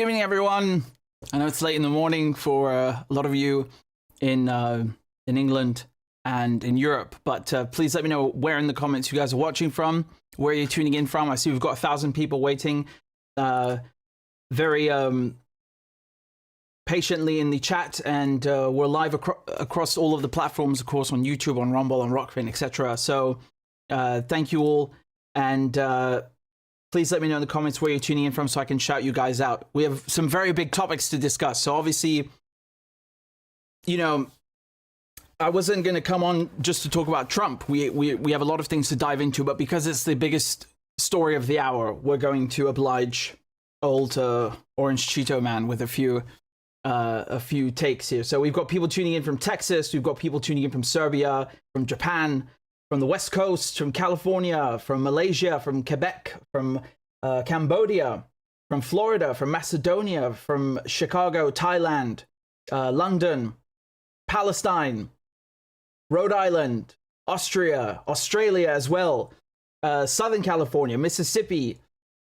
Good evening, everyone. I know it's late in the morning for a lot of you in England and in Europe, but please let me know where in the comments you guys are watching from, where you're tuning in from. I see we've got 1,000 people waiting very patiently in the chat, and we're live across all of the platforms, of course, on YouTube, on Rumble, on Rockfin, etc. So thank you all, and please let me know in the comments where you're tuning in from so I can shout you guys out. We have some very big topics to discuss. So obviously, you know, I wasn't going to come on just to talk about Trump. We have a lot of things to dive into, but because it's the biggest story of the hour, we're going to oblige old Orange Cheeto Man with a few takes here. So we've got people tuning in from Texas. We've got people tuning in from Serbia, from Japan, from the West Coast, from California, from Malaysia, from Quebec, from Cambodia, from Florida, from Macedonia, from Chicago, Thailand, London, Palestine, Rhode Island, Austria, Australia as well, Southern California, Mississippi,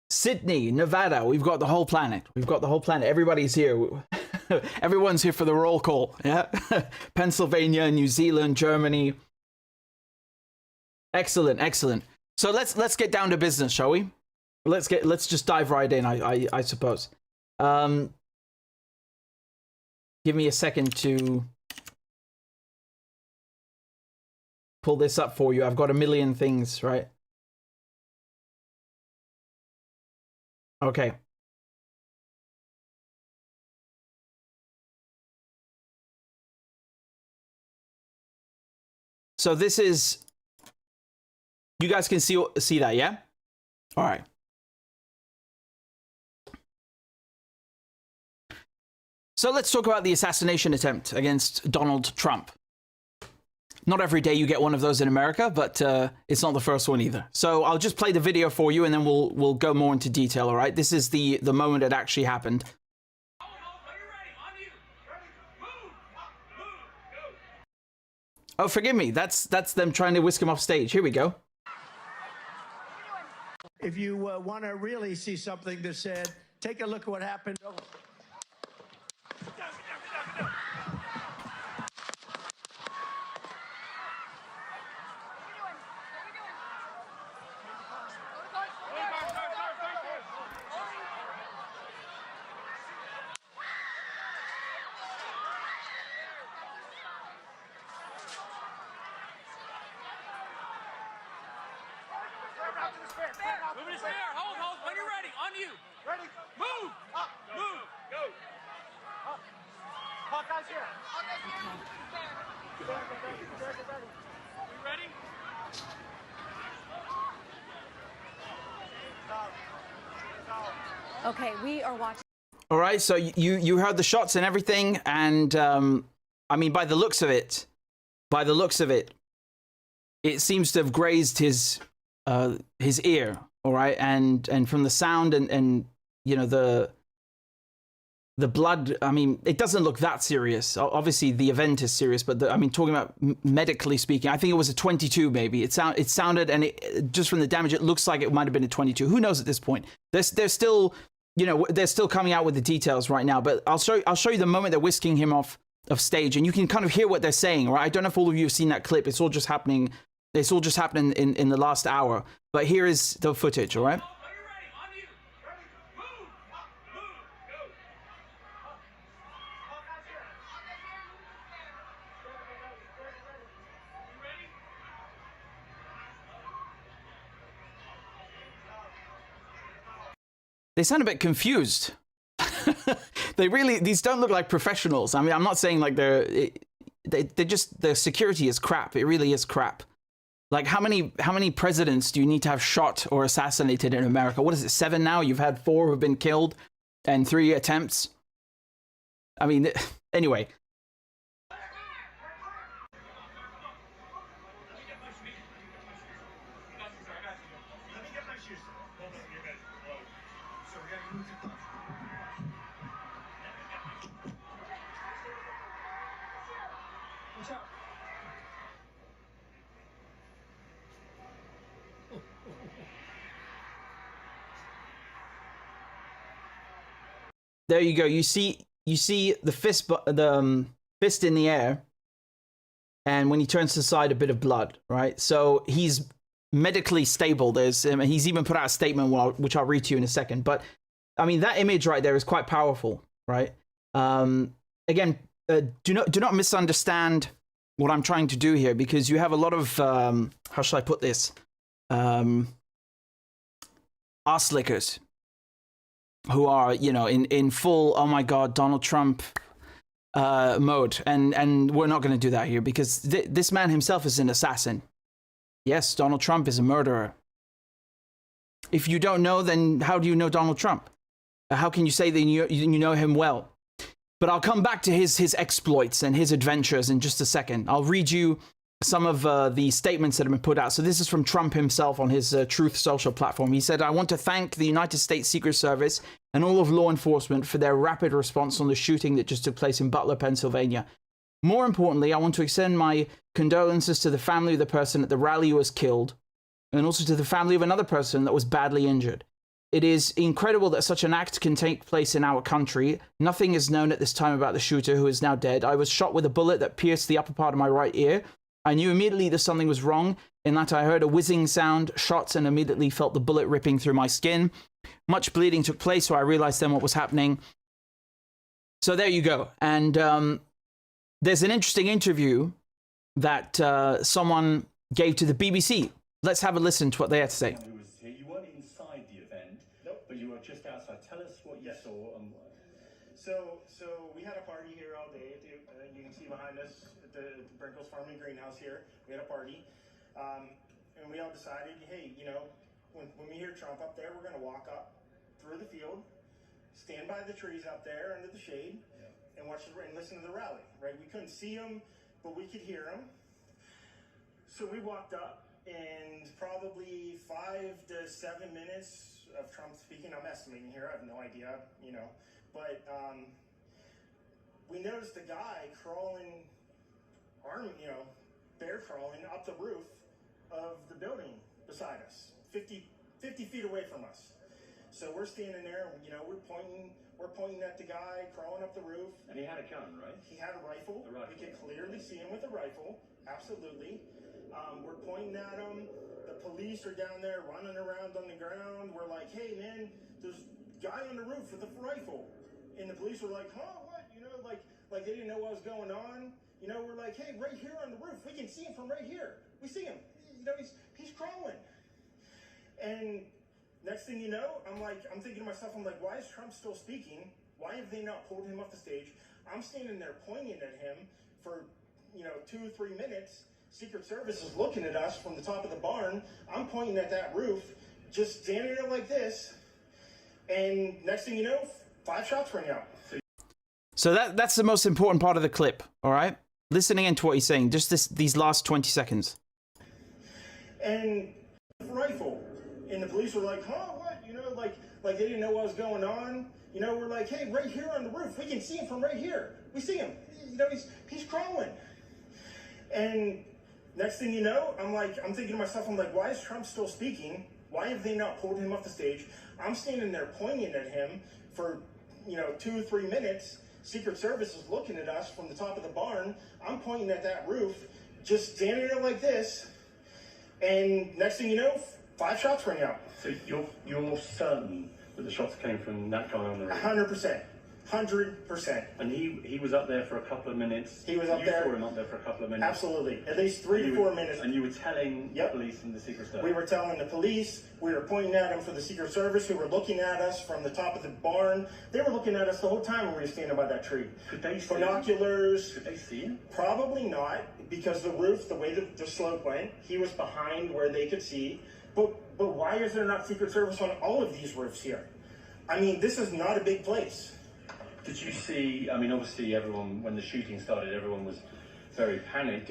Sydney, Nevada. We've got the whole planet. We've got the whole planet. Everybody's here. Everyone's here for the roll call. Yeah, Pennsylvania, New Zealand, Germany. Excellent, excellent. So let's get down to business, shall we? Let's just dive right in. I suppose. Give me a second to pull this up for you. I've got a million things, right? Okay. So this is, you guys can see that, yeah? All right. So let's talk about the assassination attempt against Donald Trump. Not every day you get one of those in America, but it's not the first one either. So I'll just play the video for you, and then we'll go more into detail. All right. This is the moment it actually happened. Oh, forgive me. That's them trying to whisk him off stage. Here we go. If you want to really see something that's said, take a look at what happened. Moving his spear. Hold. When you're ready. On you. Ready. Move. Up. Move. Go. Up. Hawkeye's here. Ready. You ready? Okay, we are watching. All right. So you heard the shots and everything, and I mean, by the looks of it, it seems to have grazed his ear. All right, and from the sound and you know the blood, I mean, it doesn't look that serious. Obviously the event is serious, but I mean, talking about medically speaking, I think it was a 22 maybe. It sounded, and just from the damage, it looks like it might have been a 22. Who knows at this point? They're still, you know, they're still coming out with the details right now, but I'll show you the moment they're whisking him off of stage, and you can kind of hear what they're saying, right? I don't know if all of you have seen that clip. It's all just happening in the last hour. But here is the footage, all right? They sound a bit confused. These don't look like professionals. I mean, I'm not saying like they're just, their security is crap. It really is crap. Like, how many presidents do you need to have shot or assassinated in America? What is it, 7 now? You've had 4 who've been killed and 3 attempts. I mean, anyway. there you go. You see the fist, fist in the air, and when he turns to the side, a bit of blood, right? So he's medically stable. He's even put out a statement, which I'll read to you in a second. But I mean, that image right there is quite powerful, right? Again, do not misunderstand what I'm trying to do here, because you have a lot of how shall I put this, arse lickers who are, you know, in full, oh my god, Donald Trump mode, and we're not going to do that here, because this man himself is an assassin. Yes, Donald Trump is a murderer. If you don't know, then how do you know Donald Trump? How can you say that you know him well? But I'll come back to his exploits and his adventures in just a second. I'll read you some of the statements that have been put out. So this is from Trump himself on his Truth Social platform. He said, "I want to thank the United States Secret Service and all of law enforcement for their rapid response on the shooting that just took place in Butler, Pennsylvania. More importantly, I want to extend my condolences to the family of the person at the rally who was killed, and also to the family of another person that was badly injured. It is incredible that such an act can take place in our country. Nothing is known at this time about the shooter, who is now dead. I was shot with a bullet that pierced the upper part of my right ear. I knew immediately that something was wrong, in that I heard a whizzing sound, shots, and immediately felt the bullet ripping through my skin. Much bleeding took place, so I realized then what was happening." So there you go. And there's an interesting interview that someone gave to the BBC. Let's have a listen to what they had to say. You weren't inside the event, but you were just outside. Tell us what you saw. So we had a party here all day. You can see behind us at the Brinkles Farming Greenhouse here. We had a party, and we all decided, hey, you know, when we hear Trump up there, we're going to walk up through the field, stand by the trees up there under the shade, and watch and listen to the rally. Right? We couldn't see him, but we could hear him. So we walked up, and probably 5 to 7 minutes of Trump speaking. I'm estimating here. I have no idea, you know, but we noticed a guy crawling, bear crawling up the roof of the building beside us, 50 feet away from us. So we're standing there, and, you know, we're pointing at the guy crawling up the roof. And he had a gun, right? He had a rifle. We could clearly see him with a rifle. Absolutely. We're pointing at him. The police are down there running around on the ground. We're like, hey, man, there's a guy on the roof with a rifle. And the police were like, huh, what? You know, like they didn't know what was going on. You know, we're like, hey, right here on the roof. We can see him from right here. We see him. You know, he's crawling. And next thing you know, I'm thinking to myself, I'm like, why is Trump still speaking? Why have they not pulled him off the stage? I'm standing there pointing at him for, 2 or 3 minutes. Secret Service is looking at us from the top of the barn. I'm pointing at that roof, just standing there like this. And next thing you know, 5 shots ring out. So that's the most important part of the clip, all right? Listening into what he's saying, just these last 20 seconds. And rifle. And the police were like, huh, what? You know, like they didn't know what was going on. You know, we're like, hey, right here on the roof. We can see him from right here. We see him. You know, he's crawling. And next thing you know, I'm thinking to myself, I'm like, why is Trump still speaking? Why have they not pulled him off the stage? I'm standing there pointing at him for, 2 or 3 minutes. Secret Service is looking at us from the top of the barn. I'm pointing at that roof, just standing there like this. And next thing you know, 5 shots ring out. So you're certain that the shots came from that guy on the roof? 100%. 100%. And he was up there for a couple of minutes. He was up there. You saw him up there for a couple of minutes. Absolutely. At least 3 to 4 minutes. And you were telling the police and the Secret Service? We were telling the police. We were pointing at them for the Secret Service, who were looking at us from the top of the barn. They were looking at us the whole time when we were standing by that tree. Could they see binoculars? Could they see him? Probably not, because the roof, the way the slope went, he was behind where they could see. But why is there not Secret Service on all of these roofs here? I mean, this is not a big place. Did you see, I mean, obviously everyone, when the shooting started, everyone was very panicked.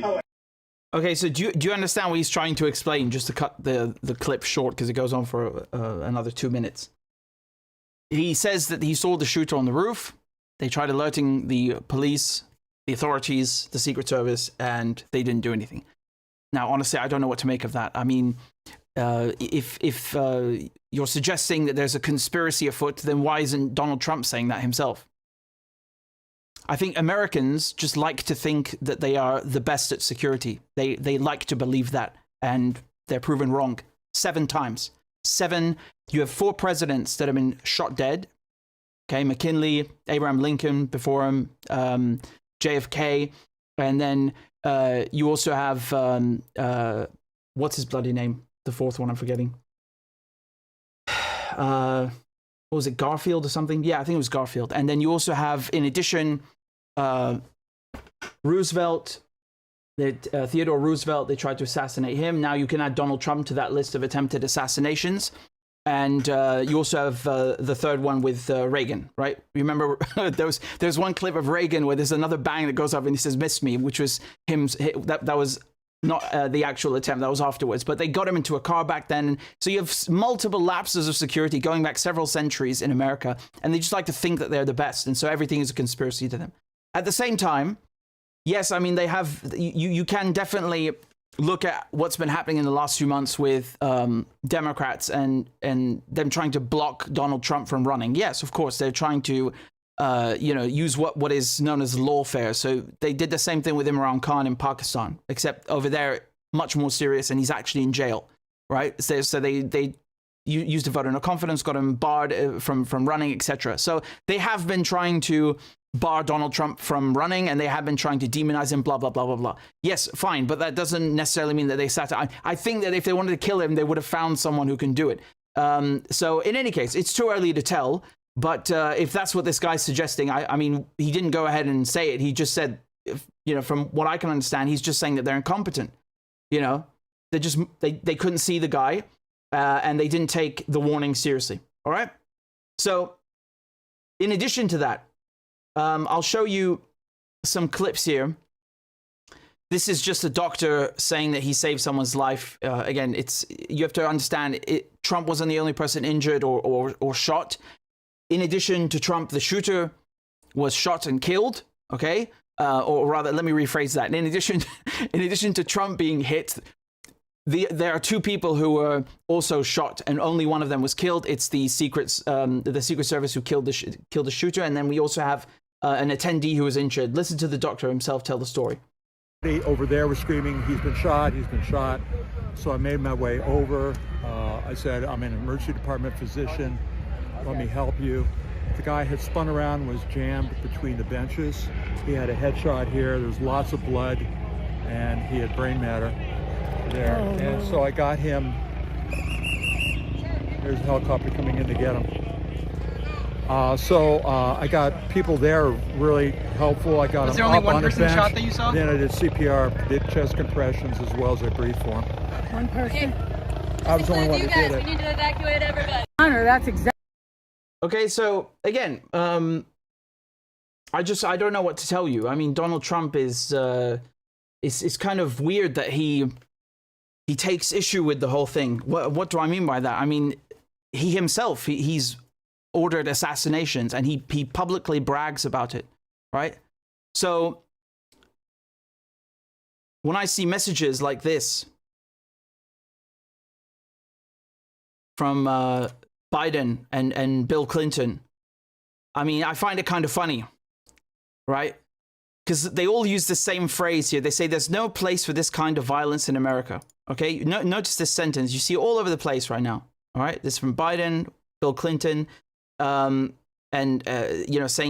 Okay, so do you understand what he's trying to explain, just to cut the clip short, because it goes on for another 2 minutes? He says that he saw the shooter on the roof. They tried alerting the police, the authorities, the Secret Service, and they didn't do anything. Now, honestly, I don't know what to make of that. I mean, if you're suggesting that there's a conspiracy afoot, then why isn't Donald Trump saying that himself? I think Americans just like to think that they are the best at security. They like to believe that, and they're proven wrong 7 times. 7. You have 4 presidents that have been shot dead. Okay, McKinley, Abraham Lincoln before him, JFK, and then you also have what's his bloody name? The 4th one I'm forgetting. What was it, Garfield or something? Yeah, I think it was Garfield. And then you also have, in addition, Roosevelt, Theodore Roosevelt. They tried to assassinate him. Now you can add Donald Trump to that list of attempted assassinations. And you also have the 3rd one with Reagan, right? Remember, there's one clip of Reagan where there's another bang that goes up and he says, "Miss me," which was him. That was not the actual attempt. That was afterwards. But they got him into a car back then. So you have multiple lapses of security going back several centuries in America. And they just like to think that they're the best. And so everything is a conspiracy to them. At the same time, yes, I mean, they have, you can definitely look at what's been happening in the last few months with Democrats and them trying to block Donald Trump from running. Yes, of course, they're trying to use what is known as lawfare. So they did the same thing with Imran Khan in Pakistan, except over there, much more serious, and he's actually in jail, right? So they used a vote of no confidence, got him barred from running, etc. So they have been trying to bar Donald Trump from running, and they have been trying to demonize him, blah, blah, blah, blah, blah. Yes, fine, but that doesn't necessarily mean that they sat. I think that if they wanted to kill him, they would have found someone who can do it. So in any case, it's too early to tell. But if that's what this guy's suggesting, I mean, he didn't go ahead and say it. He just said, from what I can understand, he's just saying that they're incompetent. They couldn't see the guy, and they didn't take the warning seriously. All right. So in addition to that, I'll show you some clips here. This is just a doctor saying that he saved someone's life. Again, you have to understand, Trump wasn't the only person injured or shot. In addition to Trump, the shooter was shot and killed, okay? Or rather, let me rephrase that. In addition to Trump being hit, there are 2 people who were also shot, and only one of them was killed. It's the Secret Service who killed the shooter, and then we also have an attendee who was injured. Listen to the doctor himself tell the story. Over there was screaming, "He's been shot, he's been shot." So I made my way over. I said, "I'm an emergency department physician. Let me help you." The guy had spun around, was jammed between the benches. He had a headshot here. There was lots of blood, and he had brain matter there. And so I got him. There's a helicopter coming in to get him. I got people there really helpful. I got him up on the bench. Was there only one person shot that you saw? Then I did CPR, did chest compressions as well as I breathed for him. One person? I was the only one that did it. We need to evacuate everybody. Honor, that's exactly. Okay, so again, I don't know what to tell you. I mean, Donald Trump is kind of weird that he takes issue with the whole thing. What do I mean by that? I mean, he himself, he's ordered assassinations, and he publicly brags about it, right? So when I see messages like this from Biden and Bill Clinton, I mean, I find it kind of funny, right? Because they all use the same phrase here. They say there's no place for this kind of violence in America. Okay, notice this sentence. You see it all over the place right now. All right, this is from Biden, Bill Clinton, saying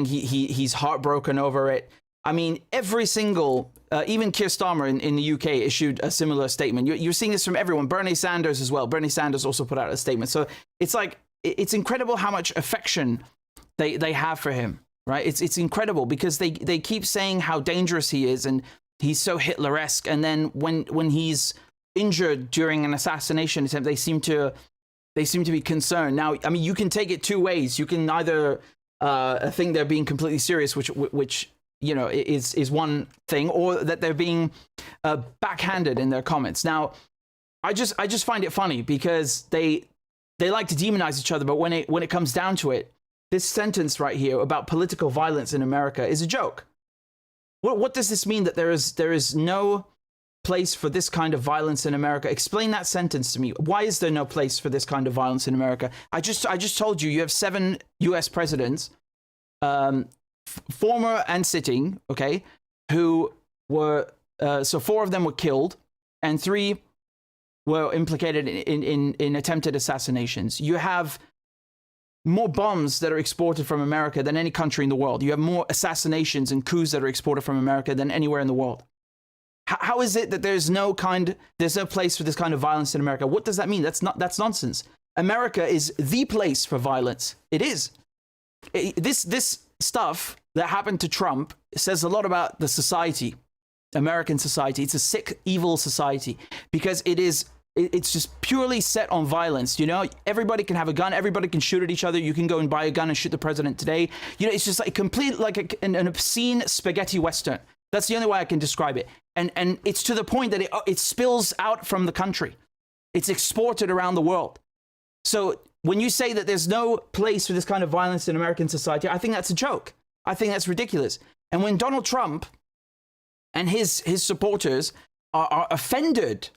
he's heartbroken over it. I mean, every single, even Keir Starmer in the UK issued a similar statement. You're seeing this from everyone. Bernie Sanders as well. Bernie Sanders also put out a statement. So it's like, it's incredible how much affection they have for him, right? It's incredible because they keep saying how dangerous he is and he's so Hitler-esque. And then when he's injured during an assassination attempt, they seem to be concerned. Now, I mean, you can take it 2 ways. You can either think they're being completely serious, which is one thing, or that they're being backhanded in their comments. Now, I just find it funny because they like to demonize each other, but when it comes down to it, this sentence right here about political violence in America is a joke. What does this mean, that there is no place for this kind of violence in America? Explain that sentence to me. Why is there no place for this kind of violence in America? I just told you have 7 US presidents, former and sitting, okay, who were, so 4 of them were killed and 3 were implicated in attempted assassinations. You have more bombs that are exported from America than any country in the world. You have more assassinations and coups that are exported from America than anywhere in the world. How is it that there's no place for this kind of violence in America? What does that mean? That's nonsense. America is the place for violence. It is. This stuff that happened to Trump says a lot about the society, American society. It's a sick, evil society because it's just purely set on violence. You know, everybody can have a gun. Everybody can shoot at each other. You can go and buy a gun and shoot the president today. You know, it's just like an obscene spaghetti Western. That's the only way I can describe it. And it's to the point that it spills out from the country. It's exported around the world. So when you say that there's no place for this kind of violence in American society, I think that's a joke. I think that's ridiculous. And when Donald Trump and his supporters are offended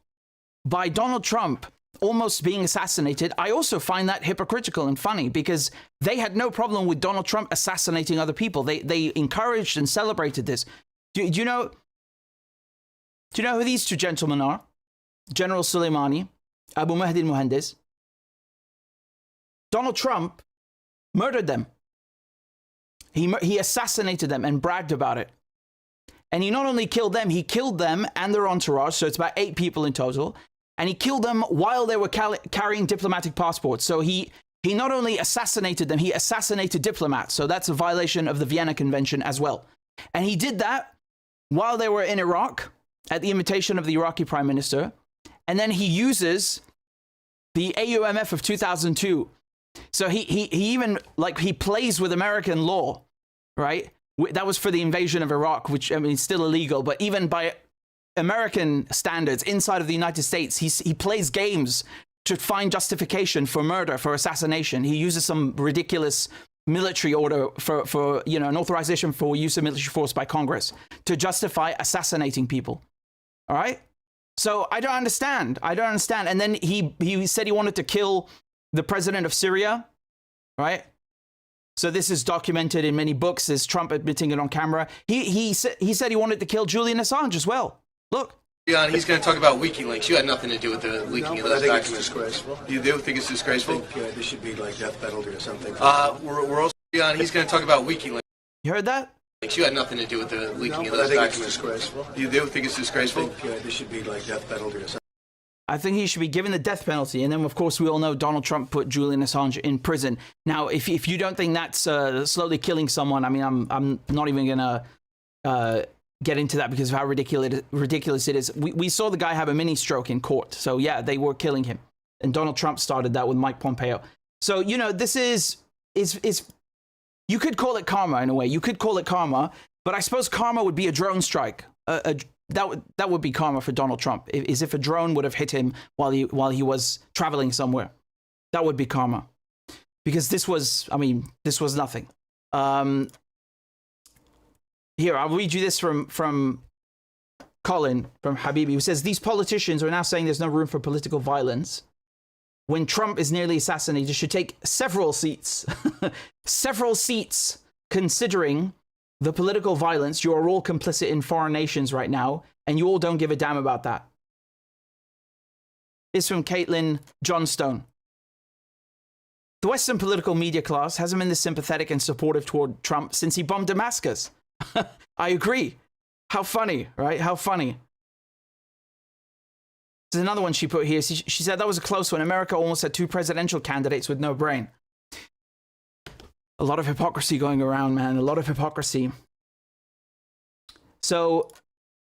by Donald Trump almost being assassinated, I also find that hypocritical and funny because they had no problem with Donald Trump assassinating other people. They encouraged and celebrated this. Do you know who these 2 gentlemen are? General Soleimani, Abu Mahdi al-Muhandis. Donald Trump murdered them. He assassinated them and bragged about it. And he not only killed them, he killed them and their entourage, so it's about 8 people in total. And he killed them while they were carrying diplomatic passports. So he not only assassinated them, he assassinated diplomats. So that's a violation of the Vienna Convention as well. And he did that while they were in Iraq at the invitation of the Iraqi prime minister. And then he uses the AUMF of 2002. So he even, like, he plays with American law, right? That was for the invasion of Iraq, which, I mean, it's still illegal, but even by American standards inside of the United States, he plays games to find justification for murder, for assassination. He uses some ridiculous military order for an authorization for use of military force by Congress to justify assassinating people. All right? So I don't understand. And then he said he wanted to kill the president of Syria, right? So this is documented in many books. There's Trump admitting it on camera. He said he wanted to kill Julian Assange as well. Look. He's going to talk about WikiLeaks. You had nothing to do with the leaking of those documents. I think it's disgraceful. You do think it's disgraceful? I think there should be like death penalty or something. We're also he's going to talk about WikiLeaks. You heard that? You had nothing to do with the leaking of those I think documents. it's disgraceful. You do think it's disgraceful? I think there should be like death penalty or something. I think he should be given the death penalty. And then, of course, we all know Donald Trump put Julian Assange in prison. Now, if you don't think that's slowly killing someone, I mean, I'm not even going to get into that because of how ridiculous it is. We saw the guy have a mini stroke in court. So, yeah, they were killing him. And Donald Trump started that with Mike Pompeo. So, you know, this is you could call it karma in a way. You could call it karma. But I suppose karma would be a drone strike. That would be karma for Donald Trump, is if a drone would have hit him while he was traveling somewhere. That would be karma, because this was nothing. Here, I'll read you this from Colin from Habibi, who says these politicians are now saying there's no room for political violence. When Trump is nearly assassinated, should take several seats, considering the political violence. You are all complicit in foreign nations right now, and you all don't give a damn about that. It's from Caitlin Johnstone. The Western political media class hasn't been this sympathetic and supportive toward Trump since he bombed Damascus. I agree. How funny, right? How funny. There's another one she put here. She said that was a close one. America almost had 2 presidential candidates with no brain. A lot of hypocrisy going around, man. A lot of hypocrisy. So,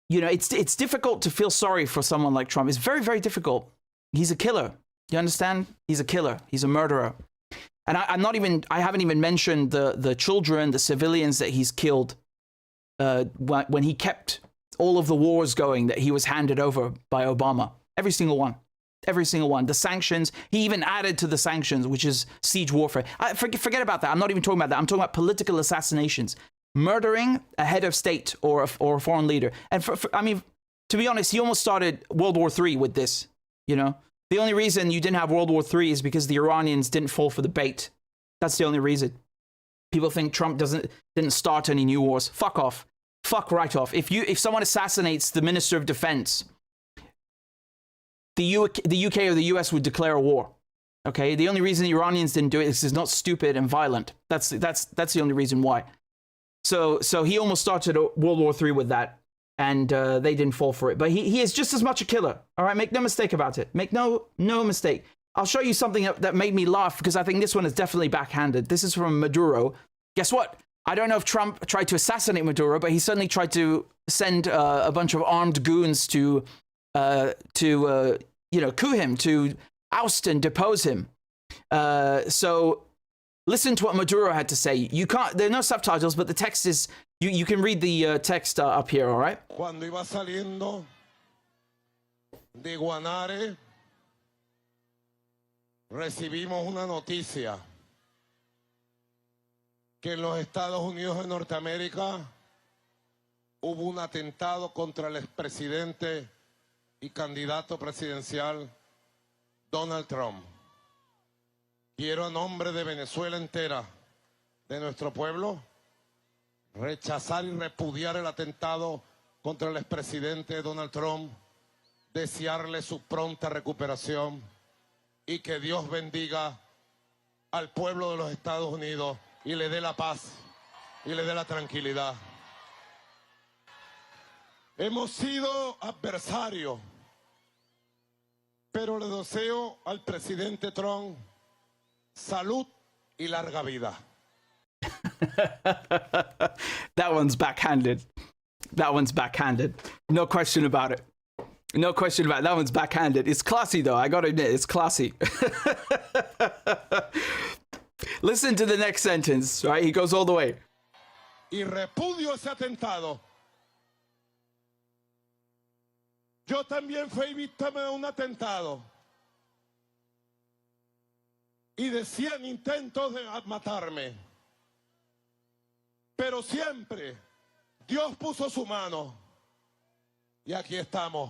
you know, it's difficult to feel sorry for someone like Trump. It's very, very difficult. He's a killer. You understand? He's a killer. He's a murderer. And I haven't even mentioned the children, the civilians that he's killed when he kept all of the wars going that he was handed over by Obama. Every single one. Every single one. The sanctions, he even added to the sanctions, which is siege warfare. Forget about that. I'm not even talking about that. I'm talking about political assassinations. Murdering a head of state or a foreign leader. And I mean, to be honest, he almost started World War III with this, you know? The only reason you didn't have World War III is because the Iranians didn't fall for the bait. That's the only reason. People think Trump didn't start any new wars. Fuck off. Fuck right off. If someone assassinates the Minister of Defense, the UK or the US would declare a war. Okay? The only reason the Iranians didn't do it is it's not stupid and violent. That's the only reason why. So he almost started World War III with that, and they didn't fall for it. But he is just as much a killer. All right? Make no mistake about it. Make no mistake. I'll show you something that made me laugh, because I think this one is definitely backhanded. This is from Maduro. Guess what? I don't know if Trump tried to assassinate Maduro, but he certainly tried to send a bunch of armed goons to coup him, to oust and depose him. So listen to what Maduro had to say. You can't. There are no subtitles, but the text is. You can read the text up here. All right. Cuando iba saliendo de Guanare, recibimos una noticia que en los Estados Unidos de Norteamérica hubo un atentado contra el expresidente y candidato presidencial Donald Trump. Quiero a nombre de Venezuela entera, de nuestro pueblo, rechazar y repudiar el atentado contra el expresidente Donald Trump, desearle su pronta recuperación y que Dios bendiga al pueblo de los Estados Unidos y le dé la paz y le dé la tranquilidad. Hemos sido adversarios, pero le deseo al presidente Trump salud y larga vida. That one's backhanded. That one's backhanded. No question about it. No question about it. That one's backhanded. It's classy, though. I gotta admit, it's classy. Listen to the next sentence, right? He goes all the way. Y repudio ese atentado. Yo también fui víctima de un atentado. Y de 100 intentos de matarme. Pero siempre Dios puso su mano. Y aquí estamos,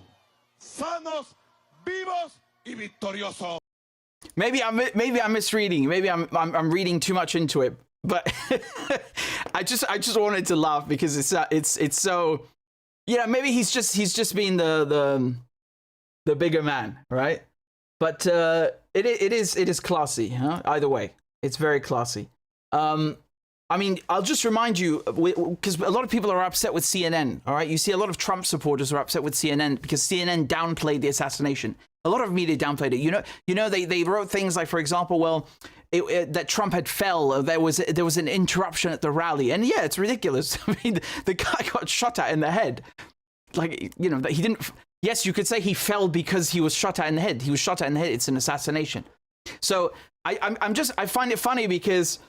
sanos, vivos y victoriosos. Maybe I'm misreading. Maybe I'm reading too much into it. But I just wanted to laugh because it's so, you know, maybe he's just being the bigger man, right? But it is classy, huh? Either way, it's very classy. I mean, I'll just remind you, because a lot of people are upset with CNN, all right? You see a lot of Trump supporters are upset with CNN because CNN downplayed the assassination. A lot of media downplayed it. You know, they wrote things like, for example, well, that Trump had fell. There was an interruption at the rally, and yeah, it's ridiculous. I mean, the guy got shot at in the head. Like, you know, that he didn't. Yes, you could say he fell because he was shot at in the head. He was shot at in the head. It's an assassination. So I find it funny because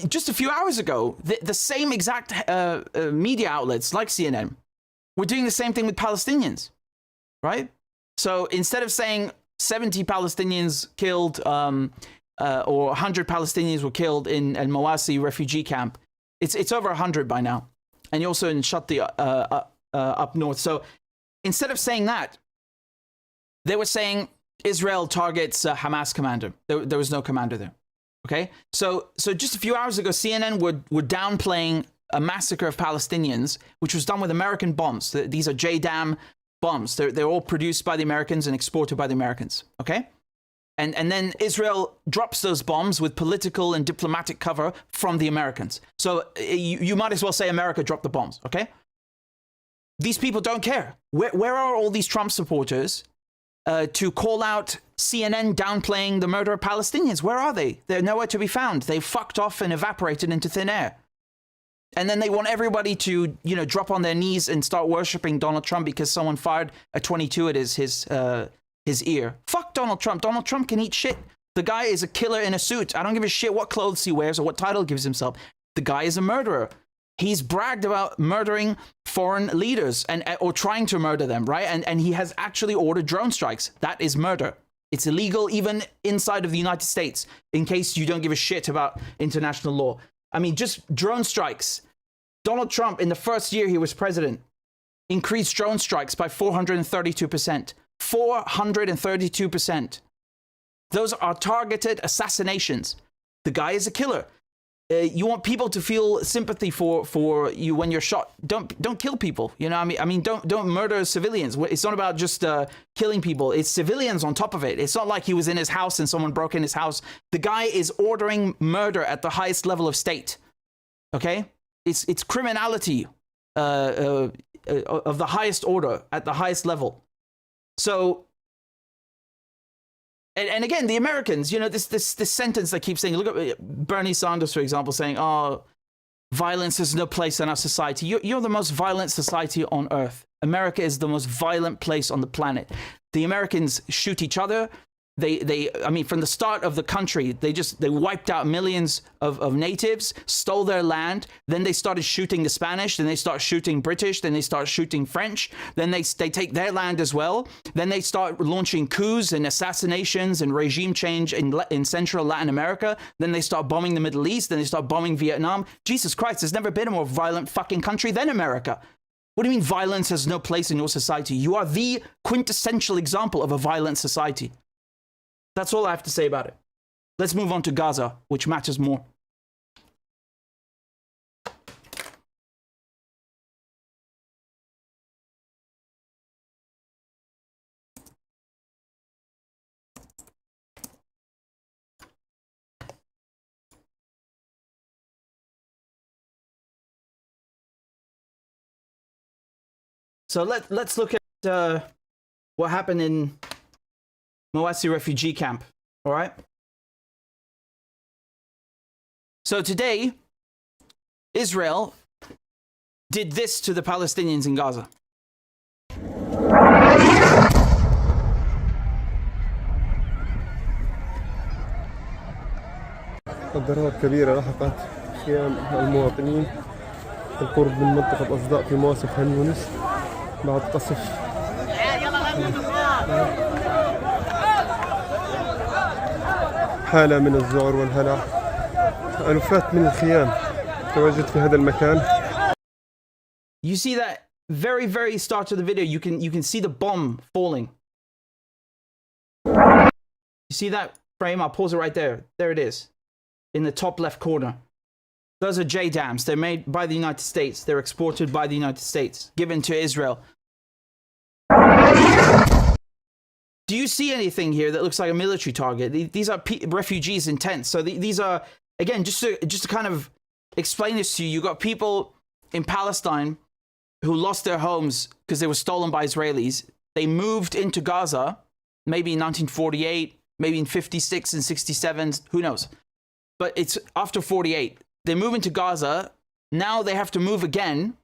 just a few hours ago, the same exact media outlets like CNN were doing the same thing with Palestinians, right? So instead of saying 70 Palestinians killed or 100 Palestinians were killed in Mawasi refugee camp, it's over 100 by now. And you're also in Shati up north. So instead of saying that, they were saying Israel targets Hamas commander. There was no commander there. Okay, so just a few hours ago, CNN were downplaying a massacre of Palestinians, which was done with American bombs. These are JDAM bombs. They're all produced by the Americans and exported by the Americans. Okay, and then Israel drops those bombs with political and diplomatic cover from the Americans. So you might as well say America dropped the bombs. Okay, these people don't care. Where are all these Trump supporters to call out CNN downplaying the murder of Palestinians? Where are they? They're nowhere to be found. They fucked off and evaporated into thin air. And then they want everybody to, you know, drop on their knees and start worshiping Donald Trump because someone fired a .22 at his ear. Fuck Donald Trump. Donald Trump can eat shit. The guy is a killer in a suit. I don't give a shit what clothes he wears or what title he gives himself. The guy is a murderer. He's bragged about murdering foreign leaders or trying to murder them, right? And he has actually ordered drone strikes. That is murder. It's illegal even inside of the United States, in case you don't give a shit about international law. I mean, just drone strikes. Donald Trump, in the first year he was president, increased drone strikes by 432%. 432%. Those are targeted assassinations. The guy is a killer. You want people to feel sympathy for you when you're shot. Don't kill people. You know what I mean? Don't murder civilians. It's not about just killing people. It's civilians on top of it. It's not like he was in his house and someone broke in his house. The guy is ordering murder at the highest level of state. Okay? It's criminality of the highest order at the highest level. So, and again, the Americans, you know, this sentence they keep saying, look at Bernie Sanders, for example, saying, oh, violence has no place in our society. You're the most violent society on earth. America is the most violent place on the planet. The Americans shoot each other. I mean, from the start of the country, they wiped out millions of natives, stole their land. Then they started shooting the Spanish. Then they start shooting British. Then they start shooting French. Then they take their land as well. Then they start launching coups and assassinations and regime change in Central Latin America. Then they start bombing the Middle East. Then they start bombing Vietnam. Jesus Christ, there's never been a more violent fucking country than America. What do you mean violence has no place in your society? You are the quintessential example of a violent society. That's all I have to say about it. Let's move on to Gaza, which matters more. So let's look at what happened in Mawasi refugee camp, all right? So today, Israel did this to the Palestinians in Gaza. ضربات كبيرة لحقت خيام المواطنين القرب من منطقة الأصداء في مواسم خان يونس بعد قصف حالة من الذعر والهلع. ألوفات من الخيام تواجد في هذا المكان. You see that very start of the video, you can see the bomb falling. You see that frame? I'll pause it right there. There it is. In the top left corner. Those are JDAMs. They're made by the United States. They're exported by the United States, given to Israel. Do you see anything here that looks like a military target? These are refugees in tents. So these are, again, just to kind of explain this to you, you got people in Palestine who lost their homes because they were stolen by Israelis. They moved into Gaza, maybe in 1948, maybe in 56 and 67, who knows? But it's after 48. They move into Gaza. Now they have to move again.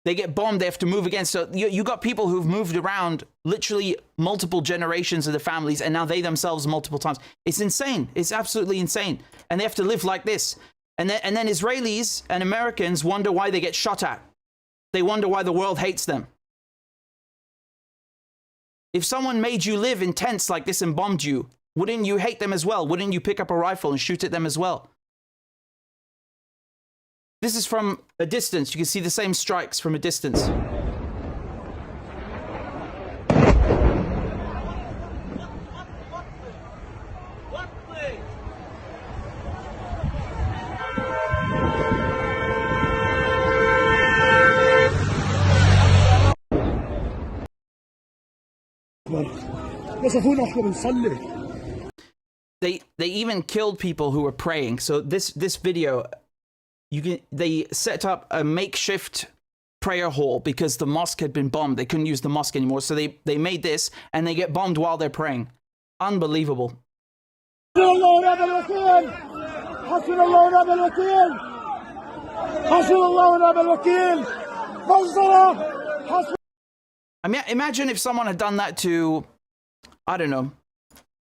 They get bombed, they have to move again. So you got people who've moved around literally multiple generations of their families, and now they themselves multiple times. It's insane. It's absolutely insane. And they have to live like this. And then Israelis and Americans wonder why they get shot at. They wonder why the world hates them. If someone made you live in tents like this and bombed you, wouldn't you hate them as well? Wouldn't you pick up a rifle and shoot at them as well? This is from a distance. You can see the same strikes from a distance. They even killed people who were praying. So this video, they set up a makeshift prayer hall because the mosque had been bombed. They couldn't use the mosque anymore. So they made this, and they get bombed while they're praying. Unbelievable. I mean, imagine if someone had done that to, I don't know,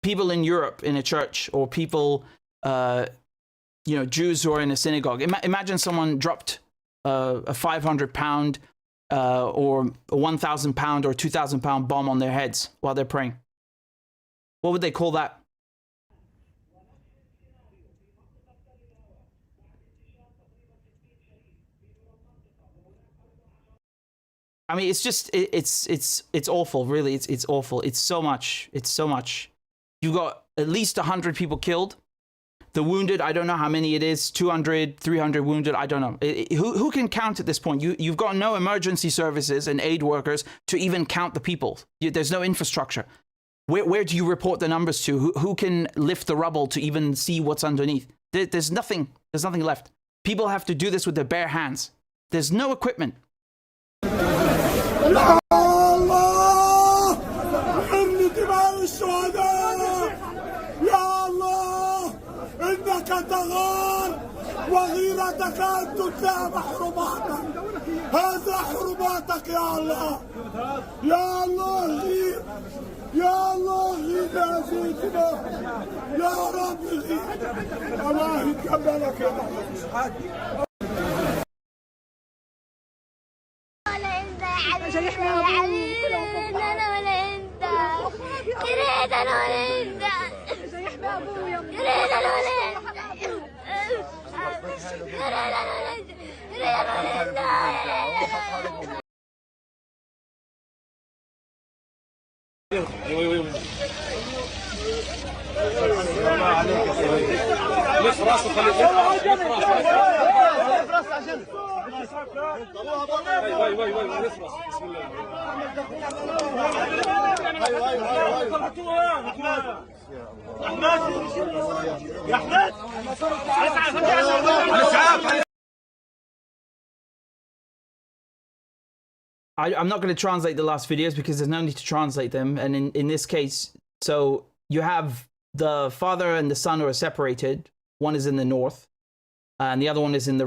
people in Europe in a church, or people, Jews who are in a synagogue. Imagine someone dropped a 500-pound or a 1,000-pound or 2,000-pound bomb on their heads while they're praying. What would they call that? I mean, it's just it's awful. Really, it's awful. It's so much. It's so much. You got at least 100 people killed. The wounded, I don't know how many it is. 200, 300 wounded. I don't know. Who can count at this point? You've got no emergency services and aid workers to even count the people. There's no infrastructure. Where do you report the numbers to? Who can lift the rubble to even see what's underneath? There's nothing. There's nothing left. People have to do this with their bare hands. There's no equipment. وغيرتك أن تتهم حرماتك هذا حرماتك يا الله يا الله غير يا الله غير يا سيدنا يا رب غير الله يكملك يا محمد ولا انت يا حبيبي انا ولا انت كريت انا ولا انت كريت انا ولا انت لف راسه خليه لف راسه عشان وي وي وي لف راسه بسم الله يا احمد I'm not going to translate the last videos because there's no need to translate them. And in this case, so you have the father and the son who are separated. One is in the north, and the other one is in the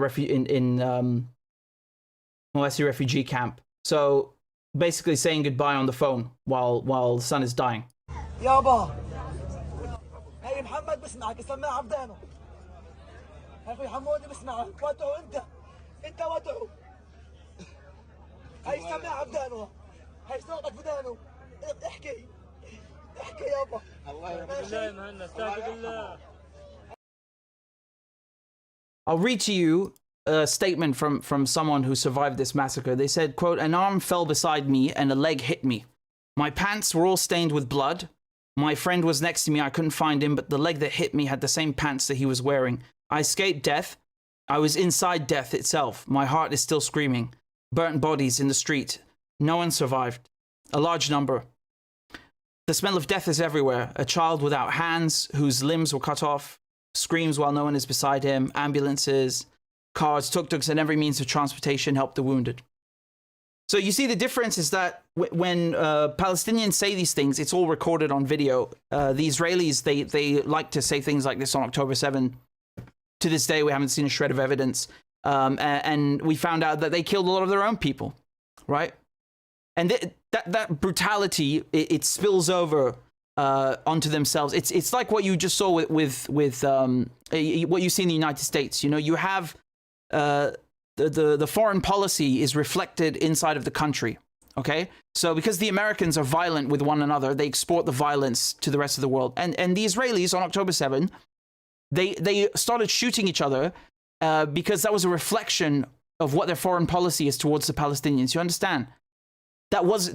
Mawasi refugee camp. So basically saying goodbye on the phone while the son is dying. يابا هاي محمد بسمعك السماعة بدانه اخوي حمودي بسمعك وادعو انت وادعو هاي السماعة بدانه هاي صوتك بدانه احكي يابا الله بالله مهنا استهدى بالله. I'll read to you a statement from someone who survived this massacre. They said, quote, "An arm fell beside me and a leg hit me. My pants were all stained with blood. My friend was next to me. I couldn't find him, but the leg that hit me had the same pants that he was wearing. I escaped death. I was inside death itself. My heart is still screaming. Burnt bodies in the street. No one survived. A large number. The smell of death is everywhere. A child without hands, whose limbs were cut off, screams while no one is beside him. Ambulances, cars, tuk-tuks, and every means of transportation help the wounded." So you see the difference is that when Palestinians say these things, it's all recorded on video. The Israelis, they like to say things like this on October 7. To this day, we haven't seen a shred of evidence. And we found out that they killed a lot of their own people, right? And that brutality, it spills over onto themselves. It's like what you just saw with what you see in the United States. You know, you have the foreign policy is reflected inside of the country. Okay, so because the Americans are violent with one another, they export the violence to the rest of the world. And the Israelis on October 7, they started shooting each other because that was a reflection of what their foreign policy is towards the Palestinians. You understand? That was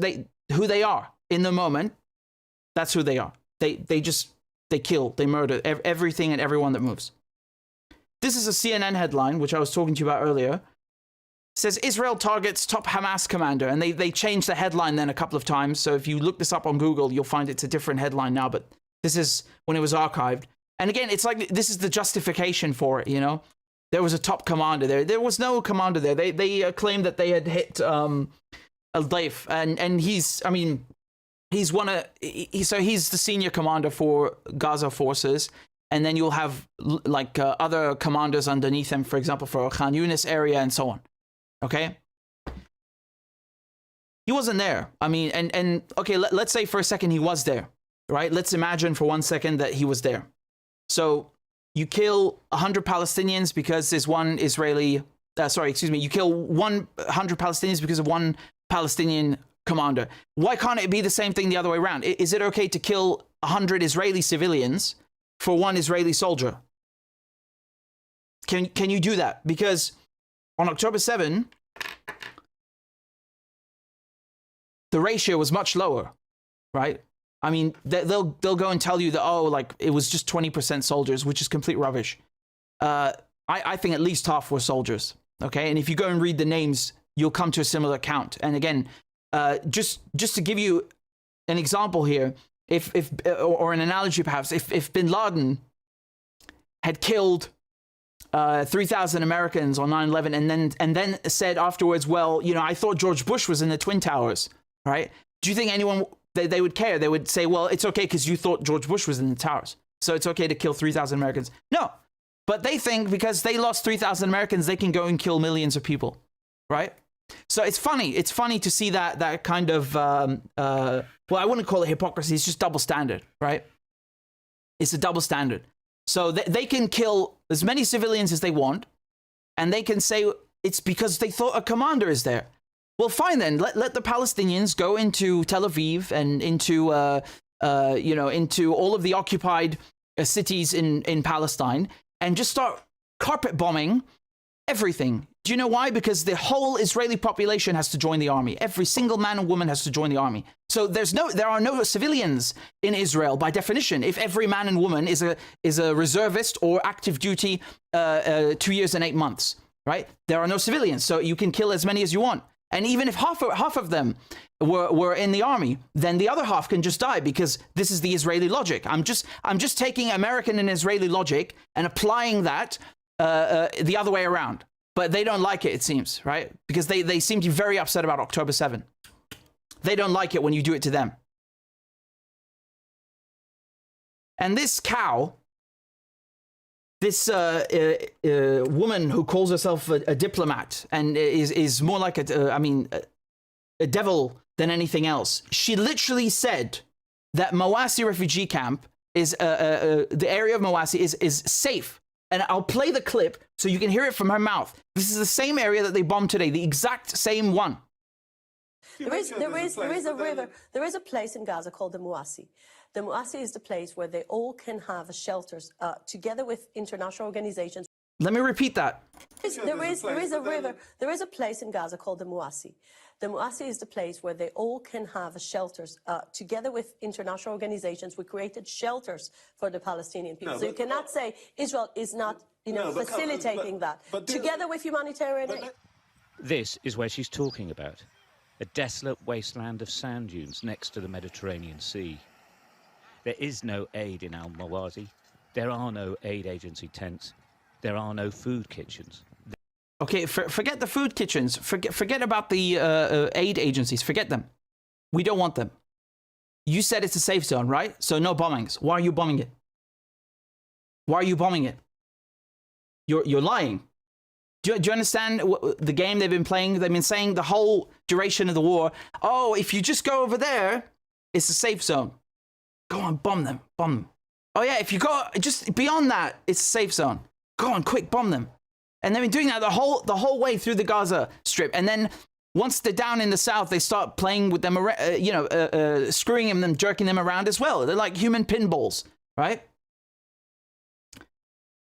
who they are in the moment. That's who they are. They kill, they murder everything and everyone that moves. This is a CNN headline, which I was talking to you about earlier. It says, "Israel targets top Hamas commander." And they changed the headline then a couple of times. So if you look this up on Google, you'll find it's a different headline now. But this is when it was archived. And again, it's like this is the justification for it, you know? There was a top commander there. There was no commander there. They claimed that they had hit Al-Daif. And he's he's the senior commander for Gaza forces. And then you'll have like other commanders underneath him, for example, for Khan Yunis area and so on. Okay? He wasn't there. I mean, and okay, let's say for a second he was there, right? Let's imagine for 1 second that he was there. So you kill 100 Palestinians because there's one Israeli, you kill 100 Palestinians because of one Palestinian commander. Why can't it be the same thing the other way around? Is it okay to kill 100 Israeli civilians for one Israeli soldier? Can you do that? Because on October 7, the ratio was much lower, right? I mean, they'll go and tell you that, oh, like it was just 20% soldiers, which is complete rubbish. I think at least half were soldiers. Okay, and if you go and read the names, you'll come to a similar count. And again, just to give you an example here, or an analogy perhaps, if Bin Laden had killed 3,000 Americans on 9/11 and then said afterwards, well, you know, I thought George Bush was in the Twin Towers, right? Do you think anyone, they would care? They would say, well, it's okay because you thought George Bush was in the towers, so it's okay to kill 3,000 Americans. No, but they think because they lost 3,000 Americans, they can go and kill millions of people, right? So it's funny. It's funny to see that kind of, well, I wouldn't call it hypocrisy. It's just double standard, right? It's a double standard. So they can kill as many civilians as they want, and they can say it's because they thought a commander is there. Well, fine then. Let the Palestinians go into Tel Aviv and into into all of the occupied cities in Palestine and just start carpet bombing everything. Do you know why? Because the whole Israeli population has to join the army. Every single man and woman has to join the army. So there are no civilians in Israel by definition. If every man and woman is a reservist or active duty 2 years and 8 months, right? There are no civilians, so you can kill as many as you want. And even if half of them were in the army, then the other half can just die because this is the Israeli logic. I'm just taking American and Israeli logic and applying that the other way around. But they don't like it, it seems, right? Because they seem to be very upset about October 7. They don't like it when you do it to them. And this cow, this woman who calls herself a diplomat and is more like a devil than anything else, she literally said that Mawasi refugee camp is the area of Mawasi is safe. And I'll play the clip so you can hear it from her mouth. This is the same area that they bombed today, the exact same one. There is a river. There is a place in Gaza called the Mawasi. The Mawasi is the place where they all can have shelters together with international organizations. Let me repeat that. There is a river. There is a place in Gaza called the Mawasi. The Mawasi is the place where they all can have shelters together with international organizations. We created shelters for the Palestinian people. No, so you cannot say Israel is not, facilitating that. Together with humanitarian aid. This is where she's talking about. A desolate wasteland of sand dunes next to the Mediterranean Sea. There is no aid in Al-Mawasi. There are no aid agency tents. There are no food kitchens. Okay, forget the food kitchens. Forget about the aid agencies. Forget them. We don't want them. You said it's a safe zone, right? So no bombings. Why are you bombing it? Why are you bombing it? You're lying. Do you understand the game they've been playing? They've been saying the whole duration of the war, oh, if you just go over there, it's a safe zone. Go on, bomb them. Bomb them. Oh yeah, if you go just beyond that, it's a safe zone. Go on, quick, bomb them. And they've been doing that the whole way through the Gaza Strip. And then once they're down in the south, they start playing with them, screwing them, jerking them around as well. They're like human pinballs, right?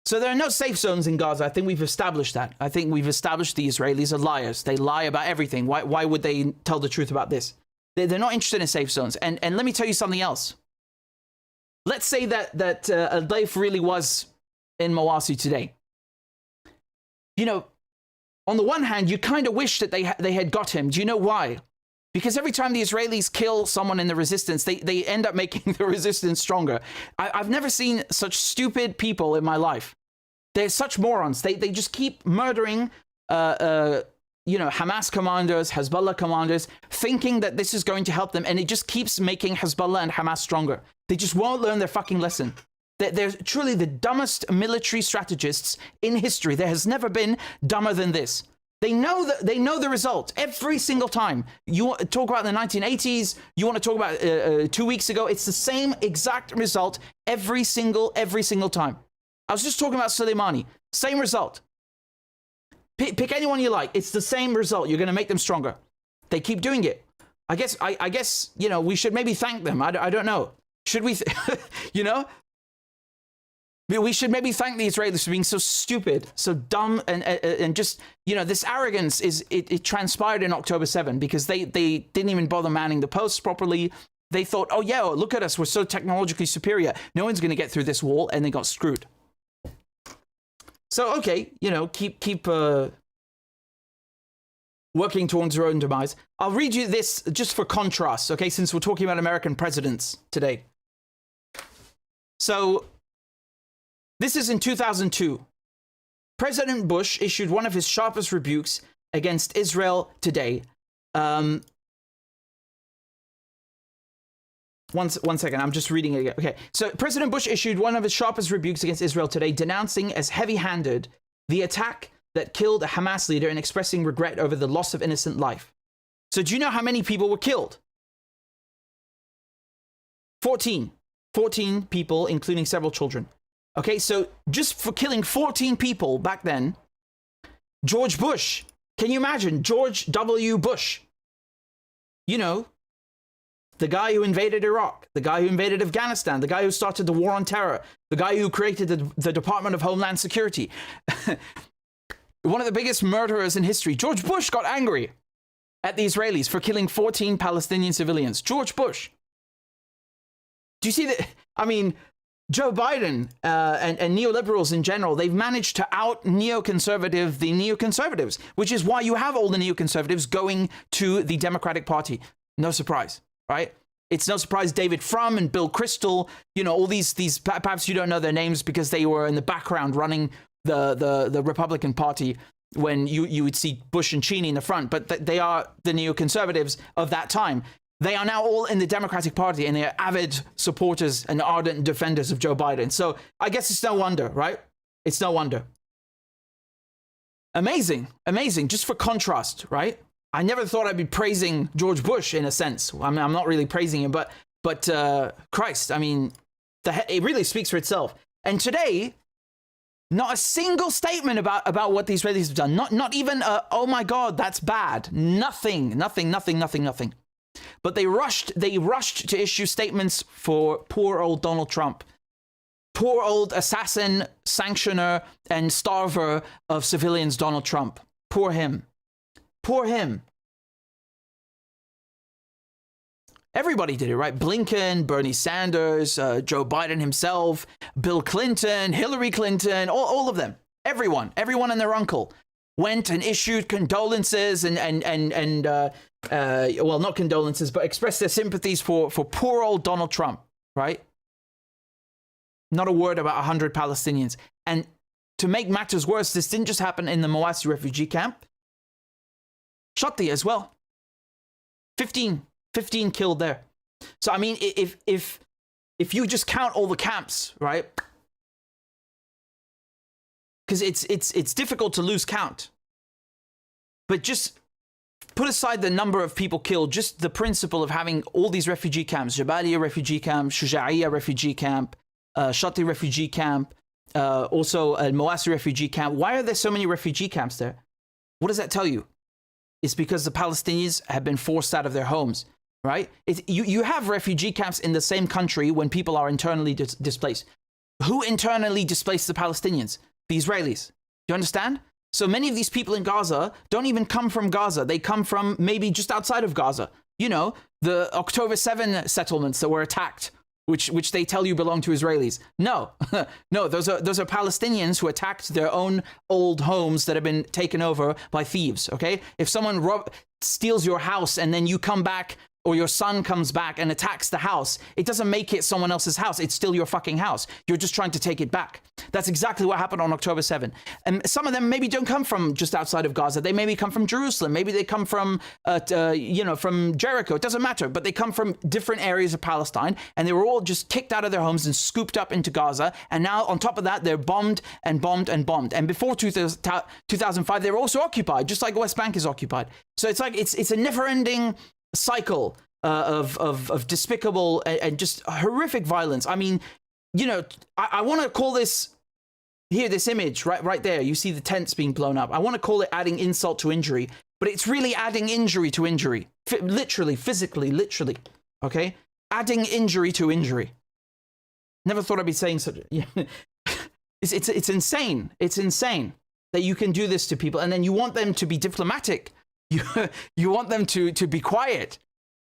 So there are no safe zones in Gaza. I think we've established that. I think we've established the Israelis are liars. They lie about everything. Why would they tell the truth about this? They're not interested in safe zones. And let me tell you something else. Let's say that Al-Daif really was in Mawasi today. On the one hand, you kind of wish that they had got him. Do you know why? Because every time the Israelis kill someone in the resistance, they end up making the resistance stronger. I've never seen such stupid people in my life. They're such morons. They just keep murdering, Hamas commanders, Hezbollah commanders, thinking that this is going to help them, and it just keeps making Hezbollah and Hamas stronger. They just won't learn their fucking lesson. They're truly the dumbest military strategists in history. There has never been dumber than this. They know the result every single time. You want to talk about the 1980s, you want to talk about 2 weeks ago, it's the same exact result every single time. I was just talking about Soleimani. Same result. Pick anyone you like. It's the same result. You're going to make them stronger. They keep doing it. I guess we should maybe thank them. I don't know. Should we, We should maybe thank the Israelis for being so stupid, so dumb, and just, you know, this arrogance it transpired in October 7 because they didn't even bother manning the posts properly. They thought, oh yeah, look at us, we're so technologically superior. No one's going to get through this wall, and they got screwed. So okay, you know, keep working towards your own demise. I'll read you this just for contrast, okay, since we're talking about American presidents today. So this is in 2002. President Bush issued one of his sharpest rebukes against Israel today. One second, I'm just reading it again. Okay, so President Bush issued one of his sharpest rebukes against Israel today, denouncing as heavy-handed the attack that killed a Hamas leader and expressing regret over the loss of innocent life. So do you know how many people were killed? 14 people, including several children. Okay, so just for killing 14 people back then, George Bush, can you imagine? George W. Bush, you know, the guy who invaded Iraq, the guy who invaded Afghanistan, the guy who started the war on terror, the guy who created the Department of Homeland Security, one of the biggest murderers in history. George Bush got angry at the Israelis for killing 14 Palestinian civilians. George Bush. Do you see that? I mean, Joe Biden and neoliberals in general, they've managed to out neoconservative the neoconservatives, which is why you have all the neoconservatives going to the Democratic Party. No surprise, right? It's no surprise David Frum and Bill Kristol, you know, all these perhaps you don't know their names because they were in the background running the Republican Party when you would see Bush and Cheney in the front, but they are the neoconservatives of that time. They are now all in the Democratic Party, and they are avid supporters and ardent defenders of Joe Biden. So I guess it's no wonder, right? It's no wonder. Amazing, amazing. Just for contrast, right? I never thought I'd be praising George Bush in a sense. I mean, I'm not really praising him, but Christ, I mean, it really speaks for itself. And today, not a single statement about what the Israelis have done. Not even oh my God, that's bad. Nothing. But they rushed to issue statements for poor old Donald Trump. Poor old assassin, sanctioner, and starver of civilians, Donald Trump. Poor him. Poor him. Everybody did it, right? Blinken, Bernie Sanders, Joe Biden himself, Bill Clinton, Hillary Clinton, all of them. Everyone and their uncle went and issued condolences and well, not condolences, but expressed their sympathies for poor old Donald Trump, right? Not a word about 100 Palestinians. And to make matters worse, this didn't just happen in the Mawasi refugee camp. Shati as well. 15 killed there. So I mean, if you just count all the camps, right? Because it's difficult to lose count. But just put aside the number of people killed, just the principle of having all these refugee camps, Jabalia refugee camp, Shuja'iyya refugee camp, Shati refugee camp, also Mawasi refugee camp. Why are there so many refugee camps there? What does that tell you? It's because the Palestinians have been forced out of their homes, right? You have refugee camps in the same country when people are internally displaced. Who internally displaced the Palestinians? The Israelis. Do you understand? So many of these people in Gaza don't even come from Gaza. They come from maybe just outside of Gaza. You know, the October 7 settlements that were attacked, which they tell you belong to Israelis. No, no, those are Palestinians who attacked their own old homes that have been taken over by thieves, okay? If someone steals your house and then you come back, or your son comes back and attacks the house, it doesn't make it someone else's house. It's still your fucking house. You're just trying to take it back. That's exactly what happened on October 7. And some of them maybe don't come from just outside of Gaza. They maybe come from Jerusalem. Maybe they come from, from Jericho. It doesn't matter. But they come from different areas of Palestine. And they were all just kicked out of their homes and scooped up into Gaza. And now, on top of that, they're bombed and bombed and bombed. And before 2005, they were also occupied, just like West Bank is occupied. So it's like it's a never-ending cycle of despicable and just horrific violence. I mean, you know, I want to call this here, this image right there. You see the tents being blown up. I want to call it adding insult to injury, but it's really adding injury to injury. Literally, physically, literally. Okay, adding injury to injury. Never thought I'd be saying such. It's insane. It's insane that you can do this to people, and then you want them to be diplomatic. You want them to be quiet.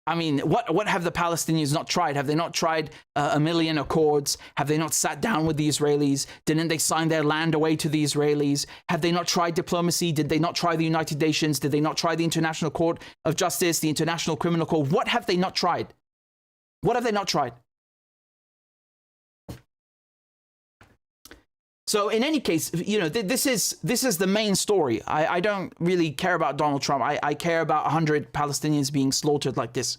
I mean, what have the Palestinians not tried? Have they not tried a million accords? Have they not sat down with the Israelis? Didn't they sign their land away to the Israelis? Have they not tried diplomacy? Did they not try the United Nations? Did they not try the International Court of Justice, the International Criminal Court? What have they not tried? What have they not tried? So in any case, you know, this is the main story. I don't really care about Donald Trump. I care about 100 Palestinians being slaughtered like this.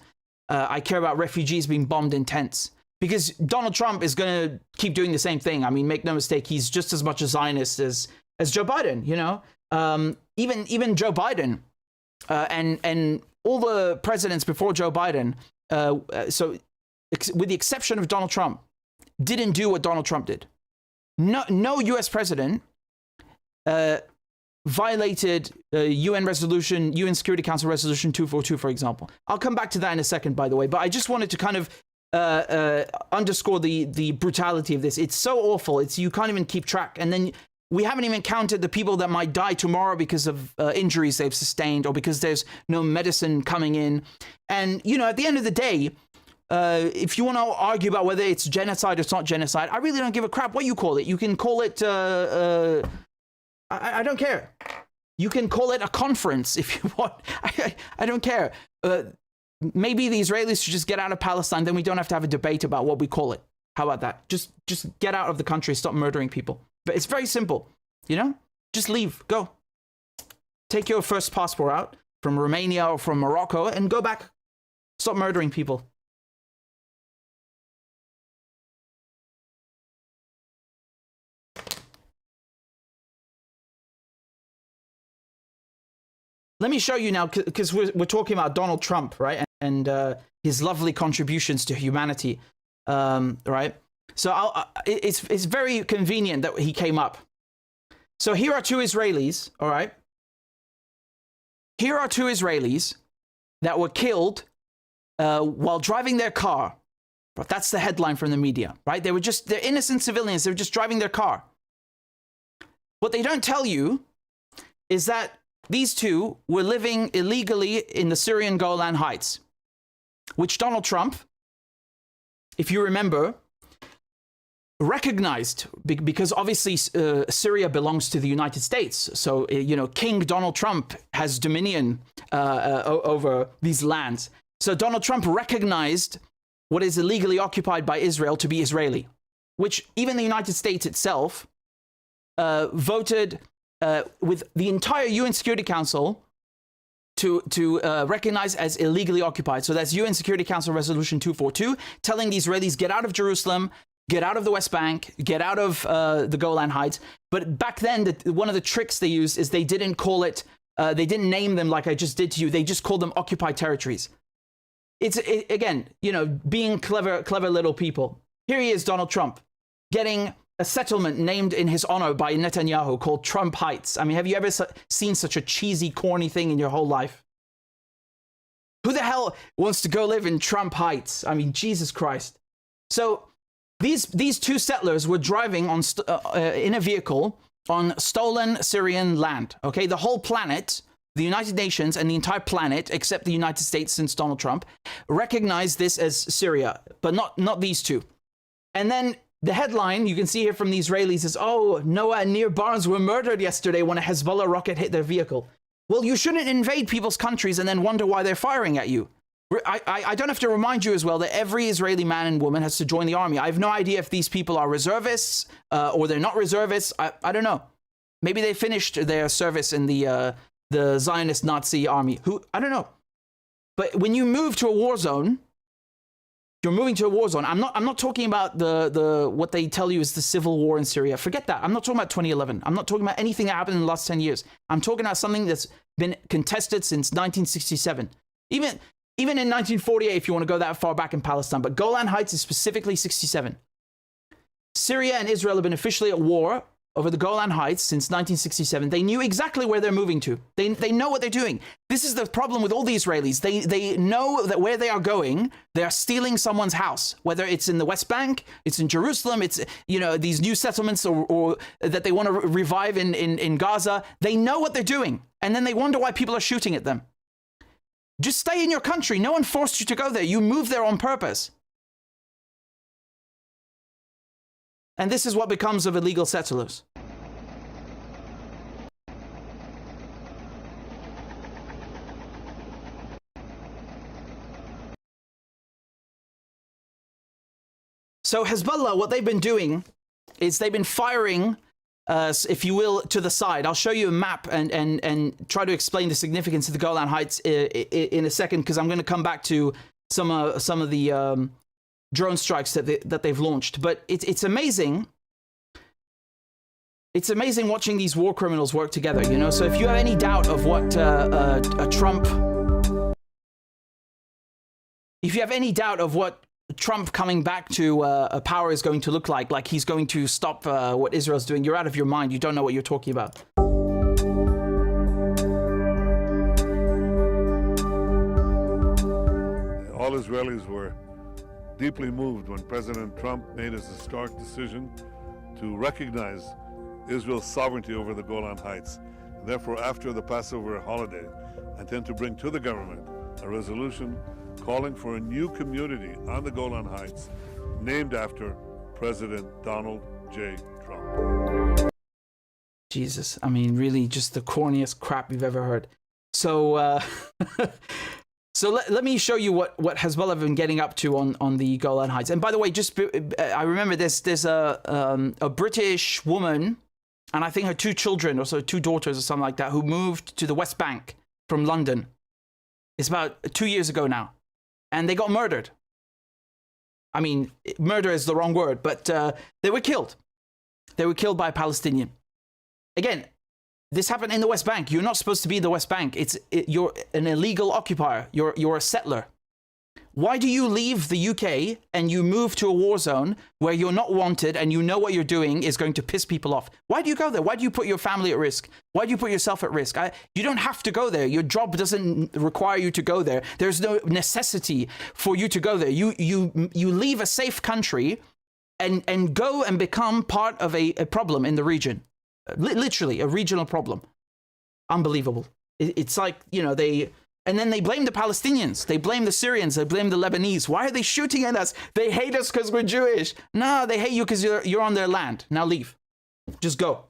I care about refugees being bombed in tents. Because Donald Trump is going to keep doing the same thing. I mean, make no mistake, he's just as much a Zionist as Joe Biden, you know? Even Joe Biden and all the presidents before Joe Biden, so with the exception of Donald Trump, didn't do what Donald Trump did. No U.S. president violated UN Security Council Resolution 242, for example. I'll come back to that in a second, by the way. But I just wanted to kind of underscore the brutality of this. It's so awful. You can't even keep track. And then we haven't even counted the people that might die tomorrow because of injuries they've sustained or because there's no medicine coming in. And, you know, at the end of the day, if you want to argue about whether it's genocide or it's not genocide, I really don't give a crap what you call it. You can call it, I don't care. You can call it a conference if you want. I don't care. Maybe the Israelis should just get out of Palestine, then we don't have to have a debate about what we call it. How about that? Just get out of the country, stop murdering people. But it's very simple, you know? Just leave, go. Take your first passport out from Romania or from Morocco and go back. Stop murdering people. Let me show you now, because we're talking about Donald Trump, right? And his lovely contributions to humanity, right? So it's very convenient that he came up. So here are two Israelis, all right? Here are two Israelis that were killed while driving their car. But that's the headline from the media, right? They're innocent civilians. They were just driving their car. What they don't tell you is that these two were living illegally in the Syrian Golan Heights, which Donald Trump, if you remember, recognized because obviously Syria belongs to the United States. So, you know, King Donald Trump has dominion over these lands. So Donald Trump recognized what is illegally occupied by Israel to be Israeli, which even the United States itself voted with the entire UN Security Council to recognize as illegally occupied. So that's UN Security Council Resolution 242, telling the Israelis, get out of Jerusalem, get out of the West Bank, get out of the Golan Heights. But back then, one of the tricks they used is they didn't call it, they didn't name them like I just did to you. They just called them occupied territories. Again, you know, being clever little people. Here he is, Donald Trump, getting a settlement named in his honor by Netanyahu called Trump Heights. I mean, have you ever seen such a cheesy, corny thing in your whole life? Who the hell wants to go live in Trump Heights? I mean, Jesus Christ. So these two settlers were driving on in a vehicle on stolen Syrian land. Okay, the whole planet, the United Nations and the entire planet, except the United States since Donald Trump, recognized this as Syria, but not these two. And then the headline you can see here from the Israelis is, oh, Noah and Nir Barnes were murdered yesterday when a Hezbollah rocket hit their vehicle. Well, you shouldn't invade people's countries and then wonder why they're firing at you. I don't have to remind you as well that every Israeli man and woman has to join the army. I have no idea if these people are reservists or they're not reservists. I don't know. Maybe they finished their service in the Zionist Nazi army. I don't know. But when you move to a war zone, you're moving to a war zone. I'm not talking about the what they tell you is the civil war in Syria. Forget that. I'm not talking about 2011. I'm not talking about anything that happened in the last 10 years. I'm talking about something that's been contested since 1967. Even in 1948, if you want to go that far back in Palestine. But Golan Heights is specifically 67. Syria and Israel have been officially at war over the Golan Heights since 1967. They knew exactly where they're moving to. They know what they're doing. This is the problem with all the Israelis. They know that where they are going, they are stealing someone's house, whether it's in the West Bank, it's in Jerusalem, it's, you know, these new settlements or that they want to revive in Gaza. They know what they're doing. And then they wonder why people are shooting at them. Just stay in your country. No one forced you to go there. You moved there on purpose. And this is what becomes of illegal settlers. So Hezbollah, what they've been doing is they've been firing, if you will, to the side. I'll show you a map and try to explain the significance of the Golan Heights in a second, because I'm going to come back to some of the drone strikes that they've launched. But it's amazing. It's amazing watching these war criminals work together, you know. So if you have any doubt of what Trump coming back to power is going to look like he's going to stop what Israel's doing, you're out of your mind. You don't know what you're talking about. All Israelis were deeply moved when President Trump made his historic decision to recognize Israel's sovereignty over the Golan Heights. Therefore, after the Passover holiday, I intend to bring to the government a resolution calling for a new community on the Golan Heights named after President Donald J. Trump. Jesus, I mean, really just the corniest crap you've ever heard. So, so let me show you what Hezbollah have been getting up to on the Golan Heights. And by the way, I remember there's a British woman, and I think her 2 children, or so 2 daughters or something like that, who moved to the West Bank from London. It's about 2 years ago now. And they got murdered. I mean, murder is the wrong word, but they were killed. They were killed by a Palestinian. Again, this happened in the West Bank. You're not supposed to be in the West Bank. You're an illegal occupier. You're a settler. Why do you leave the UK and you move to a war zone where you're not wanted and you know what you're doing is going to piss people off? Why do you go there? Why do you put your family at risk? Why do you put yourself at risk? You don't have to go there. Your job doesn't require you to go there. There's no necessity for you to go there. You leave a safe country and go and become part of a problem in the region. Literally, a regional problem. Unbelievable. It's like, you know, and then they blame the Palestinians. They blame the Syrians. They blame the Lebanese. Why are they shooting at us? They hate us because we're Jewish. No, they hate you because you're on their land. Now leave. Just go.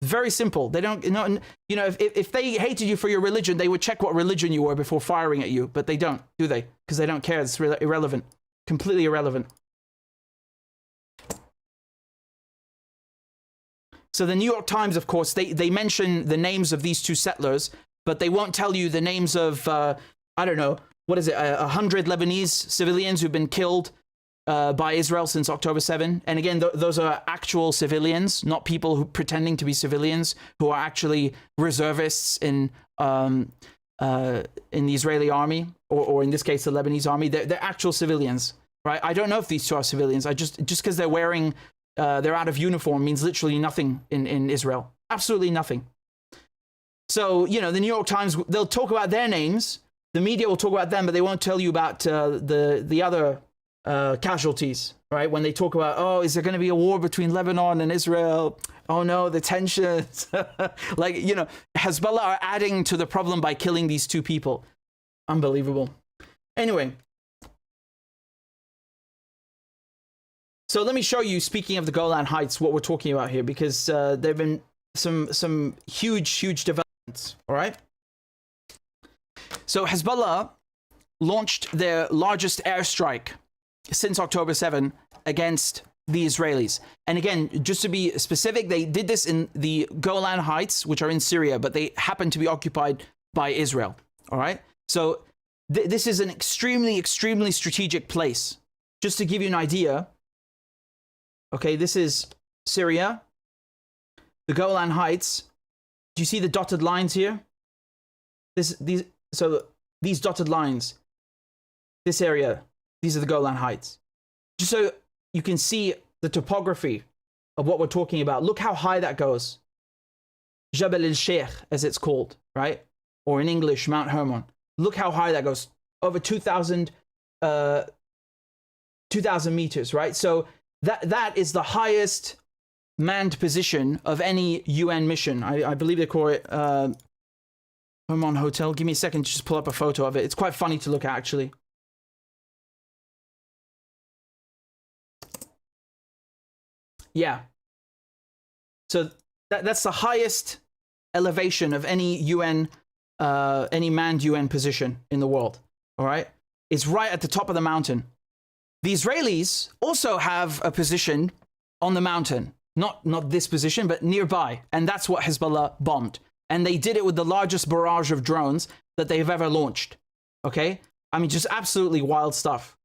Very simple. They don't, you know, if they hated you for your religion, they would check what religion you were before firing at you. But they don't, do they? Because they don't care. It's irrelevant. Completely irrelevant. So the New York Times, of course, they mention the names of these 2 settlers, but they won't tell you the names of, I don't know, 100 Lebanese civilians who've been killed by Israel since October 7. And again, those are actual civilians, not people who pretending to be civilians, who are actually reservists in the Israeli army, or in this case, the Lebanese army. They're actual civilians, right? I don't know if these 2 are civilians. Just because they're wearing, they're out of uniform means literally nothing in Israel. Absolutely nothing. So, you know, the New York Times, they'll talk about their names. The media will talk about them, but they won't tell you about the other casualties, right? When they talk about, oh, is there going to be a war between Lebanon and Israel? Oh, no, the tensions. Like, you know, Hezbollah are adding to the problem by killing these 2 people. Unbelievable. Anyway. So let me show you, speaking of the Golan Heights, what we're talking about here, because there have been some huge developments. All right. So Hezbollah launched their largest airstrike since October 7 against the Israelis. And again, just to be specific, they did this in the Golan Heights, which are in Syria, but they happen to be occupied by Israel. All right. So this is an extremely strategic place. Just to give you an idea. Okay, this is Syria, the Golan Heights. Do you see the dotted lines here? These dotted lines, this area, these are the Golan Heights. Just so you can see the topography of what we're talking about. Look how high that goes. Jabal al-Sheikh, as it's called, right? Or in English, Mount Hermon. Look how high that goes. Over 2,000 meters, right? So that is the highest manned position of any UN mission. I believe they call it Hermon Hotel. Give me a second to just pull up a photo of it. It's quite funny to look at, actually. Yeah. So that's the highest elevation of any UN, any manned UN position in the world. All right. It's right at the top of the mountain. The Israelis also have a position on the mountain, not this position, but nearby. And that's what Hezbollah bombed. And they did it with the largest barrage of drones that they've ever launched. Okay. I mean, just absolutely wild stuff.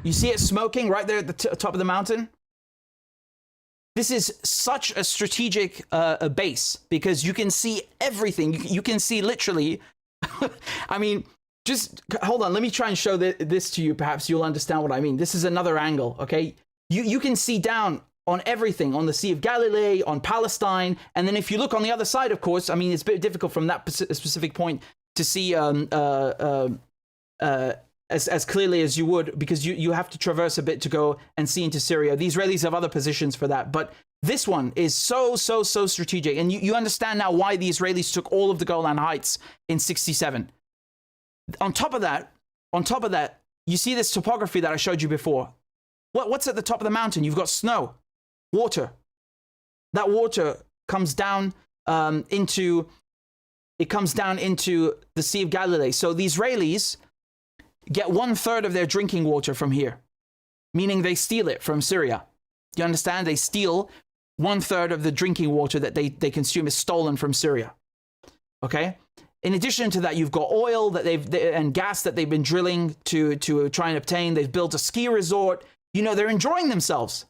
You see it smoking right there at the top of the mountain? This is such a strategic base because you can see everything. You can see literally, I mean, just hold on. Let me try and show this to you. Perhaps you'll understand what I mean. This is another angle, okay? You can see down on everything, on the Sea of Galilee, on Palestine. And then if you look on the other side, of course, I mean, it's a bit difficult from that specific point to see as clearly as you would, because you have to traverse a bit to go and see into Syria. The Israelis have other positions for that, but this one is so strategic. And you understand now why the Israelis took all of the Golan Heights in 67. On top of that, you see this topography that I showed you before. What's at the top of the mountain? You've got snow, water. That water comes down into the Sea of Galilee. So the Israelis get 1/3 of their drinking water from here, meaning they steal it from Syria. You understand? They steal 1/3 of the drinking water that they consume is stolen from Syria. Okay? In addition to that, you've got oil and gas that they've been drilling to try and obtain. They've built a ski resort. You know, they're enjoying themselves.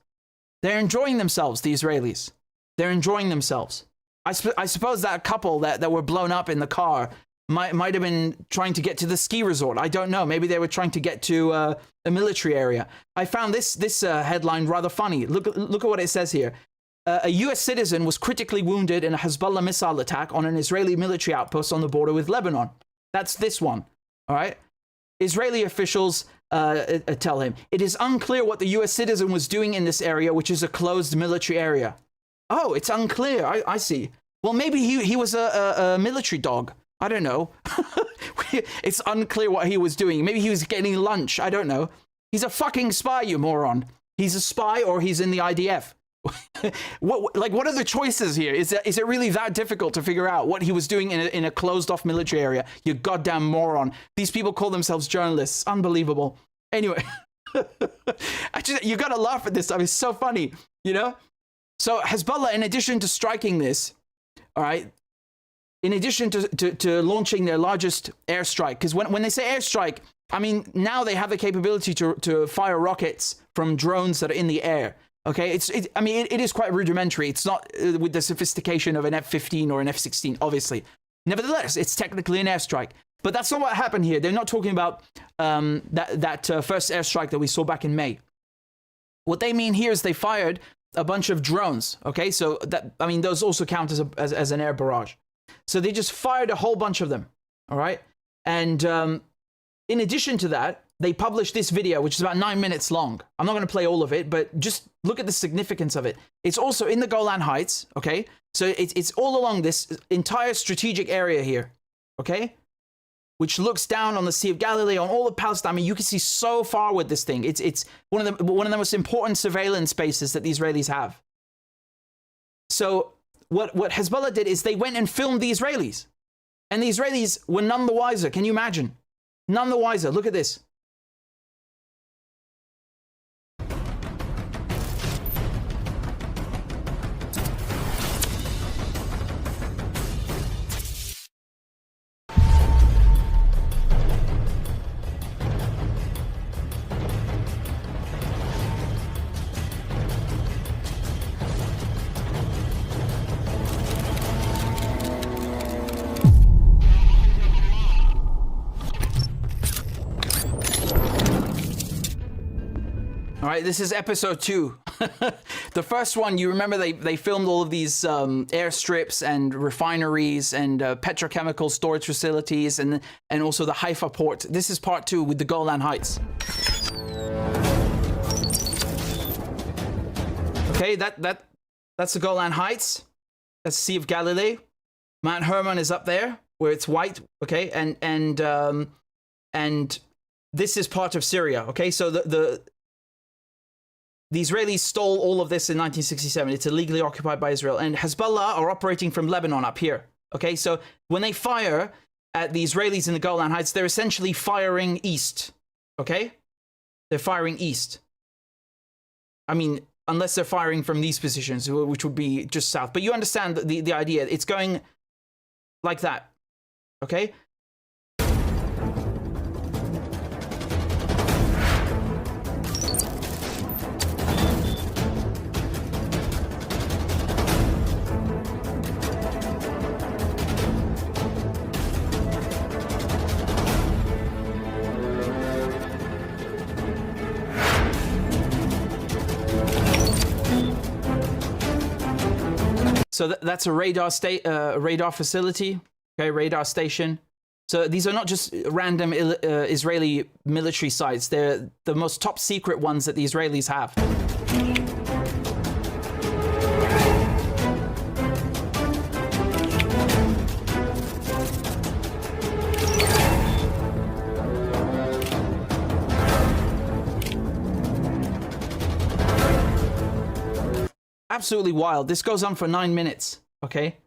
They're enjoying themselves, the Israelis. They're enjoying themselves. I suppose that couple that were blown up in the car might have been trying to get to the ski resort. I don't know. Maybe they were trying to get to a military area. I found this headline rather funny. Look at what it says here. A U.S. citizen was critically wounded in a Hezbollah missile attack on an Israeli military outpost on the border with Lebanon. That's this one. All right. Israeli officials tell him it is unclear what the U.S. citizen was doing in this area, which is a closed military area. Oh, it's unclear. I see. Well, maybe he was a military dog. I don't know. It's unclear what he was doing. Maybe he was getting lunch. I don't know. He's a fucking spy, you moron. He's a spy or he's in the IDF. What are the choices here? Is it really that difficult to figure out what he was doing in a closed off military area? You goddamn moron. These people call themselves journalists. Unbelievable. Anyway, you gotta laugh at this stuff. It's so funny, you know? So Hezbollah, in addition to striking this, all right, in addition to launching their largest airstrike, because when they say airstrike, I mean, now they have the capability to fire rockets from drones that are in the air. Okay, it is quite rudimentary. It's not with the sophistication of an F-15 or an F-16, obviously. Nevertheless, it's technically an airstrike. But that's not what happened here. They're not talking about that first airstrike that we saw back in May. What they mean here is they fired a bunch of drones. Okay, so those also count as an air barrage. So they just fired a whole bunch of them. All right, and in addition to that, they published this video, which is about 9 minutes long. I'm not going to play all of it, but just look at the significance of it. It's also in the Golan Heights, okay? So it's all along this entire strategic area here, okay? Which looks down on the Sea of Galilee, on all of Palestine. I mean, you can see so far with this thing. It's one of the most important surveillance spaces that the Israelis have. So what Hezbollah did is they went and filmed the Israelis. And the Israelis were none the wiser. Can you imagine? None the wiser. Look at this. All right, this is episode 2. The first one, you remember they filmed all of these airstrips and refineries and petrochemical storage facilities and also the Haifa port. This is part 2 with the Golan Heights. Okay, that's the Golan Heights. That's the Sea of Galilee. Mount Hermon is up there where it's white. Okay, and this is part of Syria. Okay, so the Israelis stole all of this in 1967. It's illegally occupied by Israel. And Hezbollah are operating from Lebanon up here. Okay, so when they fire at the Israelis in the Golan Heights, they're essentially firing east. Okay? They're firing east. I mean, unless they're firing from these positions, which would be just south. But you understand the idea. It's going like that. Okay? So that's a radar facility, okay, radar station. So these are not just random Israeli military sites. They're the most top secret ones that the Israelis have. Absolutely wild. This goes on for 9 minutes. Okay,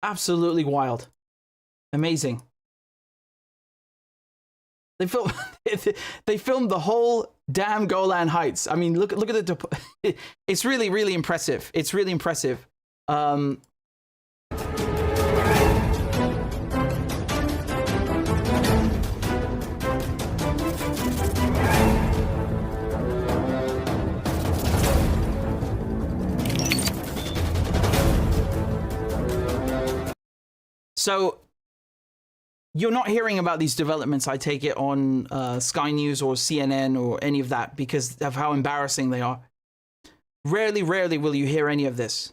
absolutely wild, amazing. They filmed the whole damn Golan Heights. I mean, look at the. It's really impressive. It's really impressive. So you're not hearing about these developments, I take it, on Sky News or CNN or any of that because of how embarrassing they are. Rarely will you hear any of this.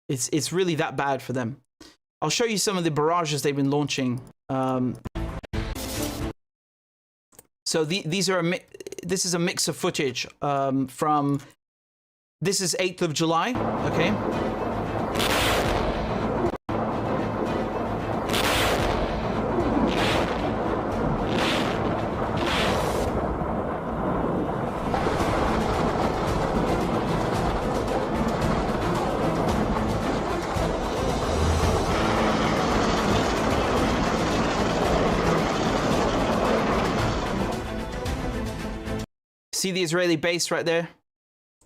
It's really that bad for them. I'll show you some of the barrages they've been launching. So this is a mix of footage from. This is 8th of July. Okay. See the Israeli base right there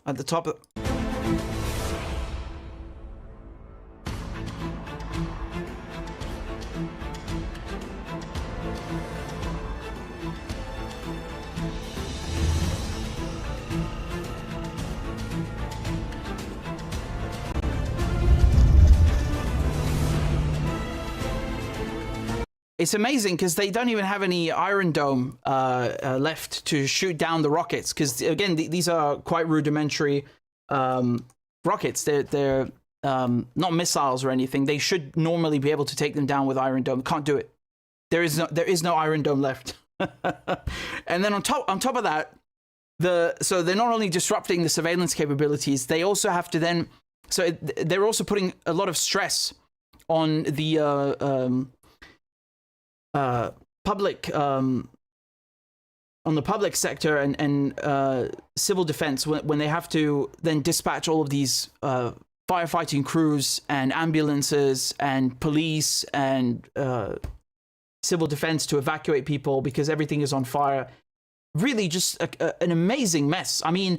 at the top of. It's amazing because they don't even have any Iron Dome left to shoot down the rockets. Because again, these are quite rudimentary rockets. They're not missiles or anything. They should normally be able to take them down with Iron Dome. Can't do it. There is no Iron Dome left. And then on top of that, so they're not only disrupting the surveillance capabilities, they also have to then. So they're also putting a lot of stress on the. Public on the public sector and civil defense when they have to then dispatch all of these firefighting crews and ambulances and police and civil defense to evacuate people because everything is on fire. Really just an amazing mess. I mean,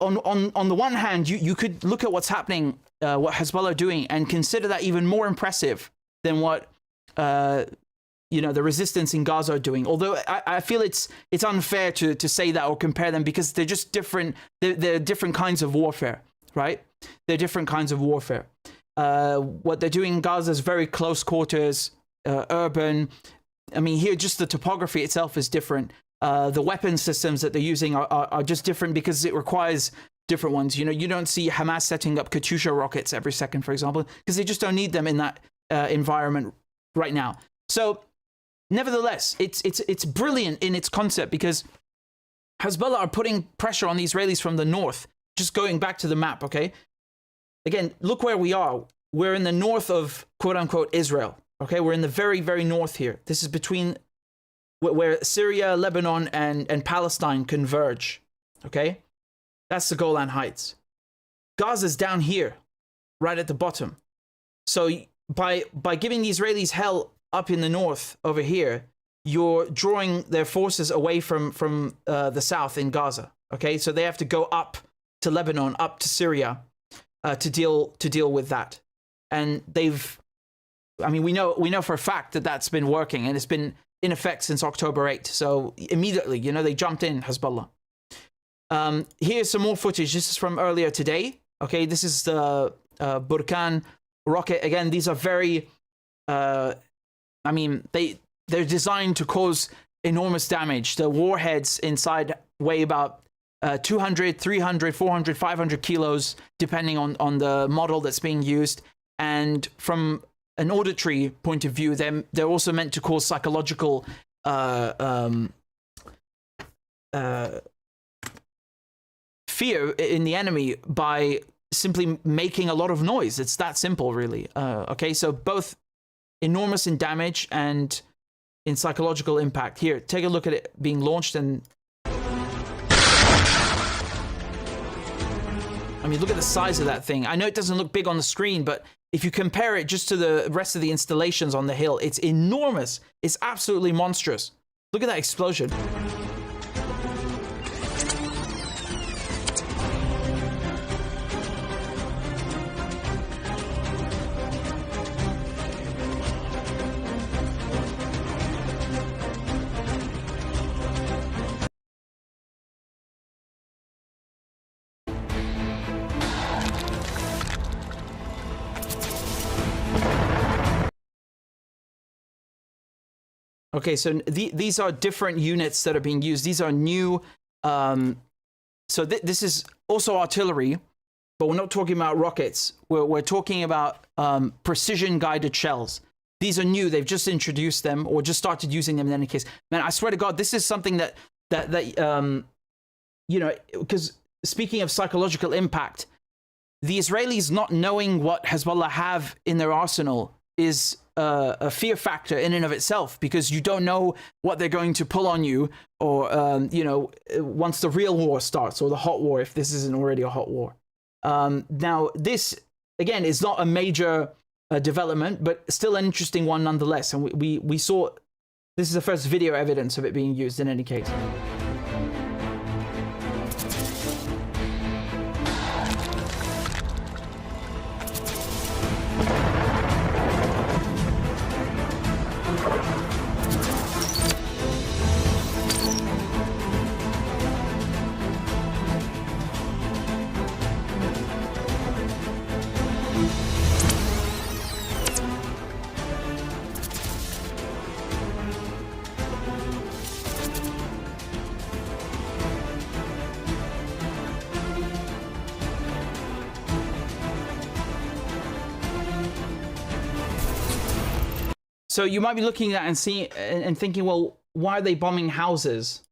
on the one hand, you could look at what's happening, what Hezbollah are doing, and consider that even more impressive than what the resistance in Gaza are doing. Although I feel it's unfair to say that or compare them because they're just different. They're different kinds of warfare, right? They're different kinds of warfare. What they're doing in Gaza is very close quarters, urban. I mean, here just the topography itself is different. The weapon systems that they're using are just different because it requires different ones. You know, you don't see Hamas setting up Katyusha rockets every second, for example, because they just don't need them in that environment right now. So, nevertheless, it's brilliant in its concept because Hezbollah are putting pressure on the Israelis from the north. Just going back to the map, okay? Again, look where we are. We're in the north of quote-unquote Israel, okay? We're in the very, very north here. This is between where Syria, Lebanon, and Palestine converge, okay? That's the Golan Heights. Gaza's down here, right at the bottom. So by giving the Israelis hell up in the north over here, you're drawing their forces away from the south in Gaza, okay? So they have to go up to Lebanon, up to Syria, to deal with that. And we know for a fact that that's been working, and it's been in effect since October 8th. So immediately, you know, they jumped in, Hezbollah. Here's some more footage. This is from earlier today. Okay, this is the Burkan rocket. Again, these are very, they're designed to cause enormous damage. The warheads inside weigh about 200, 300, 400, 500 kilos, depending on the model that's being used. And from an auditory point of view, they're also meant to cause psychological fear in the enemy by simply making a lot of noise. It's that simple, really. Okay, so both enormous in damage and in psychological impact. Here, take a look at it being launched, and I mean, look at the size of that thing. I know it doesn't look big on the screen, but if you compare it just to the rest of the installations on the hill, it's enormous. It's absolutely monstrous. Look at that explosion. Okay, so these are different units that are being used. These are new. This is also artillery, but we're not talking about rockets. We're talking about precision-guided shells. These are new. They've just introduced them or just started using them in any case. Man, I swear to God, this is something that you know, because speaking of psychological impact, the Israelis not knowing what Hezbollah have in their arsenal is a fear factor in and of itself, because you don't know what they're going to pull on you, or you know, once the real war starts, or the hot war, if this isn't already a hot war. Now, this again is not a major development, but still an interesting one nonetheless. And we saw this is the first video evidence of it being used in any case. So you might be looking at and thinking, well, why are they bombing houses?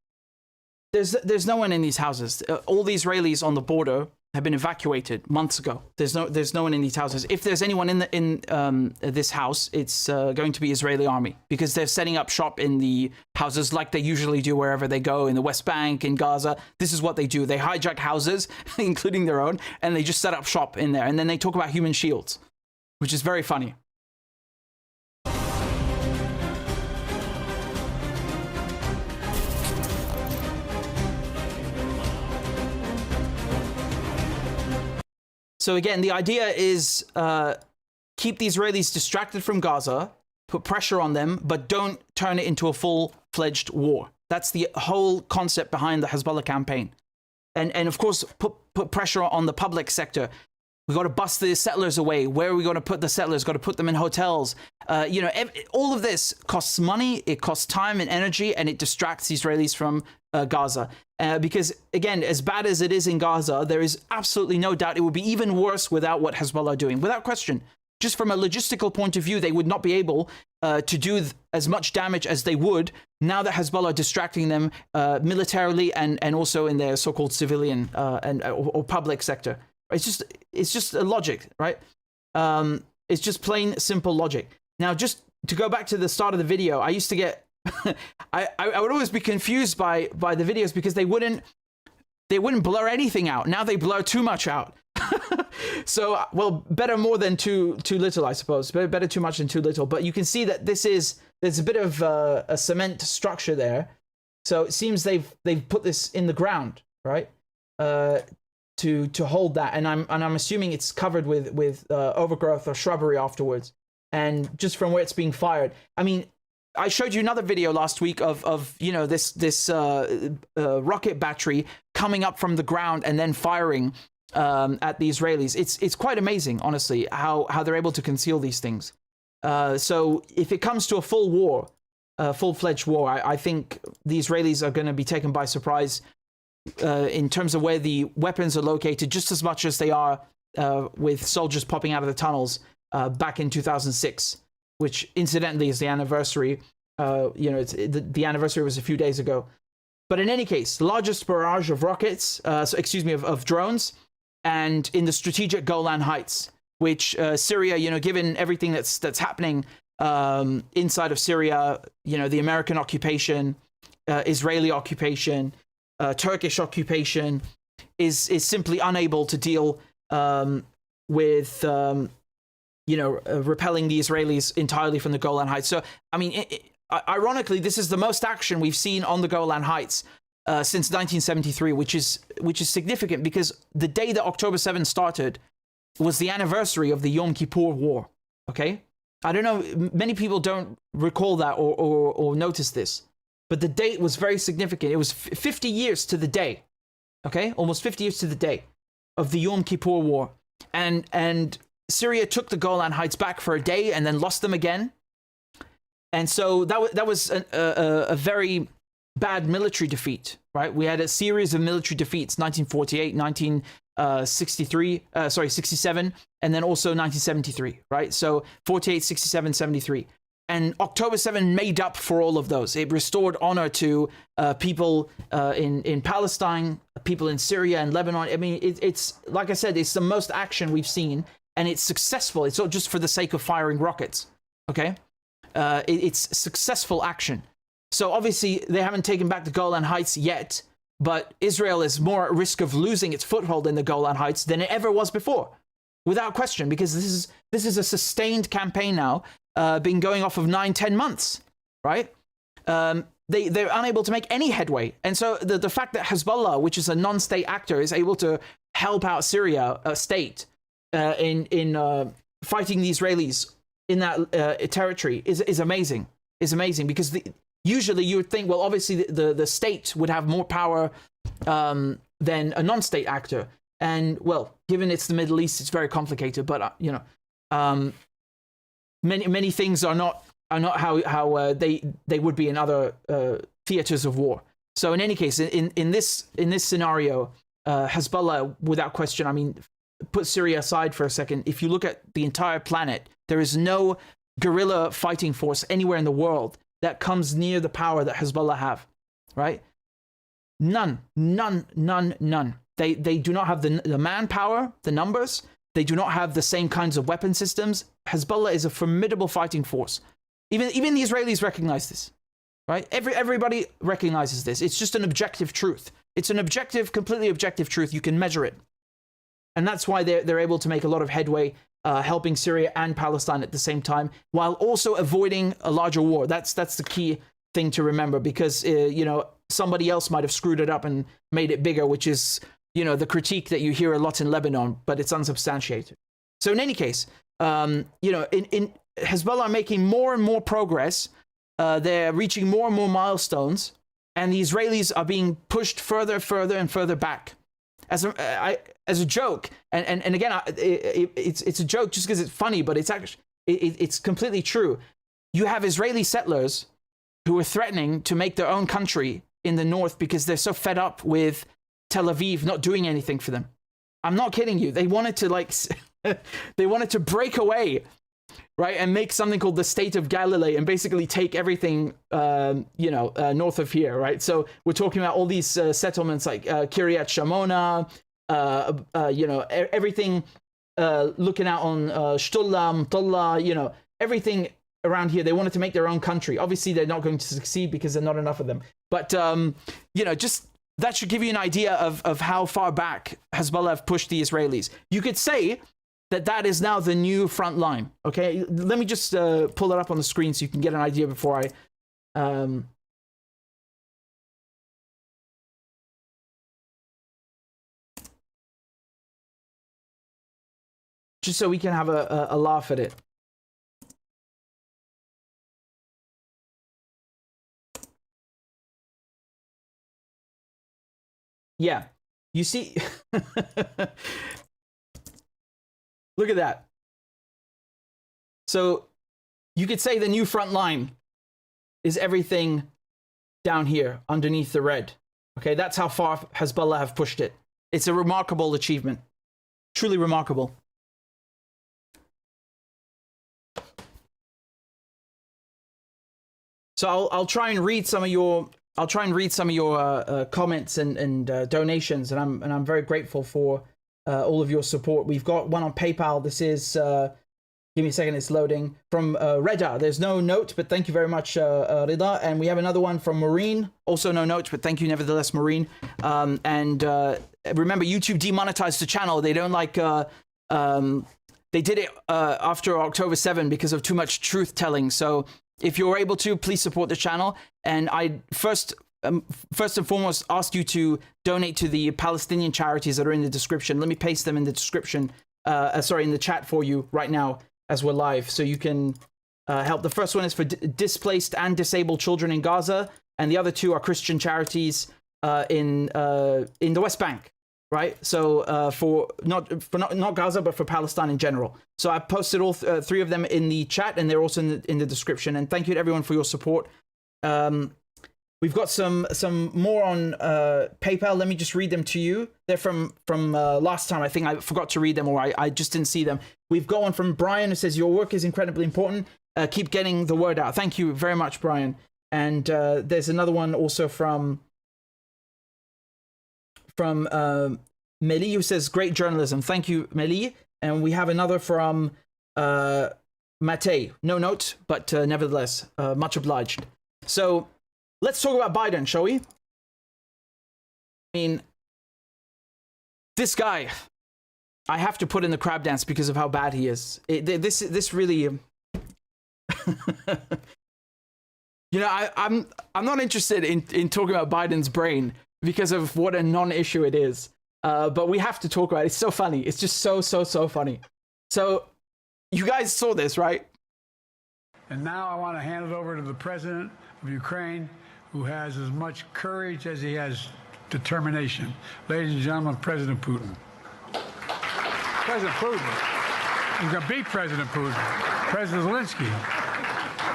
There's no one in these houses. All the Israelis on the border have been evacuated months ago. There's no one in these houses. If there's anyone in this house, it's going to be Israeli army, because they're setting up shop in the houses like they usually do wherever they go, in the West Bank, in Gaza. This is what they do. They hijack houses, including their own, and they just set up shop in there. And then they talk about human shields, which is very funny. So again, the idea is keep the Israelis distracted from Gaza, put pressure on them, but don't turn it into a full-fledged war. That's the whole concept behind the Hezbollah campaign. And of course, put pressure on the public sector. We got to bust the settlers away. Where are we going to put the settlers? Got to put them in hotels. All of this costs money, it costs time and energy, and it distracts the Israelis from Gaza. Because, again, as bad as it is in Gaza, there is absolutely no doubt it would be even worse without what Hezbollah are doing. Without question. Just from a logistical point of view, they would not be able to do as much damage as they would now that Hezbollah are distracting them militarily and also in their so-called civilian or public sector. It's just a logic, right? It's just plain simple logic. Now, just to go back to the start of the video, I used to get I would always be confused by the videos because they wouldn't blur anything out. Now they blur too much out. So, well, better more than too little, I suppose. Better too much than too little. But you can see that there's a bit of a cement structure there. So it seems they've put this in the ground, right? To hold that, and I'm assuming it's covered with overgrowth or shrubbery afterwards. And just from where it's being fired, I mean, I showed you another video last week of this rocket battery coming up from the ground and then firing at the Israelis. It's quite amazing, honestly, how they're able to conceal these things. So if it comes to a full war, full-fledged war, I think the Israelis are going to be taken by surprise in terms of where the weapons are located, just as much as they are with soldiers popping out of the tunnels back in 2006, which incidentally is the anniversary. The anniversary was a few days ago. But in any case, the largest barrage of rockets, of drones, and in the strategic Golan Heights, which Syria, given everything that's happening inside of Syria, the American occupation, Israeli occupation, Turkish occupation, is simply unable to deal with repelling the Israelis entirely from the Golan Heights. So, I mean, ironically, this is the most action we've seen on the Golan Heights since 1973, which is significant because the day that October 7 started was the anniversary of the Yom Kippur War. Okay, I don't know, many people don't recall that or notice this, but the date was very significant. It was 50 years to the day. Okay, almost 50 years to the day of the Yom Kippur War, and Syria took the Golan Heights back for a day and then lost them again. And so that was a very bad military defeat, right? We had a series of military defeats, 1948, 67, and then also 1973, right? So 48, 67, 73. And October 7 made up for all of those. It restored honor to people in Palestine, people in Syria and Lebanon. I mean, it's like I said, it's the most action we've seen, and it's successful. It's not just for the sake of firing rockets, okay? It's successful action. So obviously they haven't taken back the Golan Heights yet, but Israel is more at risk of losing its foothold in the Golan Heights than it ever was before, without question, because this is a sustained campaign now, been going off of 9-10 months, right? They're unable to make any headway, and so the fact that Hezbollah, which is a non-state actor, is able to help out Syria, a state, in fighting the Israelis in that territory is amazing. Is amazing because usually you would think, well, obviously the state would have more power than a non-state actor, and well, given it's the Middle East, it's very complicated. But many things are not how they would be in other theaters of war. So in any case, in this scenario, Hezbollah, without question, I mean, put Syria aside for a second. If you look at the entire planet, there is no guerrilla fighting force anywhere in the world that comes near the power that Hezbollah have, right? None. They do not have the manpower, the numbers. They do not have the same kinds of weapon systems. Hezbollah is a formidable fighting force. Even the Israelis recognize this, right? Everybody recognizes this. It's just an objective truth. It's an completely objective truth. You can measure it. And that's why they're able to make a lot of headway, helping Syria and Palestine at the same time, while also avoiding a larger war. That's the key thing to remember, because somebody else might have screwed it up and made it bigger, which is the critique that you hear a lot in Lebanon, but it's unsubstantiated. So in any case, in Hezbollah are making more and more progress. They're reaching more and more milestones, and the Israelis are being pushed further and further back. as a joke. And again, it's a joke just because it's funny, but it's actually it's completely true. You have Israeli settlers who are threatening to make their own country in the north because they're so fed up with Tel Aviv not doing anything for them. I'm not kidding you. They wanted to they wanted to break away, right, and make something called the State of Galilee and basically take everything, north of here, right? So we're talking about all these settlements like Kiryat Shmona, everything looking out on Shtulla, Mtalla, everything around here. They wanted to make their own country. Obviously, they're not going to succeed because there are not enough of them. But, just that should give you an idea of how far back Hezbollah have pushed the Israelis. You could say that is now the new front line. Okay, let me just pull it up on the screen so you can get an idea before I... just so we can have a laugh at it. Yeah, you see, look at that. So you could say the new front line is everything down here underneath the red. Okay, that's how far Hezbollah have pushed it. It's a remarkable achievement, truly remarkable. So I'll try and read some of your comments and donations, and I'm very grateful for all of your support. We've got one on PayPal. This is give me a second, it's loading, from Reda. There's no note, but thank you very much, Reda. And we have another one from Maureen, also no note, but thank you nevertheless, Maureen. And remember, YouTube demonetized the channel. They don't like they did it after October 7 because of too much truth telling. So if you're able to, please support the channel. And I first and foremost ask you to donate to the Palestinian charities that are in the description. Let me paste them in the description, in the chat for you right now as we're live, so you can help. The first one is for displaced and disabled children in Gaza, and the other two are Christian charities in the West Bank. Right, so for not Gaza, but for Palestine in general. So I posted all three of them in the chat, and they're also in the description. And thank you to everyone for your support. We've got some more on PayPal. Let me just read them to you. They're from last time. I think I forgot to read them, or I just didn't see them. We've got one from Brian who says, "Your work is incredibly important. Keep getting the word out." Thank you very much, Brian. And there's another one also from Meli, who says, "Great journalism." Thank you, Meli. And we have another from Matei. No note, but nevertheless, much obliged. So let's talk about Biden, shall we? I mean, this guy, I have to put in the crab dance because of how bad he is. This really... I'm not interested in talking about Biden's brain because of what a non-issue it is. But we have to talk about it. It's so funny. It's just so funny. So you guys saw this, right? And now I want to hand it over to the president of Ukraine, who has as much courage as he has determination. Ladies and gentlemen, President Putin. President Putin. He's going to beat President Putin. President Zelensky.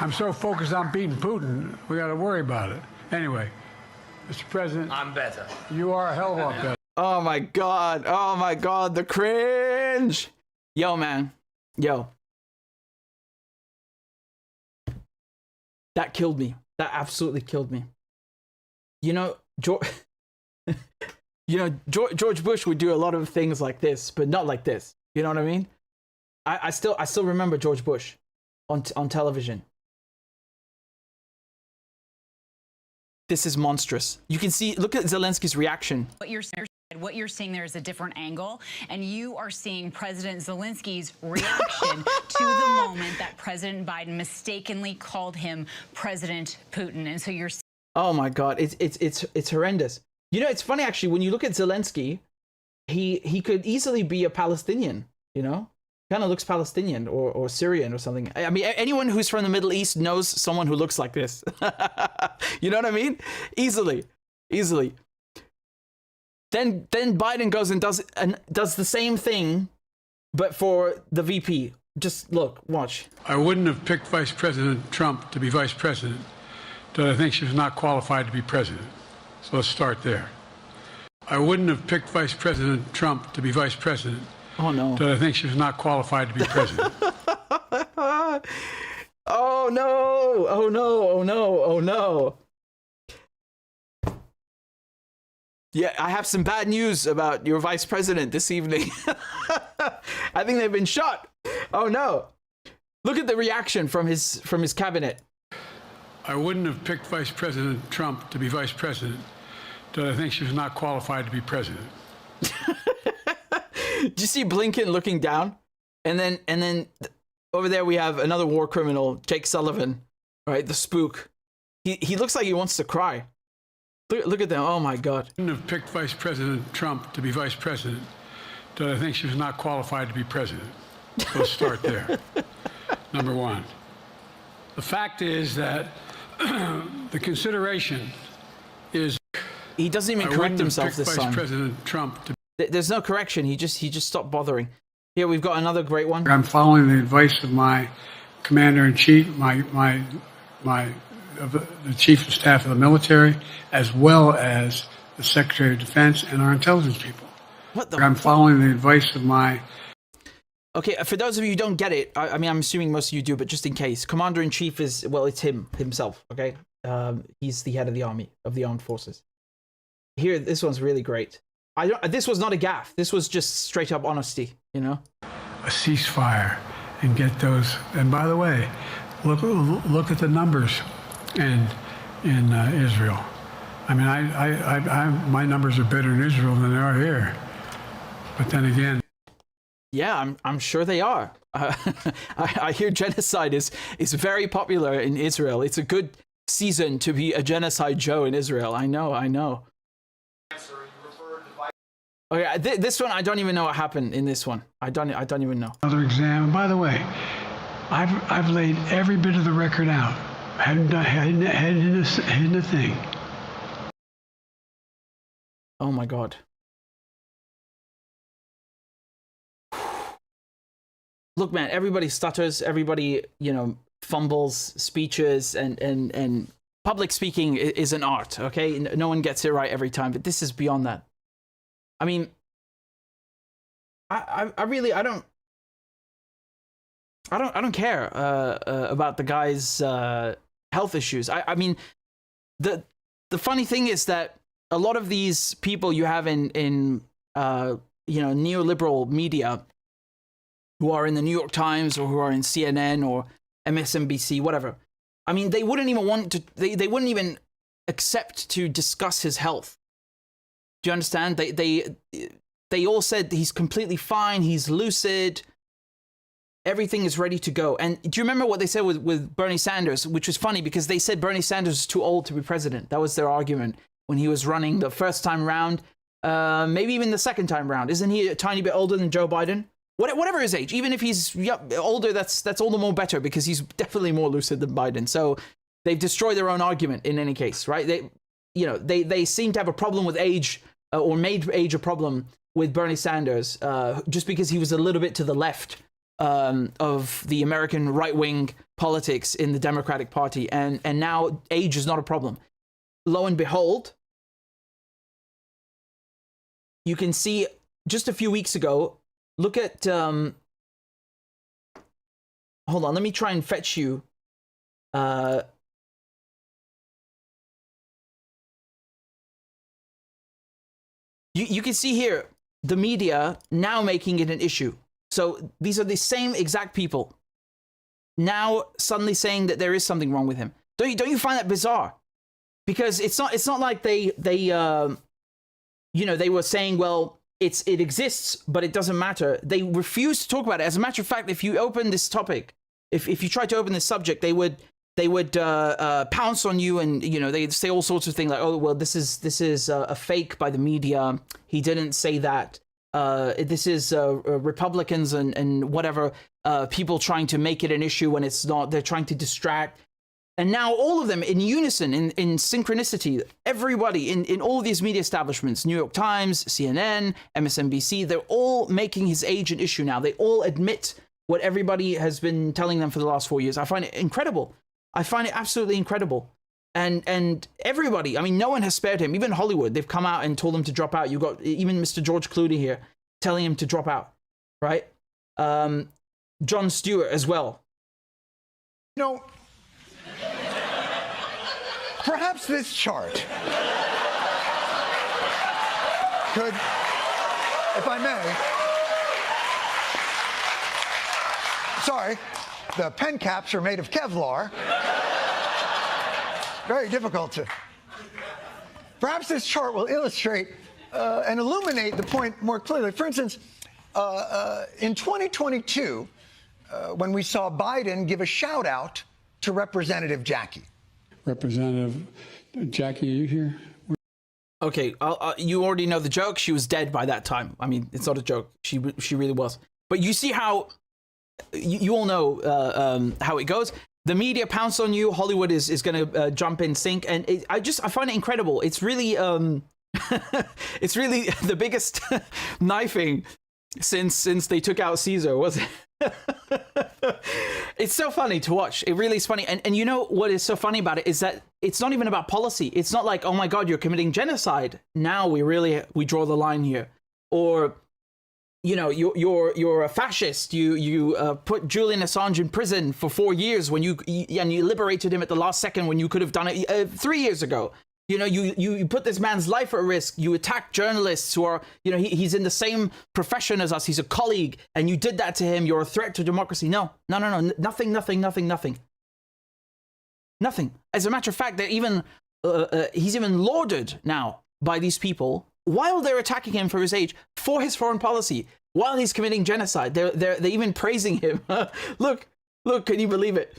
I'm so focused on beating Putin, we got to worry about it. Anyway, Mr. President. I'm better. You are a hell of a lot better. Oh my god, the cringe. Yo, man. Yo. That killed me. That absolutely killed me. George Bush would do a lot of things like this, but not like this. You know what I mean? I still remember George Bush on television. This is monstrous. You can see, look at Zelensky's reaction. What you're seeing there is a different angle, and you are seeing President Zelensky's reaction to the moment that President Biden mistakenly called him President Putin. And so you're... Oh my God, it's horrendous. It's funny actually, when you look at Zelensky, he could easily be a Palestinian, kind of looks Palestinian or Syrian or something. I mean, anyone who's from the Middle East knows someone who looks like this. You know what I mean? Easily. Then Biden goes and does the same thing, but for the VP. Just look, watch. I wouldn't have picked Vice President Trump to be vice president, but I think she was not qualified to be president. So let's start there. I wouldn't have picked Vice President Trump to be vice president. Oh no. But I think she was not qualified to be president. Oh no! Oh no! Oh no! Oh no! Yeah, I have some bad news about your vice president this evening. I think they've been shot. Oh no! Look at the reaction from his cabinet. I wouldn't have picked Vice President Trump to be vice president, but I think she was not qualified to be president. Do you see Blinken looking down? And then over there we have another war criminal, Jake Sullivan, right? The spook. He looks like he wants to cry. Look at them. Oh my God. I wouldn't have picked Vice President Trump to be vice president, but I think she was not qualified to be president. So let's start there. Number one. The fact is that the consideration is... He doesn't even correct himself this time. Vice President Trump to... There's no correction. He just stopped bothering. Here we've got another great one. I'm following the advice of my commander-in-chief, the chief of staff of the military, as well as the Secretary of Defense and our intelligence people. What the? I'm following the advice of my... Okay, for those of you who don't get it, I mean, I'm assuming most of you do, but just in case, Commander-in-Chief is, well, it's himself, okay? He's the head of the army, of the armed forces. Here, this one's really great. This was not a gaffe. This was just straight up honesty, you know? A ceasefire and get those... And by the way, look at the numbers in Israel. I mean, my numbers are better in Israel than they are here. But then again... Yeah, I'm sure they are. I hear genocide is very popular in Israel. It's a good season to be a genocide Joe in Israel. I know. Okay, this one I don't even know what happened in this one. I don't even know. Another exam. And by the way, I've laid every bit of the record out. I hadn't hidden a thing. Oh my God. Look, man, everybody stutters, everybody, fumbles speeches, and public speaking is an art, okay? No one gets it right every time, but this is beyond that. I mean, I don't care about the guy's health issues. I mean, the funny thing is that a lot of these people you have in neoliberal media, who are in the New York Times or who are in CNN or MSNBC, whatever. I mean, they wouldn't even want to, they wouldn't even accept to discuss his health. Do you understand? They all said he's completely fine, he's lucid, everything is ready to go. And do you remember what they said with Bernie Sanders, which was funny because they said Bernie Sanders is too old to be president. That was their argument when he was running the first time round, maybe even the second time round. Isn't he a tiny bit older than Joe Biden? Whatever his age, even if he's older, that's all the more better because he's definitely more lucid than Biden. So they've destroyed their own argument in any case, right? They seem to have a problem with age or made age a problem with Bernie Sanders just because he was a little bit to the left of the American right-wing politics in the Democratic Party. And now age is not a problem. Lo and behold, you can see just a few weeks ago, look at, hold on, let me try and fetch you. You can see here, the media now making it an issue. So these are the same exact people now suddenly saying that there is something wrong with him. Don't you find that bizarre? Because it's not like they were saying, well, it exists, but it doesn't matter. They refuse to talk about it. As a matter of fact, if you open this topic, if you try to open this subject, they would pounce on you, and they'd say all sorts of things like, oh, well, this is a fake by the media. He didn't say that. This is Republicans and whatever, people trying to make it an issue when it's not. They're trying to distract. And now all of them in unison, in synchronicity, everybody in all of these media establishments, New York Times, CNN, MSNBC, they're all making his age an issue now. They all admit what everybody has been telling them for the last 4 years. I find it incredible. I find it absolutely incredible. And everybody, I mean, no one has spared him. Even Hollywood, they've come out and told him to drop out. You've got even Mr. George Clooney here telling him to drop out, right? Jon Stewart as well. No. Perhaps this chart could, if I may, sorry, the pen caps are made of Kevlar. Very difficult to. Perhaps this chart will illustrate and illuminate the point more clearly. For instance, in 2022, when we saw Biden give a shout out to Representative Jackie. Representative Jackie, are you here? Okay, you already know the joke. She was dead by that time. I mean, it's not a joke. She really was. But you see how you all know how it goes. The media pounce on you. Hollywood is going to jump in sync, and I find it incredible. It's really it's really the biggest knifing since they took out Caesar, was it? It's so funny to watch. It really is funny. And you know what is so funny about it is that it's not even about policy. It's not like, oh my God, you're committing genocide. Now we draw the line here. Or, you know, you're a fascist. You put Julian Assange in prison for 4 years when you liberated him at the last second when you could have done it 3 years ago. You know, you put this man's life at risk. You attack journalists who are, you know, he's in the same profession as us. He's a colleague, and you did that to him. You're a threat to democracy. No. Nothing. As a matter of fact, he's even lauded now by these people while they're attacking him for his age, for his foreign policy, while he's committing genocide. They're even praising him. Look, can you believe it?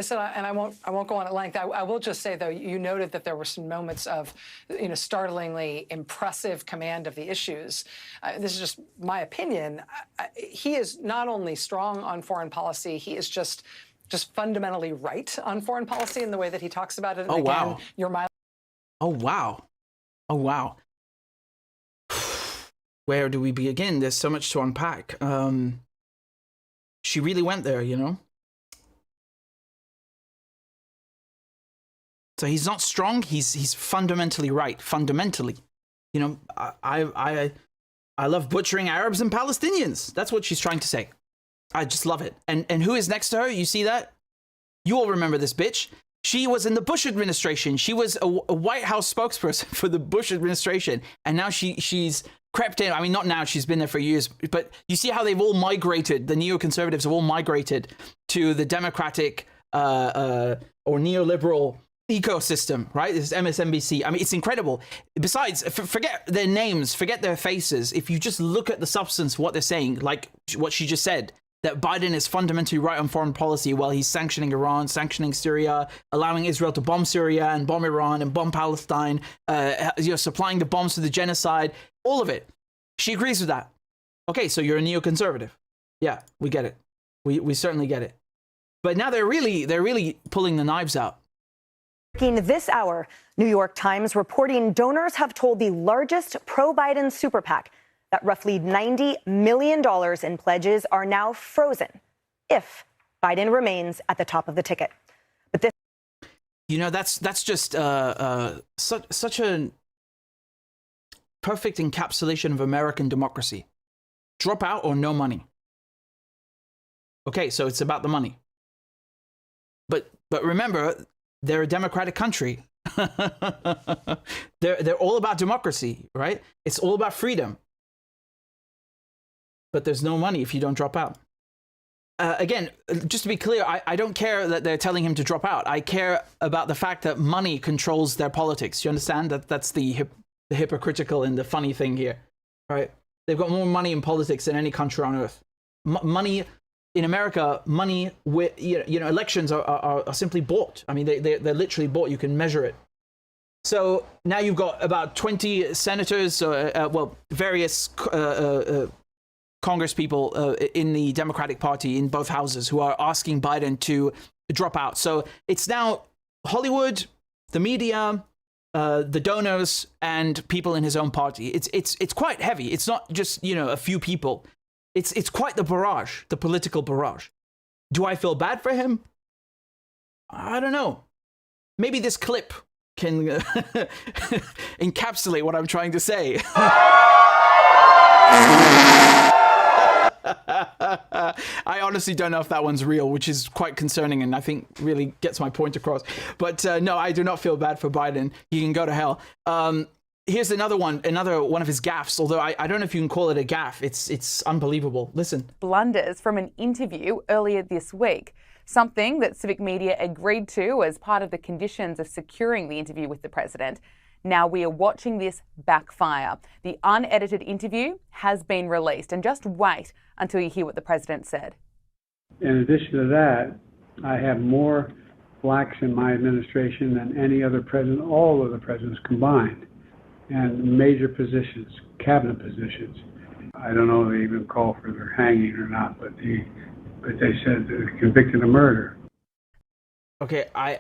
So, and I won't go on at length. I will just say, though, you noted that there were some moments of, you know, startlingly impressive command of the issues. This is just my opinion. He is not only strong on foreign policy, he is just fundamentally right on foreign policy in the way that he talks about it. And wow. Oh, wow. Where do we begin? There's so much to unpack. She really went there, you know? So he's not strong. He's fundamentally right. Fundamentally, you know, I love butchering Arabs and Palestinians. That's what she's trying to say. I just love it. And who is next to her? You see that? You all remember this bitch. She was in the Bush administration. She was a White House spokesperson for the Bush administration, and now she's crept in. I mean, not now. She's been there for years. But you see how they've all migrated. The neoconservatives have all migrated to the Democratic or neoliberal ecosystem, right? This is MSNBC. I mean, it's incredible. Besides, forget their names, forget their faces. If you just look at the substance, what they're saying, like what she just said, that Biden is fundamentally right on foreign policy while he's sanctioning Iran, sanctioning Syria, allowing Israel to bomb Syria and bomb Iran and bomb Palestine, supplying the bombs to the genocide, all of it. She agrees with that. Okay, so you're a neoconservative. Yeah, we get it. We certainly get it. But now they're really pulling the knives out. This hour, New York Times reporting donors have told the largest pro-Biden super PAC that roughly $90 million in pledges are now frozen if Biden remains at the top of the ticket. But this, you know, that's just such a perfect encapsulation of American democracy. Drop out or no money. Okay, so it's about the money. But remember, they're a democratic country. They're all about democracy, right? It's all about freedom. But there's no money if you don't drop out. Again, just to be clear, I don't care that they're telling him to drop out. I care about the fact that money controls their politics. You understand? That's the hypocritical and the funny thing here, right? They've got more money in politics than any country on earth. Money in America, money with elections are simply bought. I mean, they're literally bought. You can measure it. So now you've got about 20 senators, various Congress people in the Democratic Party in both houses who are asking Biden to drop out. So it's now Hollywood, the media, the donors, and people in his own party. It's quite heavy. It's not just, you know, a few people. It's quite the barrage, the political barrage. Do I feel bad for him? I don't know. Maybe this clip can encapsulate what I'm trying to say. I honestly don't know if that one's real, which is quite concerning and I think really gets my point across. But no, I do not feel bad for Biden. He can go to hell. Here's another one of his gaffes, although I don't know if you can call it a gaffe. It's unbelievable. Listen. Blunders from an interview earlier this week, something that civic media agreed to as part of the conditions of securing the interview with the president. Now we are watching this backfire. The unedited interview has been released, and just wait until you hear what the president said. In addition to that, I have more blacks in my administration than any other president, all of the presidents combined, and major positions, cabinet positions. I don't know if they even call for their hanging or not, but they said they're convicted of murder. Okay, I'm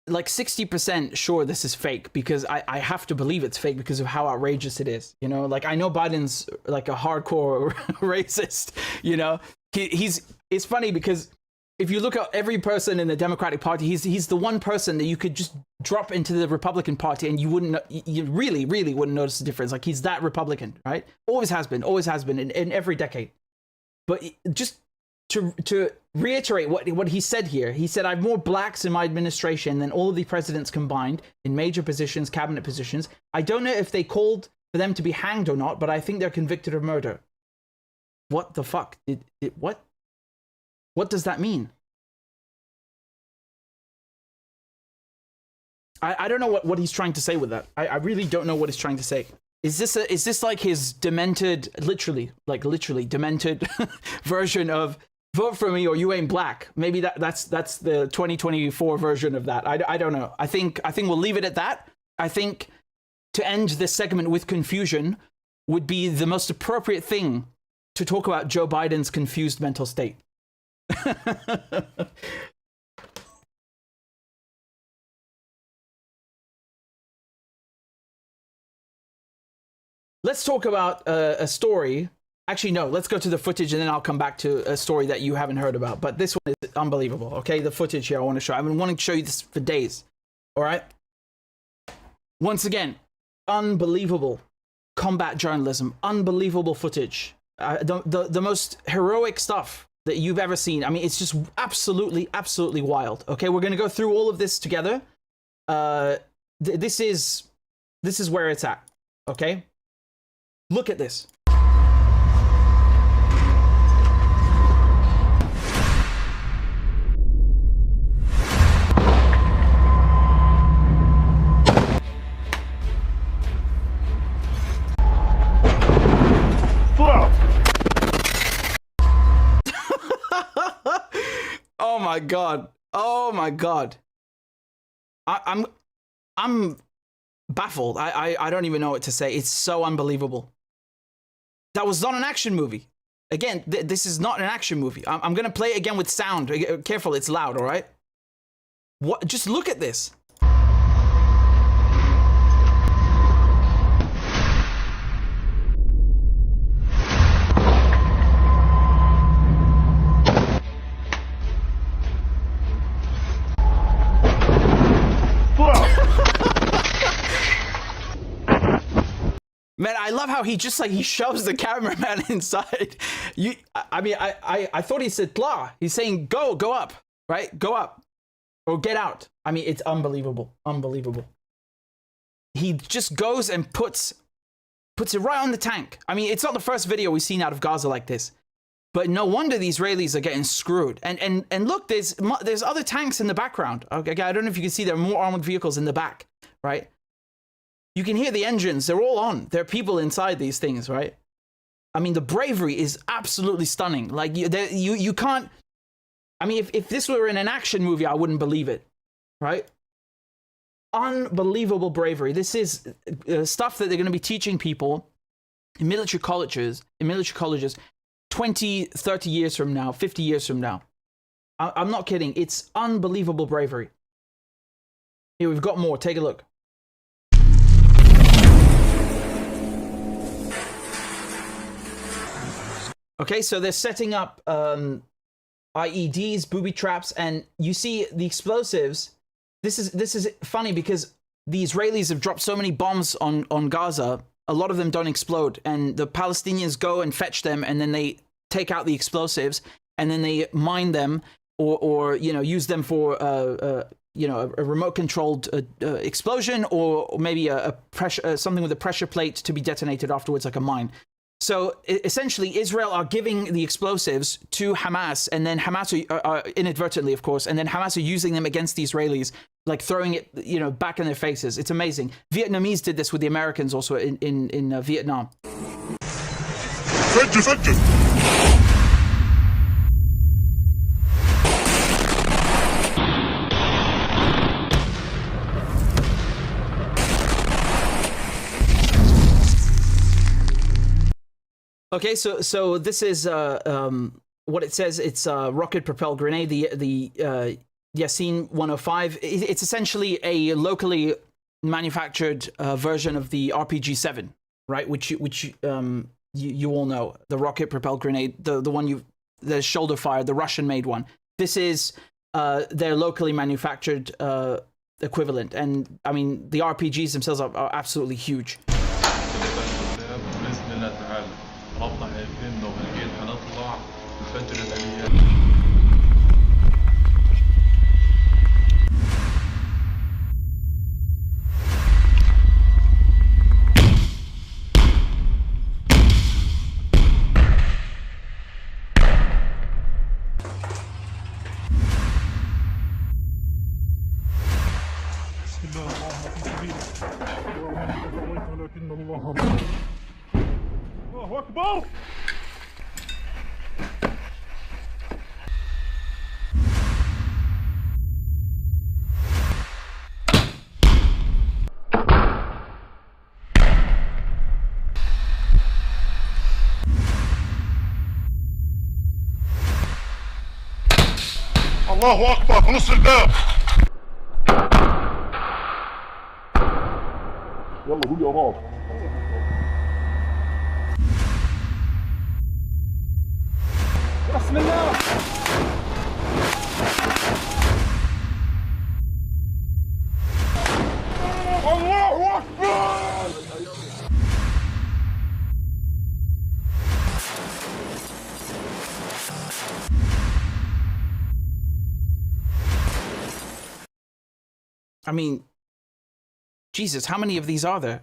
like 60% sure this is fake, because I have to believe it's fake because of how outrageous it is. You know, like I know Biden's like a hardcore racist, you know, it's funny because if you look at every person in the Democratic Party, he's the one person that you could just drop into the Republican Party and you really wouldn't notice the difference. Like he's that Republican, right? Always has been in every decade. But just to reiterate what he said here, he said, I have more blacks in my administration than all of the presidents combined in major positions, cabinet positions. I don't know if they called for them to be hanged or not, but I think they're convicted of murder. What the fuck? What? What does that mean? I don't know what he's trying to say with that. I really don't know what he's trying to say. Is this like his demented, literally demented version of vote for me or you ain't black? Maybe that's the 2024 version of that. I don't know. I think we'll leave it at that. I think to end this segment with confusion would be the most appropriate thing to talk about Joe Biden's confused mental state. Let's talk about a story. Actually, no, let's go to the footage and then I'll come back to a story that you haven't heard about. But this one is unbelievable, okay? The footage here I want to show. I've been wanting to show you this for days, all right? Once again, unbelievable combat journalism, unbelievable footage. The most heroic stuff that you've ever seen. I mean, it's just absolutely wild. Okay, we're going to go through all of this together. This is where it's at, okay? Look at this. Oh my god. Oh my god. I'm baffled. I don't even know what to say. It's so unbelievable. That was not an action movie. Again, this is not an action movie. I'm going to play it again with sound. Careful, it's loud, all right? What? Just look at this. Man, I love how he just like he shoves the cameraman inside. I thought he said "tla." He's saying go up, right? Go up or get out. I mean, it's unbelievable, unbelievable. He just goes and puts it right on the tank. I mean, it's not the first video we've seen out of Gaza like this, but no wonder the Israelis are getting screwed. And look, there's other tanks in the background. Okay, I don't know if you can see there are more armored vehicles in the back, right? You can hear the engines. They're all on. There are people inside these things, right? I mean, the bravery is absolutely stunning. Like, you can't... I mean, if this were in an action movie, I wouldn't believe it, right? Unbelievable bravery. This is stuff that they're going to be teaching people in military colleges 20, 30 years from now, 50 years from now. I'm not kidding. It's unbelievable bravery. Here, we've got more. Take a look. Okay, so they're setting up IEDs, booby traps, and you see the explosives. This is funny because the Israelis have dropped so many bombs on Gaza. A lot of them don't explode, and the Palestinians go and fetch them, and then they take out the explosives, and then they mine them, or use them for a remote-controlled explosion, or maybe a pressure something with a pressure plate to be detonated afterwards, like a mine. So essentially, Israel are giving the explosives to Hamas, and then Hamas are inadvertently, of course, and then Hamas are using them against the Israelis, like throwing it, back in their faces. It's amazing. Vietnamese did this with the Americans also in Vietnam. Okay, so this is what it says. It's a rocket-propelled grenade, the Yasin 105. It's essentially a locally manufactured version of the RPG-7, right? Which you all know, the rocket-propelled grenade, the one the shoulder-fired, the Russian-made one. This is their locally manufactured equivalent, and I mean the RPGs themselves are absolutely huge. ربنا هيفهمنا وهنجيل هنطلع نفجر الآليات. بسم الله اللهم في سبيلك ولكن الله الله أكبر. الله أكبر في نص الباب. يلا قول يا راب. بسم الله. الله أكبر. I mean, Jesus, how many of these are there?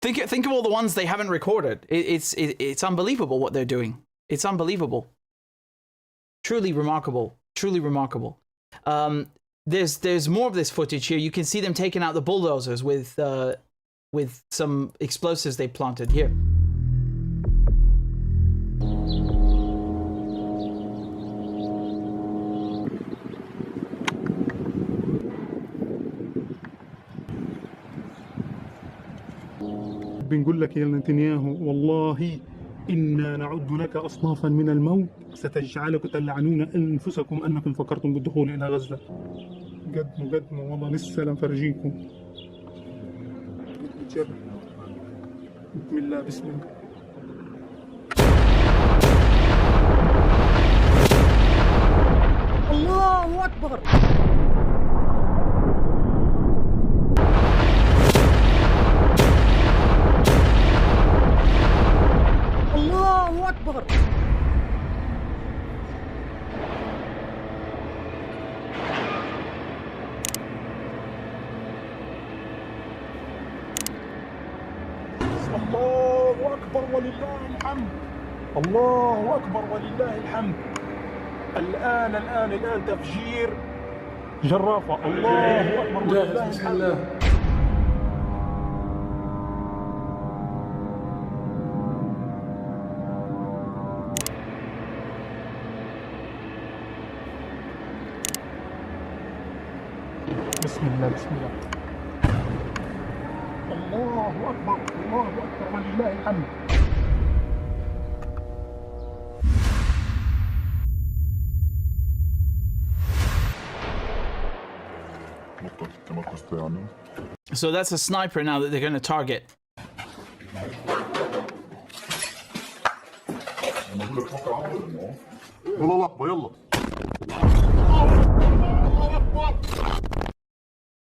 Think of all the ones they haven't recorded. It's unbelievable what they're doing. It's unbelievable. Truly remarkable. Truly remarkable. There's more of this footage here. You can see them taking out the bulldozers with some explosives they planted here. بنقول لك يا نتنياهو والله إنا نعد لك أصنافا من الموت ستجعلكم تلعنون أنفسكم أنكم فكرتم بالدخول إلى غزة. قدموا والله لسه لنفرجيكم. بسم الله بسم الله. الله أكبر. الله أكبر. الله أكبر ولله الحمد. الله أكبر ولله الحمد. الآن تفجير جرافة. الله أكبر ولله الحمد. بسم الله بسم الله. الله أكبر الله أكبر ولله الحمد. So that's a sniper now that they're going to target.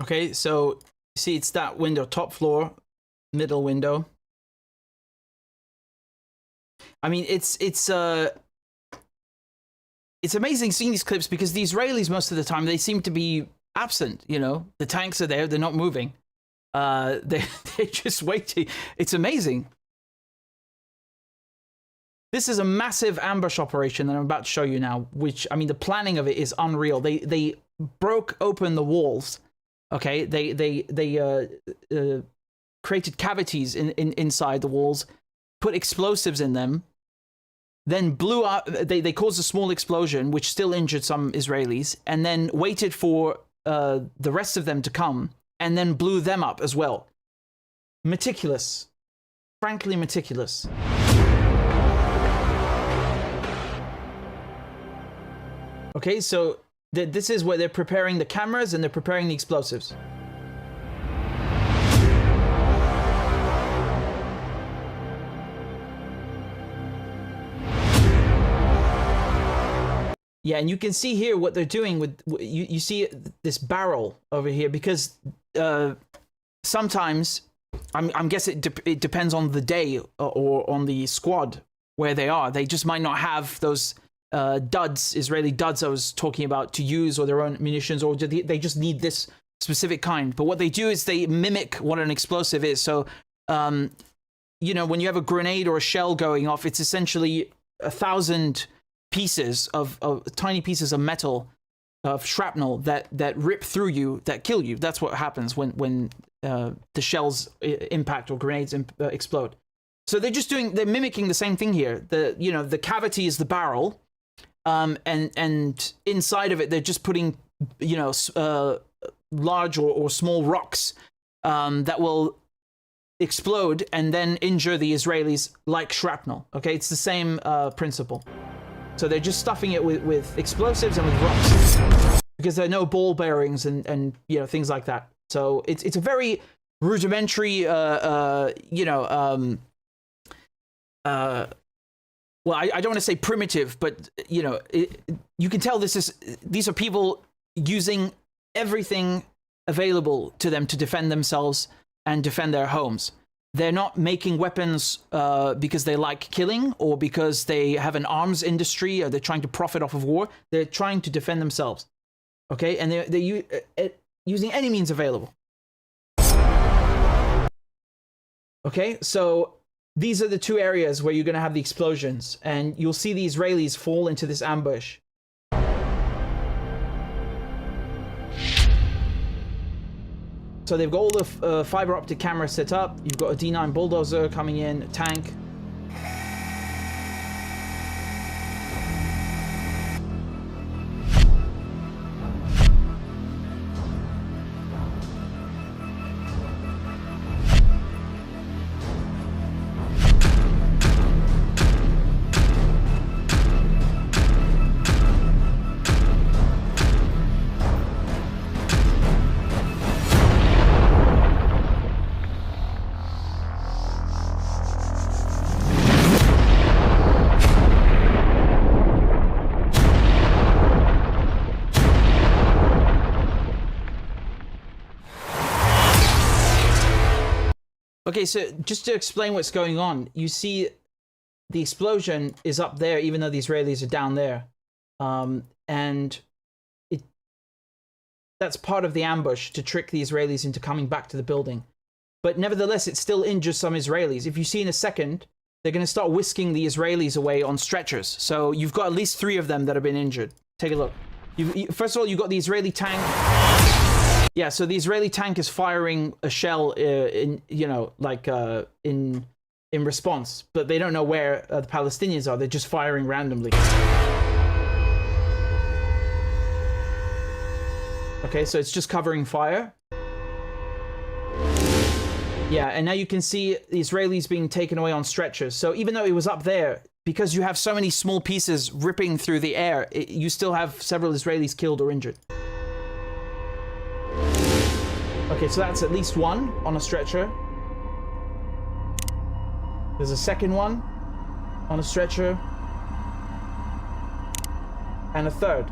Okay, so see, it's that window, top floor, middle window. I mean, it's amazing seeing these clips because the Israelis most of the time they seem to be absent. You know, the tanks are there, they're not moving. They're just waiting. It's amazing. This is a massive ambush operation that I'm about to show you now. Which, I mean, the planning of it is unreal. They broke open the walls. Okay, they created cavities inside the walls, put explosives in them, then blew up. They caused a small explosion, which still injured some Israelis, and then waited for the rest of them to come, and then blew them up as well. Meticulous, frankly meticulous. Okay, so this is where they're preparing the cameras and they're preparing the explosives. Yeah, and you can see here what they're doing with, you see this barrel over here, because sometimes, I'm guessing it depends on the day or on the squad where they are. They just might not have those duds, Israeli duds I was talking about, to use, or their own munitions, or they just need this specific kind. But what they do is they mimic what an explosive is. So, you know, when you have a grenade or a shell going off, it's essentially 1,000 pieces of tiny pieces of metal, of shrapnel that rip through you, that kill you. That's what happens when the shells impact or grenades explode. So they're mimicking the same thing here. The cavity is the barrel, and inside of it they're just putting large or small rocks that will explode and then injure the Israelis like shrapnel. Okay, it's the same principle. So they're just stuffing it with explosives and with rocks, because there are no ball bearings and things like that. So it's a very rudimentary, well, I don't want to say primitive, but you can tell these are people using everything available to them to defend themselves and defend their homes. They're not making weapons because they like killing or because they have an arms industry or they're trying to profit off of war. They're trying to defend themselves. Okay, and they're using any means available. Okay, so these are the two areas where you're going to have the explosions, and you'll see the Israelis fall into this ambush. So they've got all the fiber optic cameras set up. You've got a D9 bulldozer coming in, a tank. Okay, so just to explain what's going on, you see the explosion is up there, even though the Israelis are down there. And that's part of the ambush to trick the Israelis into coming back to the building. But nevertheless, it still injures some Israelis. If you see in a second, they're going to start whisking the Israelis away on stretchers. So you've got at least 3 of them that have been injured. Take a look. First of all, you've got the Israeli tank. Yeah, so the Israeli tank is firing a shell in response, but they don't know where the Palestinians are. They're just firing randomly. Okay, so it's just covering fire. Yeah, and now you can see the Israelis being taken away on stretchers. So even though it was up there, because you have so many small pieces ripping through the air, you still have several Israelis killed or injured. Okay, so that's at least one on a stretcher. There's a second one on a stretcher. And a third.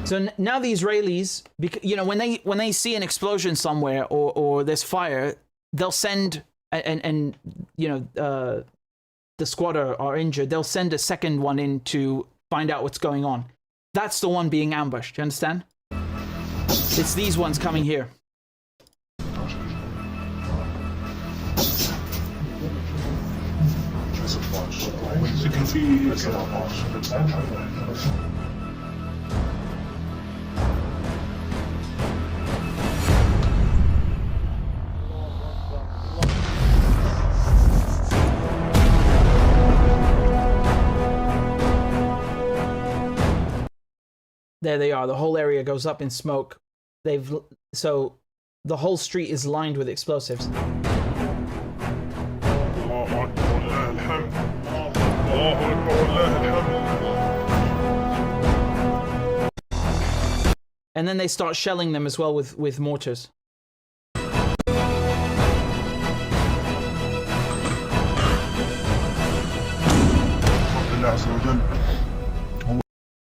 So now the Israelis, you know, when they see an explosion somewhere or there's fire, they'll send and you know the squad are injured. They'll send a second one in to find out what's going on. That's the one being ambushed. You understand? It's these ones coming here. There they are. The whole area goes up in smoke. So the whole street is lined with explosives. And then they start shelling them as well with mortars.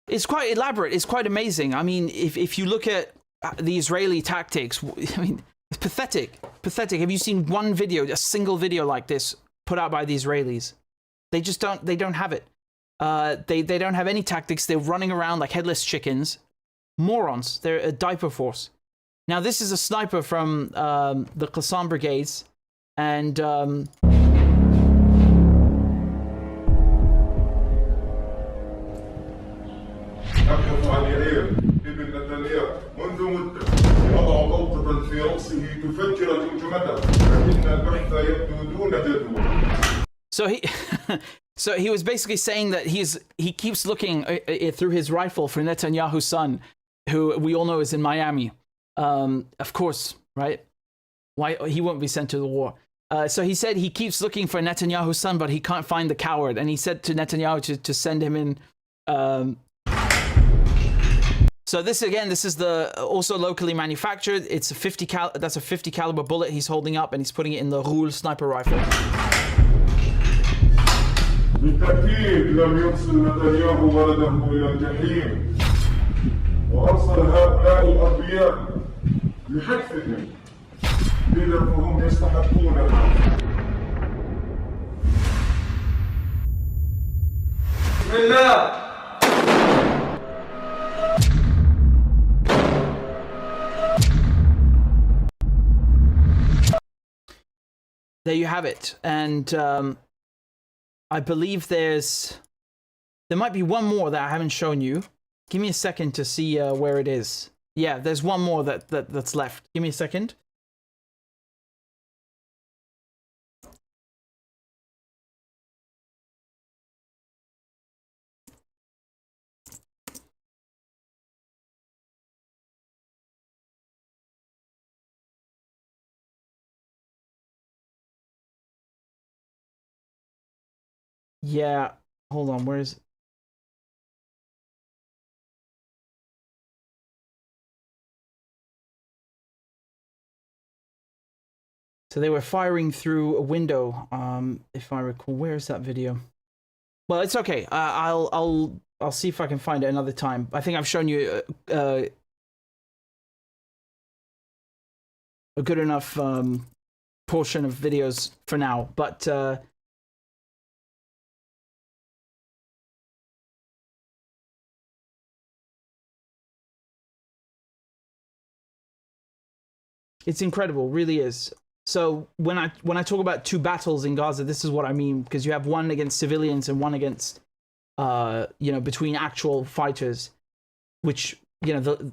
It's quite elaborate. It's quite amazing. I mean, if you look at the Israeli tactics, I mean, it's pathetic. Pathetic. Have you seen one video, a single video like this put out by the Israelis? They just don't. They don't have it. They don't have any tactics. They're running around like headless chickens. Morons. They're a diaper force. Now, this is a sniper from the Qassam brigades, and أبحث عن يائير ابن نتنياهو منذ مدة وضع ضغطة في رأسه تفجر جمجمته لكن البحث يبدو دون جدوى. So he was basically saying that he keeps looking through his rifle for Netanyahu's son, who we all know is in Miami. Of course, right? Why he won't be sent to the war. So he said he keeps looking for Netanyahu's son, but he can't find the coward. And he said to Netanyahu to send him in. So this is also locally manufactured. It's a that's a 50 caliber bullet he's holding up, and he's putting it in the Rule sniper rifle. بالتأكيد لم يرسل نتنياهو ولده إلى الجحيم وأرسل هؤلاء الأبرياء لحتفهم إذا فهم يستحقون بسم الله. There you have it. And I believe there might be one more that I haven't shown you. Give me a second to see where it is. Yeah, there's one more that's left. Give me a second. Yeah, hold on, where is it? So they were firing through a window, if I recall. Where is that video? Well, it's okay. I'll see if I can find it another time. I think I've shown you a good enough portion of videos for now, but it's incredible, really is. So when I talk about two battles in Gaza, this is what I mean, because you have one against civilians and one against, between actual fighters, which, the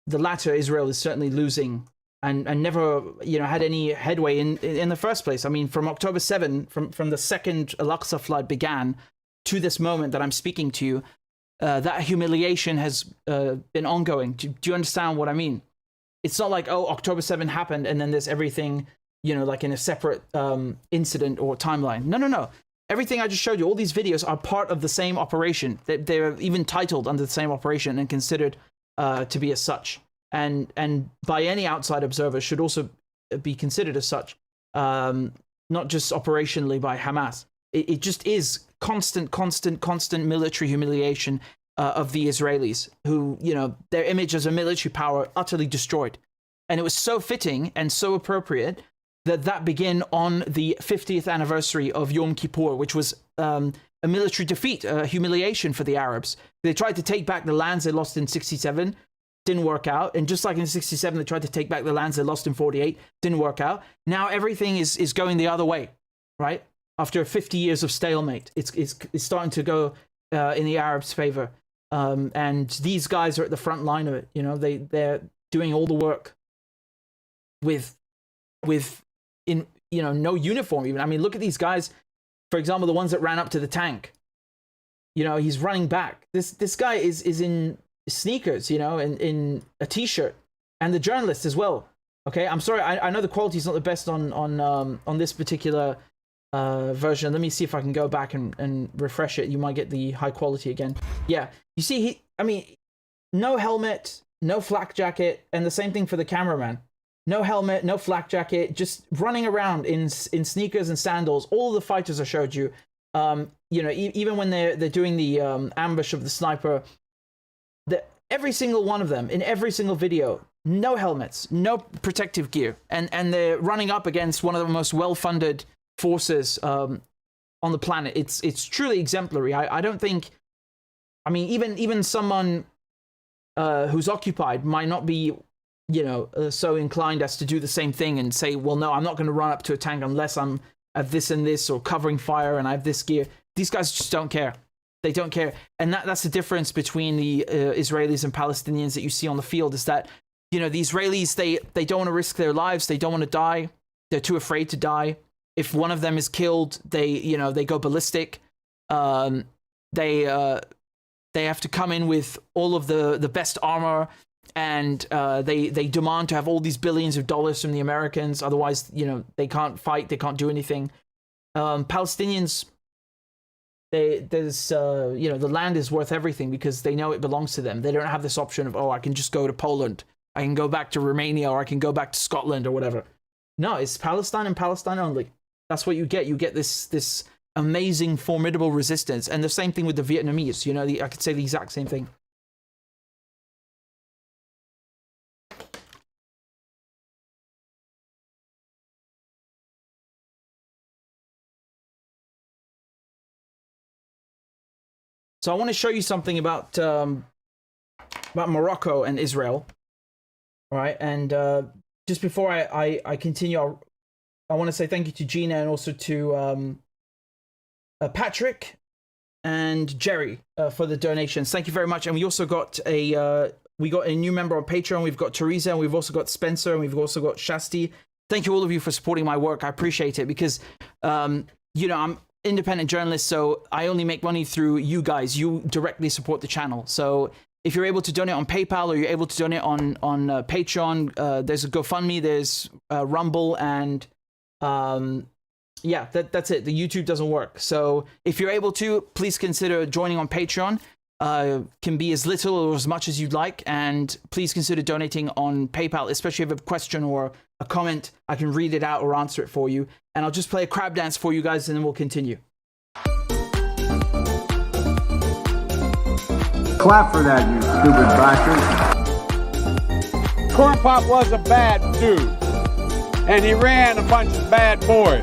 latter Israel is certainly losing and never, had any headway in the first place. I mean, from October 7, from the second Al-Aqsa flood began to this moment that I'm speaking to you, that humiliation has been ongoing. Do you understand what I mean? It's not like, oh, October 7 happened and then there's everything, like in a separate incident or timeline. No. everything I just showed you, all these videos are part of the same operation. They're even titled under the same operation and considered to be as such. And by any outside observer should also be considered as such, not just operationally by Hamas. It just is constant military humiliation of the Israelis, who, you know, their image as a military power utterly destroyed. And it was so fitting and so appropriate that began on the 50th anniversary of Yom Kippur, which was a military defeat, a humiliation for the Arabs. They tried to take back the lands they lost in 67, didn't work out. And just like in 67, they tried to take back the lands they lost in 48, didn't work out. Now everything is going the other way, right? After 50 years of stalemate, it's starting to go in the Arabs' favor. And these guys are at the front line of it. You know, they're doing all the work with in, you know, no uniform even. I mean, look at these guys, for example, the ones that ran up to the tank. You know, he's running back. This guy is in sneakers, you know, in a t-shirt, and the journalist as well. Okay, I'm sorry, I know the quality is not the best on this particular version. Let me see if I can go back and refresh it. You might get the high quality again. Yeah, you see, I mean, no helmet, no flak jacket, and the same thing for the cameraman. No helmet, no flak jacket, just running around in sneakers and sandals. All the fighters I showed you, you know, even when they're doing the ambush of the sniper, every single one of them in every single video, no helmets, no protective gear, and they're running up against one of the most well-funded forces on the planet. It's truly exemplary. I don't think, I mean, even someone who's occupied might not be, you know, so inclined as to do the same thing and say, well, no, I'm not going to run up to a tank unless I'm at this and this, or covering fire and I have this gear. These guys just don't care. They don't care. And that's the difference between the Israelis and Palestinians that you see on the field, is that, you know, the Israelis, they don't want to risk their lives. They don't want to die. They're too afraid to die. If one of them is killed, they go ballistic. They have to come in with all of the best armor, and they demand to have all these billions of dollars from the Americans. Otherwise, you know, they can't fight. They can't do anything. Palestinians, there's you know, the land is worth everything because they know it belongs to them. They don't have this option of, oh, I can just go to Poland, I can go back to Romania, or I can go back to Scotland or whatever. No, it's Palestine and Palestine only. That's what you get. You get this amazing, formidable resistance. And the same thing with the Vietnamese. You know, I could say the exact same thing. So I want to show you something about Morocco and Israel. All right, and just before I continue, I want to say thank you to Gina and also to Patrick and Jerry for the donations. Thank you very much. And we also got a new member on Patreon. We've got Teresa, and we've also got Spencer, and we've also got Shasti. Thank you all of you for supporting my work. I appreciate it because you know, I'm independent journalist, so I only make money through you guys. You directly support the channel. So if you're able to donate on PayPal, or you're able to donate on Patreon, there's a GoFundMe, there's Rumble, and yeah, that's it. The YouTube doesn't work. So if you're able to, please consider joining on Patreon. Can be as little or as much as you'd like, and please consider donating on PayPal, especially if you have a question or a comment. I can read it out or answer it for you, and I'll just play a crab dance for you guys, and then we'll continue. Clap for that, you stupid bastard. Corn Pop was a bad dude, and he ran a bunch of bad boys.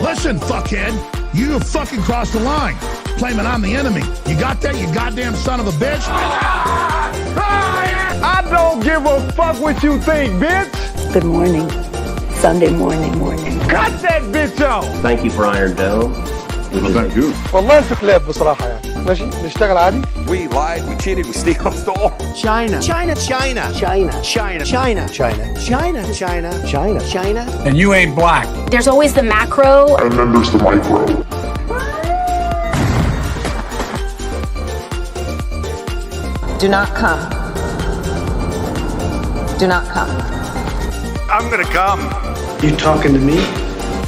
Listen, fuckhead, you fucking crossed the line, claiming I'm the enemy. You got that, you goddamn son of a bitch? I don't give a fuck what you think, bitch. Good morning. Sunday morning. Cut that bitch off. Thank you for Iron Dome. Thank you. والله في كلاب بصراحة يعني. ماشي نشتغل عادي. We lied, we cheated, we stole. China. And you ain't black. There's always the macro. And then there's the micro. Do not come. Do not come. I'm gonna come. You talking to me?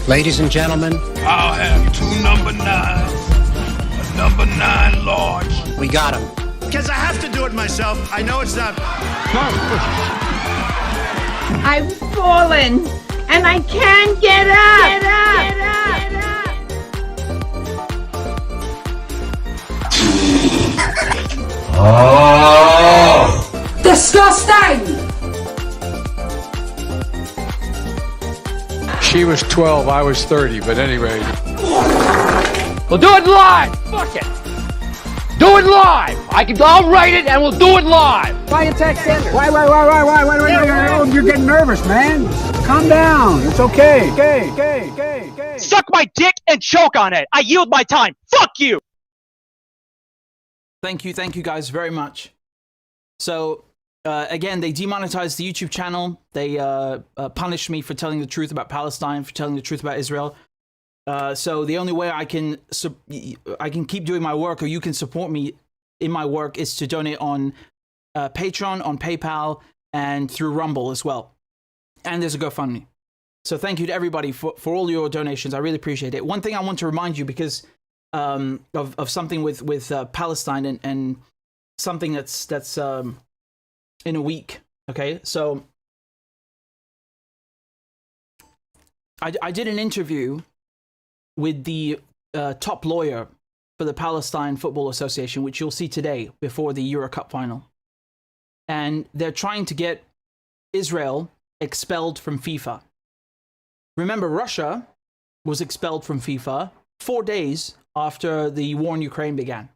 Ladies and gentlemen, I'll have 2 number 9s, a number 9 large. We got him. Because I have to do it myself. I know it's not. I've fallen and I can't get up. Get up. Get up. Oh! Disgusting! She was 12, I was 30, but anyway. We'll do it live. Fuck it. Do it live. I'll write it and we'll do it live. Why you text Sanders? Why? You're getting nervous, man. Calm down. It's okay. Okay. Suck my dick and choke on it. I yield my time. Fuck you. Thank you guys very much. So, again, they demonetized the YouTube channel. They punished me for telling the truth about Palestine, for telling the truth about Israel. So the only way I can keep doing my work, or you can support me in my work, is to donate on Patreon, on PayPal, and through Rumble as well. And there's a GoFundMe. So thank you to everybody for all your donations. I really appreciate it. One thing I want to remind you, because of something with Palestine and something that's in a week. Okay, so I did an interview with the top lawyer for the Palestine Football Association, which you'll see today before the Euro Cup final. And they're trying to get Israel expelled from FIFA. Remember, Russia was expelled from FIFA 4 days after the war in Ukraine began.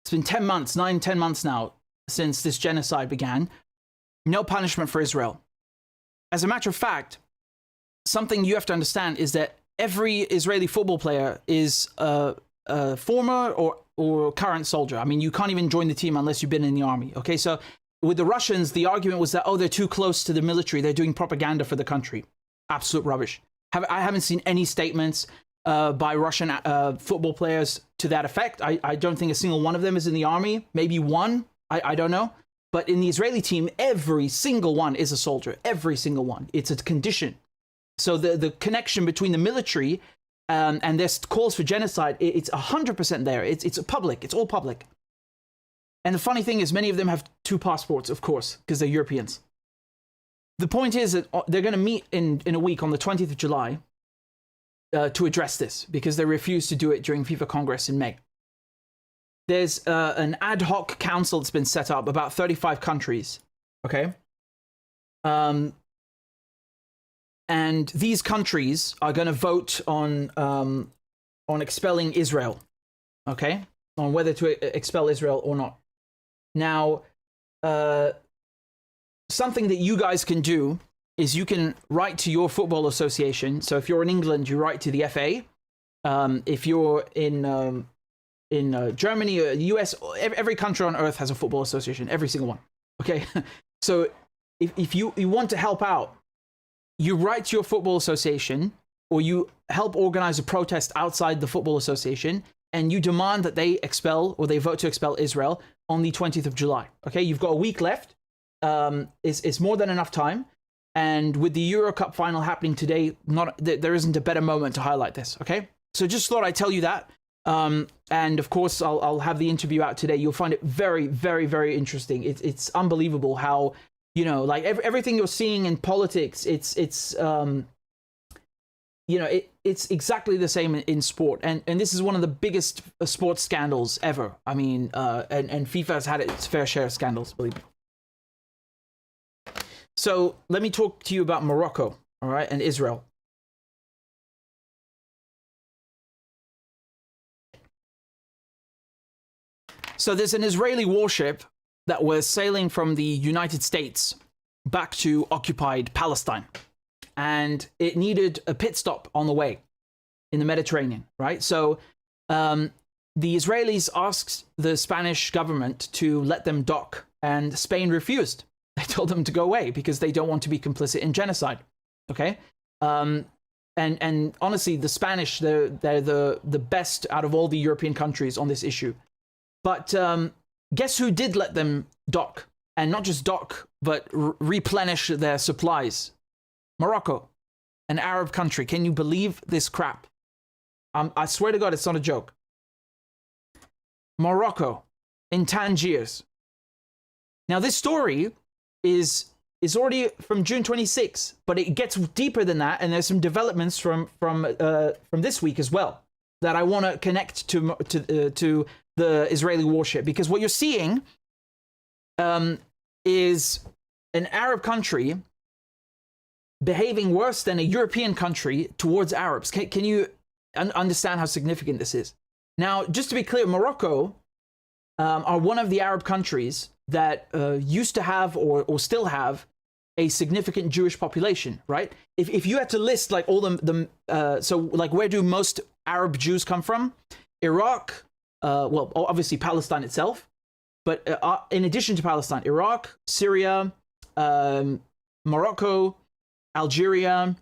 It's been 10 months, 9-10 months now since this genocide began. No punishment for Israel. As a matter of fact, something you have to understand is that every Israeli football player is a former or current soldier. I mean, you can't even join the team unless you've been in the army. Okay, so with the Russians, the argument was that, oh, they're too close to the military. They're doing propaganda for the country. Absolute rubbish. I haven't seen any statements by Russian football players to that effect. I don't think a single one of them is in the army. Maybe one. I don't know. But in the Israeli team, every single one is a soldier. Every single one. It's a condition. So the connection between the military and their calls for genocide, it's 100% there. It's public. It's all public. And the funny thing is, many of them have 2 passports, of course, because they're Europeans. The point is that they're going to meet in a week on the 20th of July to address this, because they refused to do it during FIFA Congress in May. There's an ad hoc council that's been set up, about 35 countries, okay? And these countries are going to vote on expelling Israel, okay? On whether to expel Israel or not. Now, something that you guys can do is you can write to your football association. So if you're in England, you write to the FA. If you're in Germany or the US, every country on earth has a football association, every single one. Okay, so if you want to help out, you write to your football association, or you help organize a protest outside the football association, and you demand that they expel, or they vote to expel Israel on the 20th of July. Okay, you've got a week left. It's more than enough time. And with the Euro Cup final happening today, there isn't a better moment to highlight this. Okay, so just thought I'd tell you that. And of course, I'll have the interview out today. You'll find it very, very, very interesting. It's unbelievable how, you know, like everything you're seeing in politics, it's exactly the same in sport. And this is one of the biggest sports scandals ever. I mean, and FIFA has had its fair share of scandals, believe me. So let me talk to you about Morocco, all right, and Israel. So there's an Israeli warship that was sailing from the United States back to occupied Palestine. And it needed a pit stop on the way in the Mediterranean, right? So the Israelis asked the Spanish government to let them dock, and Spain refused. They told them to go away because they don't want to be complicit in genocide, okay? And honestly, the Spanish, they're the best out of all the European countries on this issue. But guess who did let them dock? And not just dock, but replenish their supplies? Morocco, an Arab country. Can you believe this crap? I swear to God, it's not a joke. Morocco, in Tangiers. Now, this story is already from June 26, but it gets deeper than that, and there's some developments from this week as well that I want to connect to the Israeli warship, because what you're seeing is an Arab country behaving worse than a European country towards Arabs. Can you understand how significant this is? Now, just to be clear, Morocco are one of the Arab countries that used to have or still have a significant Jewish population, right? If you had to list like all so like where do most Arab Jews come from? Iraq, well, obviously Palestine itself, but in addition to Palestine, Iraq, Syria, Morocco, Algeria,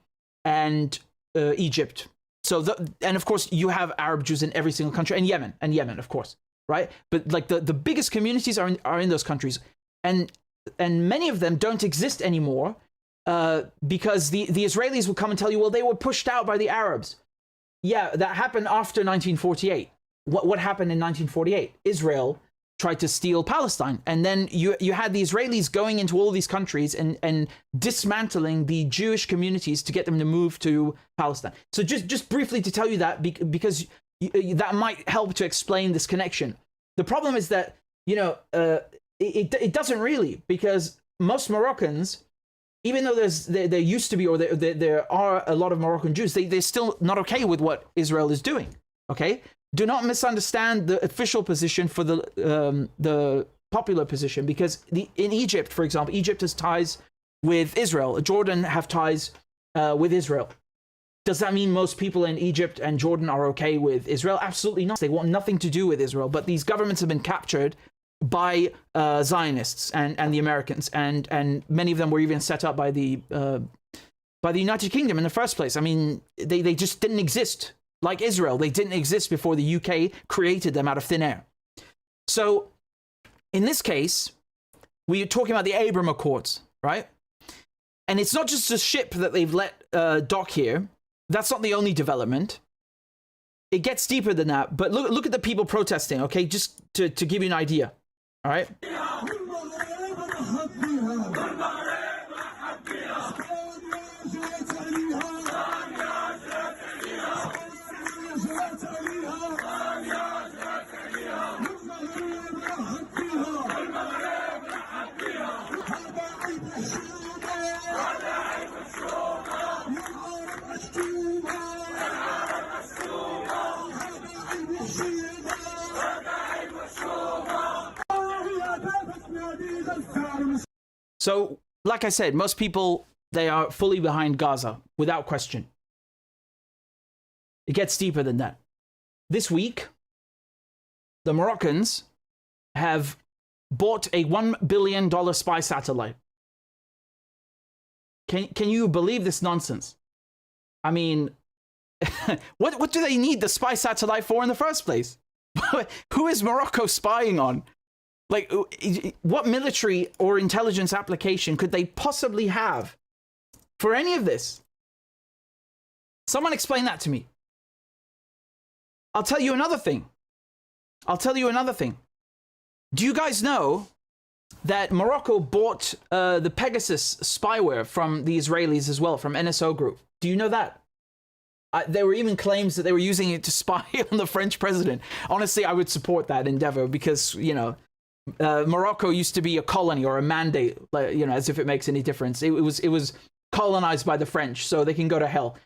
and Egypt. So, and of course, you have Arab Jews in every single country, and Yemen, of course, right? But like the biggest communities are in those countries, and many of them don't exist anymore because the Israelis will come and tell you, well, they were pushed out by the Arabs. Yeah, that happened after 1948. What happened in 1948? Israel tried to steal Palestine, and then you had the Israelis going into all these countries and dismantling the Jewish communities to get them to move to Palestine. So just briefly to tell you that, because that might help to explain this connection. The problem is that, you know, it doesn't really, because most Moroccans, even though there used to be, or there are a lot of Moroccan Jews, they're still not okay with what Israel is doing. Okay, do not misunderstand the official position for the popular position, because in Egypt, for example, Egypt has ties with Israel. Jordan have ties with Israel. Does that mean most people in Egypt and Jordan are okay with Israel? Absolutely not. They want nothing to do with Israel. But these governments have been captured by Zionists and the Americans, and many of them were even set up by the United Kingdom in the first place. I mean, they just didn't exist. Like Israel, they didn't exist before the UK created them out of thin air. So, in this case, we're talking about the Abraham Accords, right? And it's not just a ship that they've let dock here. That's not the only development. It gets deeper than that. But look at the people protesting, okay? Just to give you an idea, all right? So, like I said, most people, they are fully behind Gaza, without question. It gets deeper than that. This week, the Moroccans have bought a $1 billion spy satellite. Can you believe this nonsense? I mean, what do they need the spy satellite for in the first place? Who is Morocco spying on? Like, what military or intelligence application could they possibly have for any of this? Someone explain that to me. I'll tell you another thing. Do you guys know that Morocco bought the Pegasus spyware from the Israelis as well, from NSO Group? Do you know that? There were even claims that they were using it to spy on the French president. Honestly, I would support that endeavor because, you know, Morocco used to be a colony or a mandate, you know, as if it makes any difference. It was colonized by the French, so they can go to hell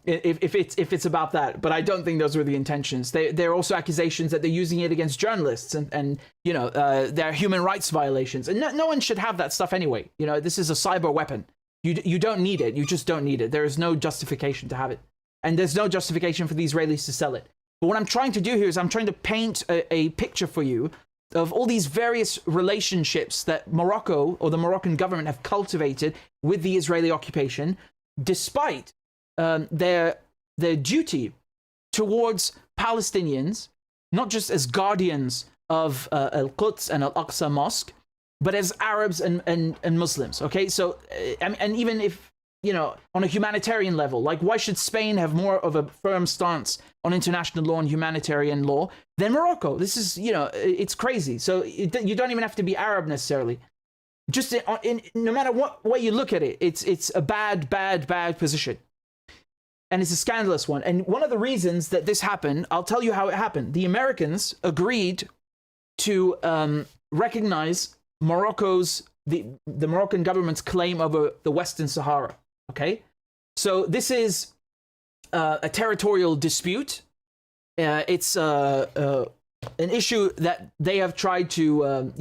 if it's about that. But I don't think those were the intentions. There are also accusations that they're using it against journalists, and you know, there are human rights violations, and no one should have that stuff anyway. You know, this is a cyber weapon. You don't need it. You just don't need it. There is no justification to have it, and there's no justification for the Israelis to sell it. But what I'm trying to do here is I'm trying to paint a picture for you of all these various relationships that Morocco or the Moroccan government have cultivated with the Israeli occupation, despite their duty towards Palestinians, not just as guardians of Al-Quds and Al-Aqsa Mosque, but as Arabs and Muslims. Okay, so and even if on a humanitarian level. Like, why should Spain have more of a firm stance on international law and humanitarian law than Morocco? This is, it's crazy. So you don't even have to be Arab necessarily. Just no matter what way you look at it, it's a bad position. And it's a scandalous one. And one of the reasons that this happened, I'll tell you how it happened. The Americans agreed to recognize the Moroccan government's claim over the Western Sahara. Okay, so this is a territorial dispute. It's an issue that they have tried to,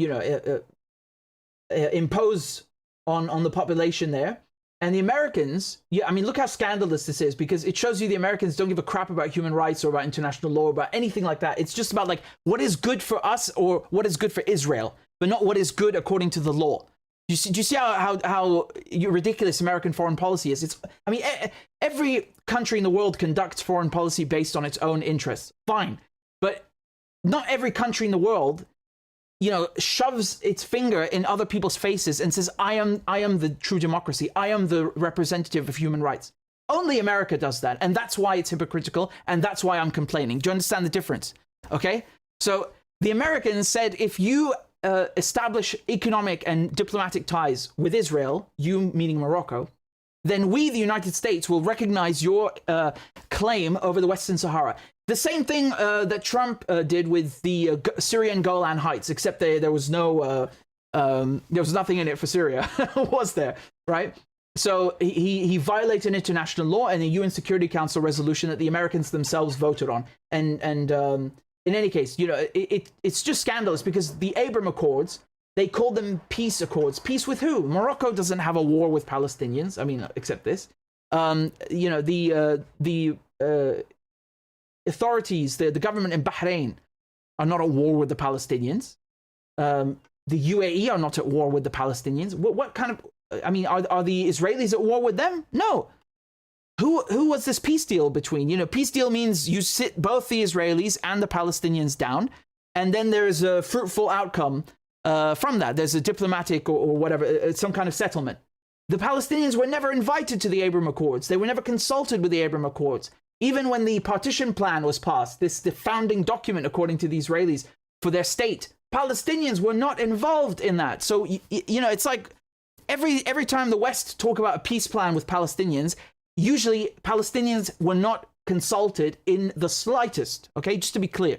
impose on the population there. And the Americans, look how scandalous this is, because it shows you the Americans don't give a crap about human rights or about international law or about anything like that. It's just about like what is good for us or what is good for Israel, but not what is good according to the law. Do you see how ridiculous American foreign policy is? Every country in the world conducts foreign policy based on its own interests. Fine. But not every country in the world, shoves its finger in other people's faces and says, I am the true democracy. I am the representative of human rights. Only America does that. And that's why it's hypocritical. And that's why I'm complaining. Do you understand the difference? Okay. So the Americans said, if you establish economic and diplomatic ties with Israel, you meaning Morocco, then we, the United States, will recognize your claim over the Western Sahara. The same thing that Trump did with the Syrian Golan Heights, except there was no, there was nothing in it for Syria, was there, right? So he violated international law and a UN Security Council resolution that the Americans themselves voted on. And in any case, it's just scandalous because the Abraham Accords, they called them peace accords. Peace with who? Morocco doesn't have a war with Palestinians. Except this. The authorities, the government in Bahrain are not at war with the Palestinians. The UAE are not at war with the Palestinians. What kind of, are the Israelis at war with them? No. Who was this peace deal between? Peace deal means you sit both the Israelis and the Palestinians down, and then there's a fruitful outcome from that. There's a diplomatic or whatever, some kind of settlement. The Palestinians were never invited to the Abraham Accords. They were never consulted with the Abraham Accords. Even when the partition plan was passed, the founding document, according to the Israelis, for their state, Palestinians were not involved in that. So, it's like every time the West talk about a peace plan with Palestinians, usually Palestinians were not consulted in the slightest, okay, just to be clear.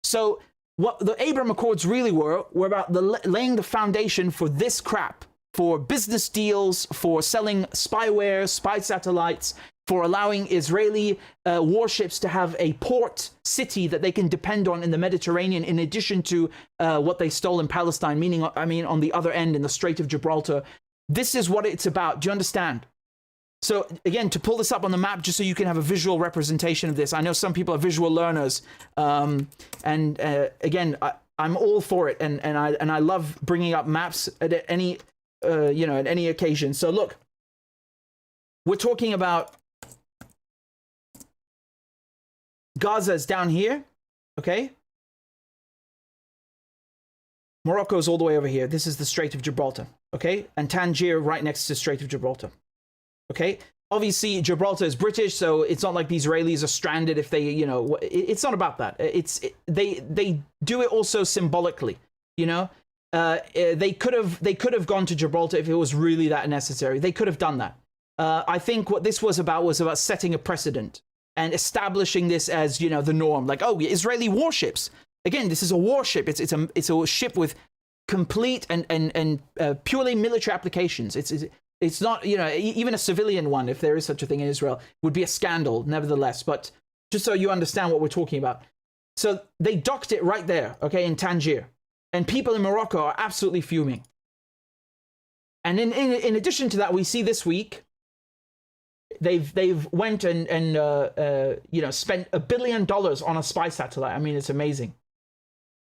So what the Abraham Accords really were about laying the foundation for this crap, for business deals, for selling spyware, spy satellites, for allowing Israeli warships to have a port city that they can depend on in the Mediterranean, in addition to what they stole in Palestine, meaning, on the other end in the Strait of Gibraltar. This is what it's about. Do you understand? So again, to pull this up on the map, just so you can have a visual representation of this. I know some people are visual learners, and again, I'm all for it, and I love bringing up maps at any at any occasion. So look, we're talking about Gaza is down here, okay? Morocco is all the way over here. This is the Strait of Gibraltar, okay? And Tangier right next to the Strait of Gibraltar. Okay, obviously Gibraltar is British, so it's not like the Israelis are stranded if they, it's not about that. They do it also symbolically, they could have gone to Gibraltar if it was really that necessary. They could have done that. I think what this was about setting a precedent and establishing this as, the norm. Like, oh, Israeli warships. Again, this is a warship. It's a ship with complete and purely military applications. It's not, even a civilian one, if there is such a thing in Israel, would be a scandal, nevertheless. But just so you understand what we're talking about. So they docked it right there, okay, in Tangier. And people in Morocco are absolutely fuming. And in addition to that, we see this week, they've went and spent $1 billion on a spy satellite. It's amazing.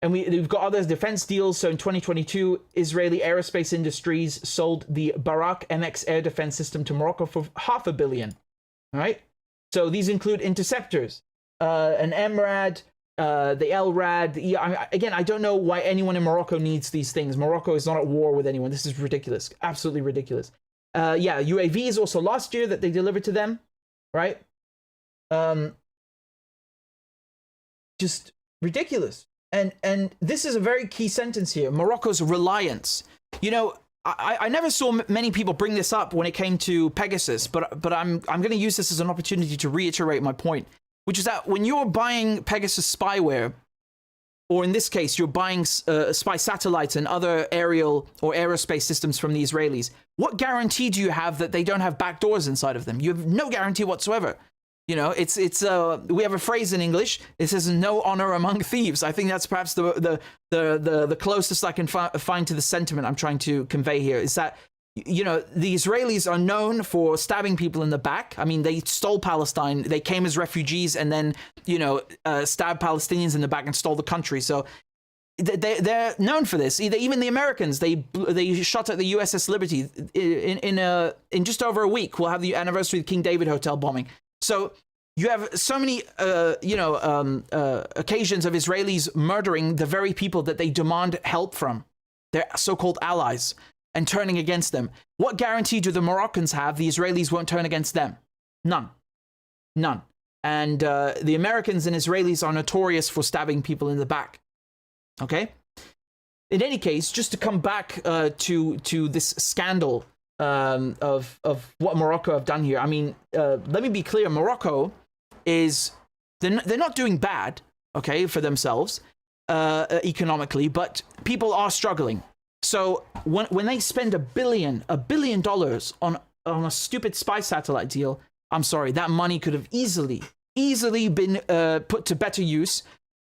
And we've got other defense deals. So in 2022, Israeli aerospace industries sold the Barak MX air defense system to Morocco for $500 million. All right. So these include interceptors, an MRAD, the LRAD. Again, I don't know why anyone in Morocco needs these things. Morocco is not at war with anyone. This is ridiculous. Absolutely ridiculous. UAVs also last year that they delivered to them, right? Just ridiculous. And this is a very key sentence here. Morocco's reliance. You know, I never saw many people bring this up when it came to Pegasus, but I'm going to use this as an opportunity to reiterate my point, which is that when you're buying Pegasus spyware, or in this case, you're buying spy satellites and other aerial or aerospace systems from the Israelis, what guarantee do you have that they don't have backdoors inside of them? You have no guarantee whatsoever. You know, it's we have a phrase in English. It says "no honor among thieves." I think that's perhaps the closest I can find to the sentiment I'm trying to convey here. Is that, you know, the Israelis are known for stabbing people in the back. I mean, they stole Palestine. They came as refugees and then, you know, stabbed Palestinians in the back and stole the country. So they're known for this. Even the Americans, they shot at the USS Liberty in just over a week. We'll have the anniversary of the King David Hotel bombing. So you have so many, occasions of Israelis murdering the very people that they demand help from, their so-called allies, and turning against them. What guarantee do the Moroccans have the Israelis won't turn against them? None. None. And the Americans and Israelis are notorious for stabbing people in the back. Okay? In any case, just to come back to this scandal of what Morocco have done here. I mean, let me be clear. Morocco is, they're not doing bad, okay, for themselves economically, but people are struggling. So when they spend $1 billion on a stupid spy satellite deal, I'm sorry, that money could have easily been put to better use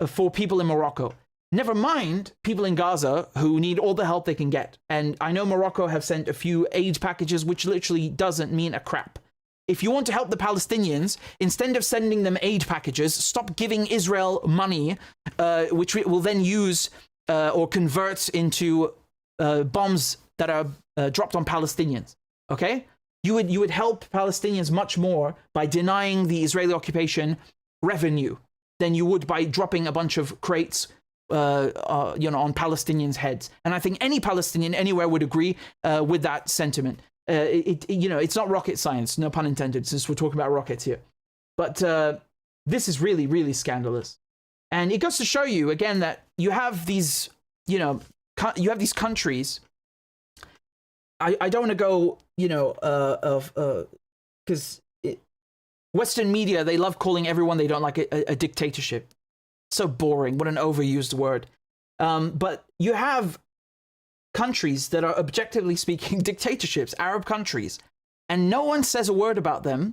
for people in Morocco. Never mind people in Gaza who need all the help they can get. And I know Morocco have sent a few aid packages, which literally doesn't mean a crap. If you want to help the Palestinians, instead of sending them aid packages, stop giving Israel money, which we will then use or convert into bombs that are dropped on Palestinians. Okay? You would help Palestinians much more by denying the Israeli occupation revenue than you would by dropping a bunch of crates on Palestinians' heads. And I think any Palestinian anywhere would agree with that sentiment. It's not rocket science, no pun intended, since we're talking about rockets here. But this is really, really scandalous. And it goes to show you, again, that you have these, you have these countries. I don't want to go, because Western media, they love calling everyone they don't like a dictatorship. So boring. What an overused word. But you have countries that are objectively speaking dictatorships, Arab countries, and no one says a word about them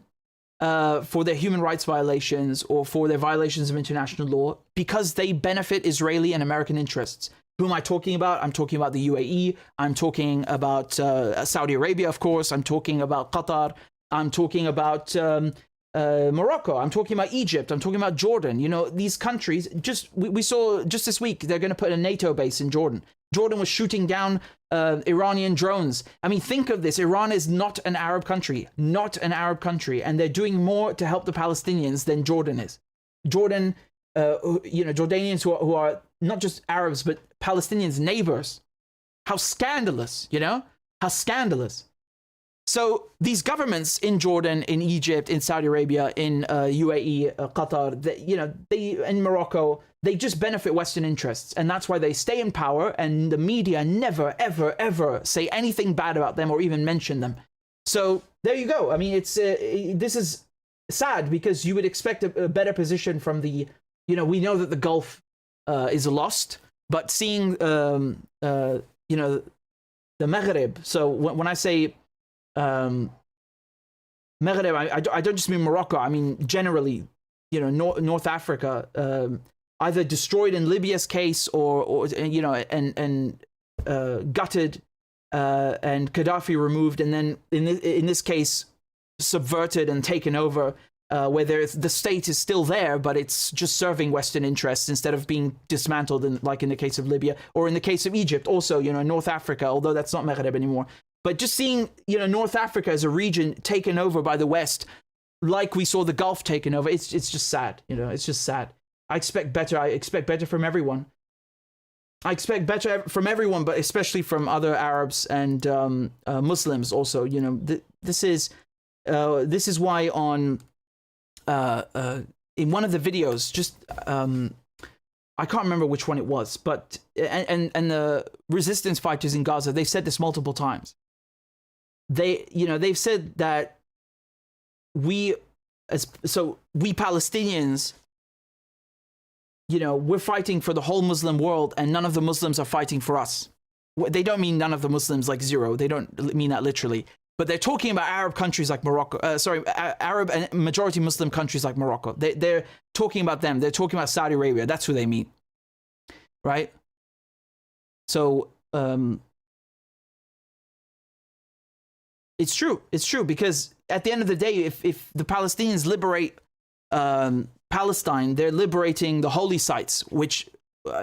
for their human rights violations or for their violations of international law because they benefit Israeli and American interests. Who am I talking about? I'm talking about the UAE. I'm talking about Saudi Arabia, of course. I'm talking about Qatar. I'm talking about Morocco. I'm talking about Egypt. I'm talking about Jordan. You know, these countries, we saw just this week, they're going to put a NATO base in Jordan. Jordan was shooting down Iranian drones. I mean, think of this. Iran is not an Arab country, and they're doing more to help the Palestinians than Jordan is. Jordan, Jordanians who are not just Arabs, but Palestinians' neighbors. How scandalous, how scandalous. So these governments in Jordan, in Egypt, in Saudi Arabia, in UAE, Qatar, they in Morocco, they just benefit Western interests. And that's why they stay in power. And the media never, ever, ever say anything bad about them or even mention them. So there you go. I mean, this is sad because you would expect a better position from the, we know that the Gulf is lost, but seeing, the Maghreb. So when I say Maghreb, I don't just mean Morocco. I mean generally, North Africa, either destroyed in Libya's case, or and gutted, and Gaddafi removed, and then in this case subverted and taken over, where the state is still there, but it's just serving Western interests instead of being dismantled, like in the case of Libya, or in the case of Egypt, also North Africa, although that's not Maghreb anymore. But just seeing, North Africa as a region taken over by the West, like we saw the Gulf taken over, it's just sad. It's just sad. I expect better from everyone. I expect better from everyone, but especially from other Arabs and Muslims also. You know, this is why on in one of the videos, just I can't remember which one it was, but and the resistance fighters in Gaza, they've said this multiple times. They've said that we Palestinians, we're fighting for the whole Muslim world, and none of the Muslims are fighting for us. They don't mean none of the Muslims like zero. They don't mean that literally. But they're talking about Arab countries like Morocco. Arab and majority Muslim countries like Morocco. They're talking about them. They're talking about Saudi Arabia. That's who they mean, right? So it's true. It's true, because at the end of the day, if the Palestinians liberate Palestine, they're liberating the holy sites, which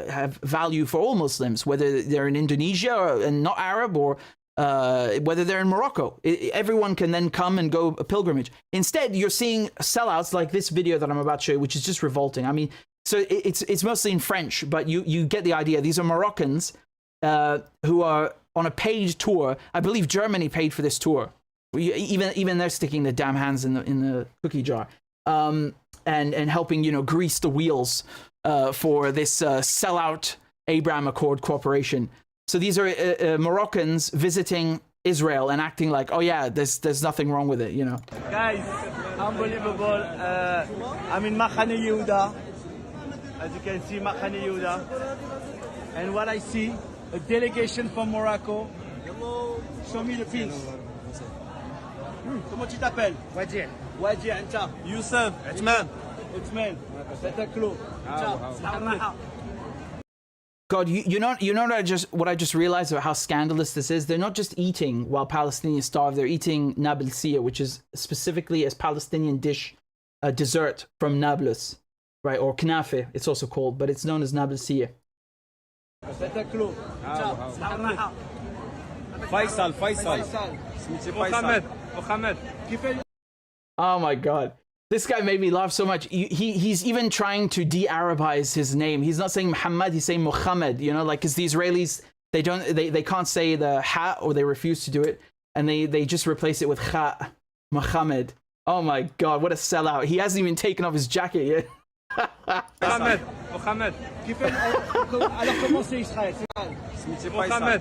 have value for all Muslims, whether they're in Indonesia and not Arab, or whether they're in Morocco. Everyone can then come and go a pilgrimage. Instead, you're seeing sellouts like this video that I'm about to show you, which is just revolting. I mean, so it's mostly in French, but you get the idea. These are Moroccans who are on a paid tour. I believe Germany paid for this tour. Even they're sticking their damn hands in the cookie jar, and helping grease the wheels for this sellout Abraham Accord Corporation. So these are Moroccans visiting Israel and acting like, oh yeah, there's nothing wrong with it, Guys, unbelievable. I'm in Makhane Yehuda. As you can see, Makhane Yehuda. And what I see, a delegation from Morocco. Show me the piece. Comment tu t'appelles? Wadi. Wadi, Anta. Youssef. Etman. Etman. Betaklo. God, you know what I just realized about how scandalous this is? They're not just eating while Palestinians starve. They're eating nablsia, which is specifically a Palestinian dish, a dessert from Nablus, right? Or knafe, it's also called, but it's known as nablsia. Faisal. Mohamed. Oh my God. This guy made me laugh so much. He's even trying to de-Arabize his name. He's not saying Muhammad, he's saying Mohammed, because the Israelis, they can't say the ha, or they refuse to do it. And they just replace it with kha, Mohammed. Oh my God, what a sellout. He hasn't even taken off his jacket yet. Mohammed. Alors comment c'est Israël? Mohammed.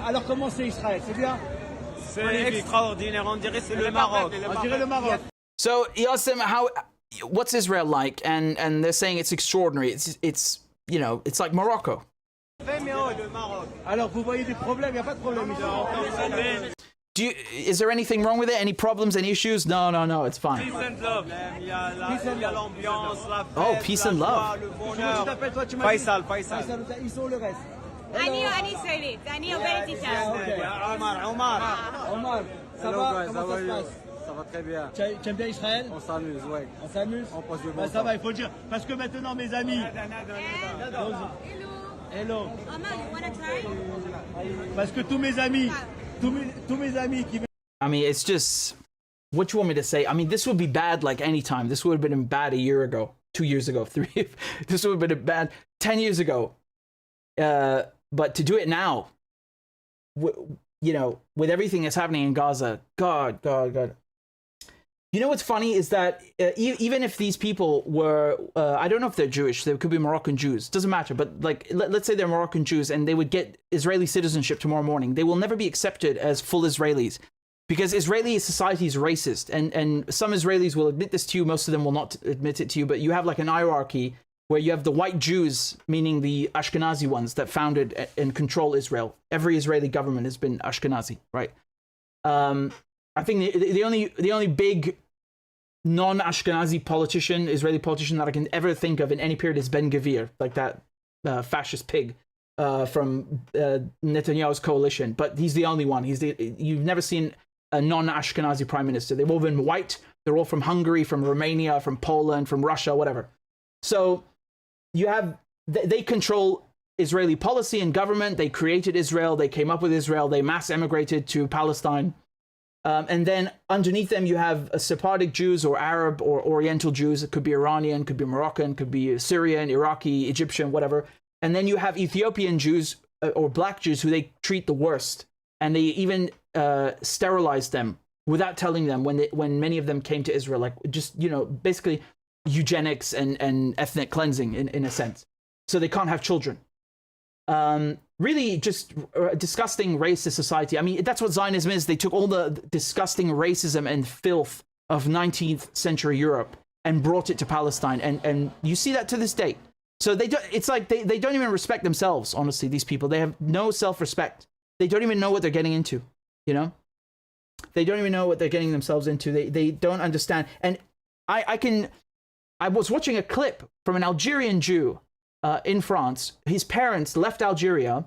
Alors comment c'est Israël? C'est bien? C'est extraordinaire. On dirait c'est le Maroc. On dirait le Maroc. So he asked them what's Israel like, and they're saying it's extraordinary. It's like Morocco. Alors vous voyez des problèmes? Y a pas de problème ici. Is there anything wrong with it? Any problems? Any issues? No, it's fine. Peace and love. Oh, peace and love. Faisal. Ils sont le reste. Ani Israélite, Ani Obéditeur. Omar. Ça va? Comment ça se passe? Ça va très bien. Tu aimes bien Israël? On s'amuse, ouais. On s'amuse? On passe du bon Ça temps. va, il faut le dire. Parce que maintenant, mes amis. Hello. Omar, you wanna try? Parce que tous mes amis qui... I mean, it's just, what you want me to say? I mean, this would be bad like any time. This would have been bad a year ago, 2 years ago, 3. This would have been bad 10 years ago. But to do it now, with everything that's happening in Gaza, God. You know what's funny is that even if these people were, I don't know if they're Jewish, they could be Moroccan Jews, doesn't matter, but like, let's say they're Moroccan Jews and they would get Israeli citizenship tomorrow morning, they will never be accepted as full Israelis, because Israeli society is racist, and some Israelis will admit this to you, most of them will not admit it to you, but you have like an hierarchy where you have the white Jews, meaning the Ashkenazi ones that founded and control Israel. Every Israeli government has been Ashkenazi, right? I think the only big non-Ashkenazi politician, Israeli politician that I can ever think of in any period is Ben Gvir, like that fascist pig from Netanyahu's coalition. But he's the only one. You've never seen a non-Ashkenazi prime minister. They've all been white. They're all from Hungary, from Romania, from Poland, from Russia, whatever. So they control Israeli policy and government. They created Israel. They came up with Israel. They mass emigrated to Palestine. And then underneath them, you have Sephardic Jews or Arab or Oriental Jews. It could be Iranian, could be Moroccan, could be Syrian, Iraqi, Egyptian, whatever. And then you have Ethiopian Jews or black Jews who they treat the worst. And they even sterilize them without telling them when many of them came to Israel, like just, basically eugenics and ethnic cleansing in a sense. So they can't have children. Really just disgusting racist society. I mean, that's what Zionism is. They took all the disgusting racism and filth of 19th century Europe and brought it to Palestine. And you see that to this day. So it's like they don't even respect themselves, honestly, these people. They have no self-respect. They don't even know what they're getting into, They don't even know what they're getting themselves into. They don't understand. And I was watching a clip from an Algerian Jew in France. His parents left Algeria,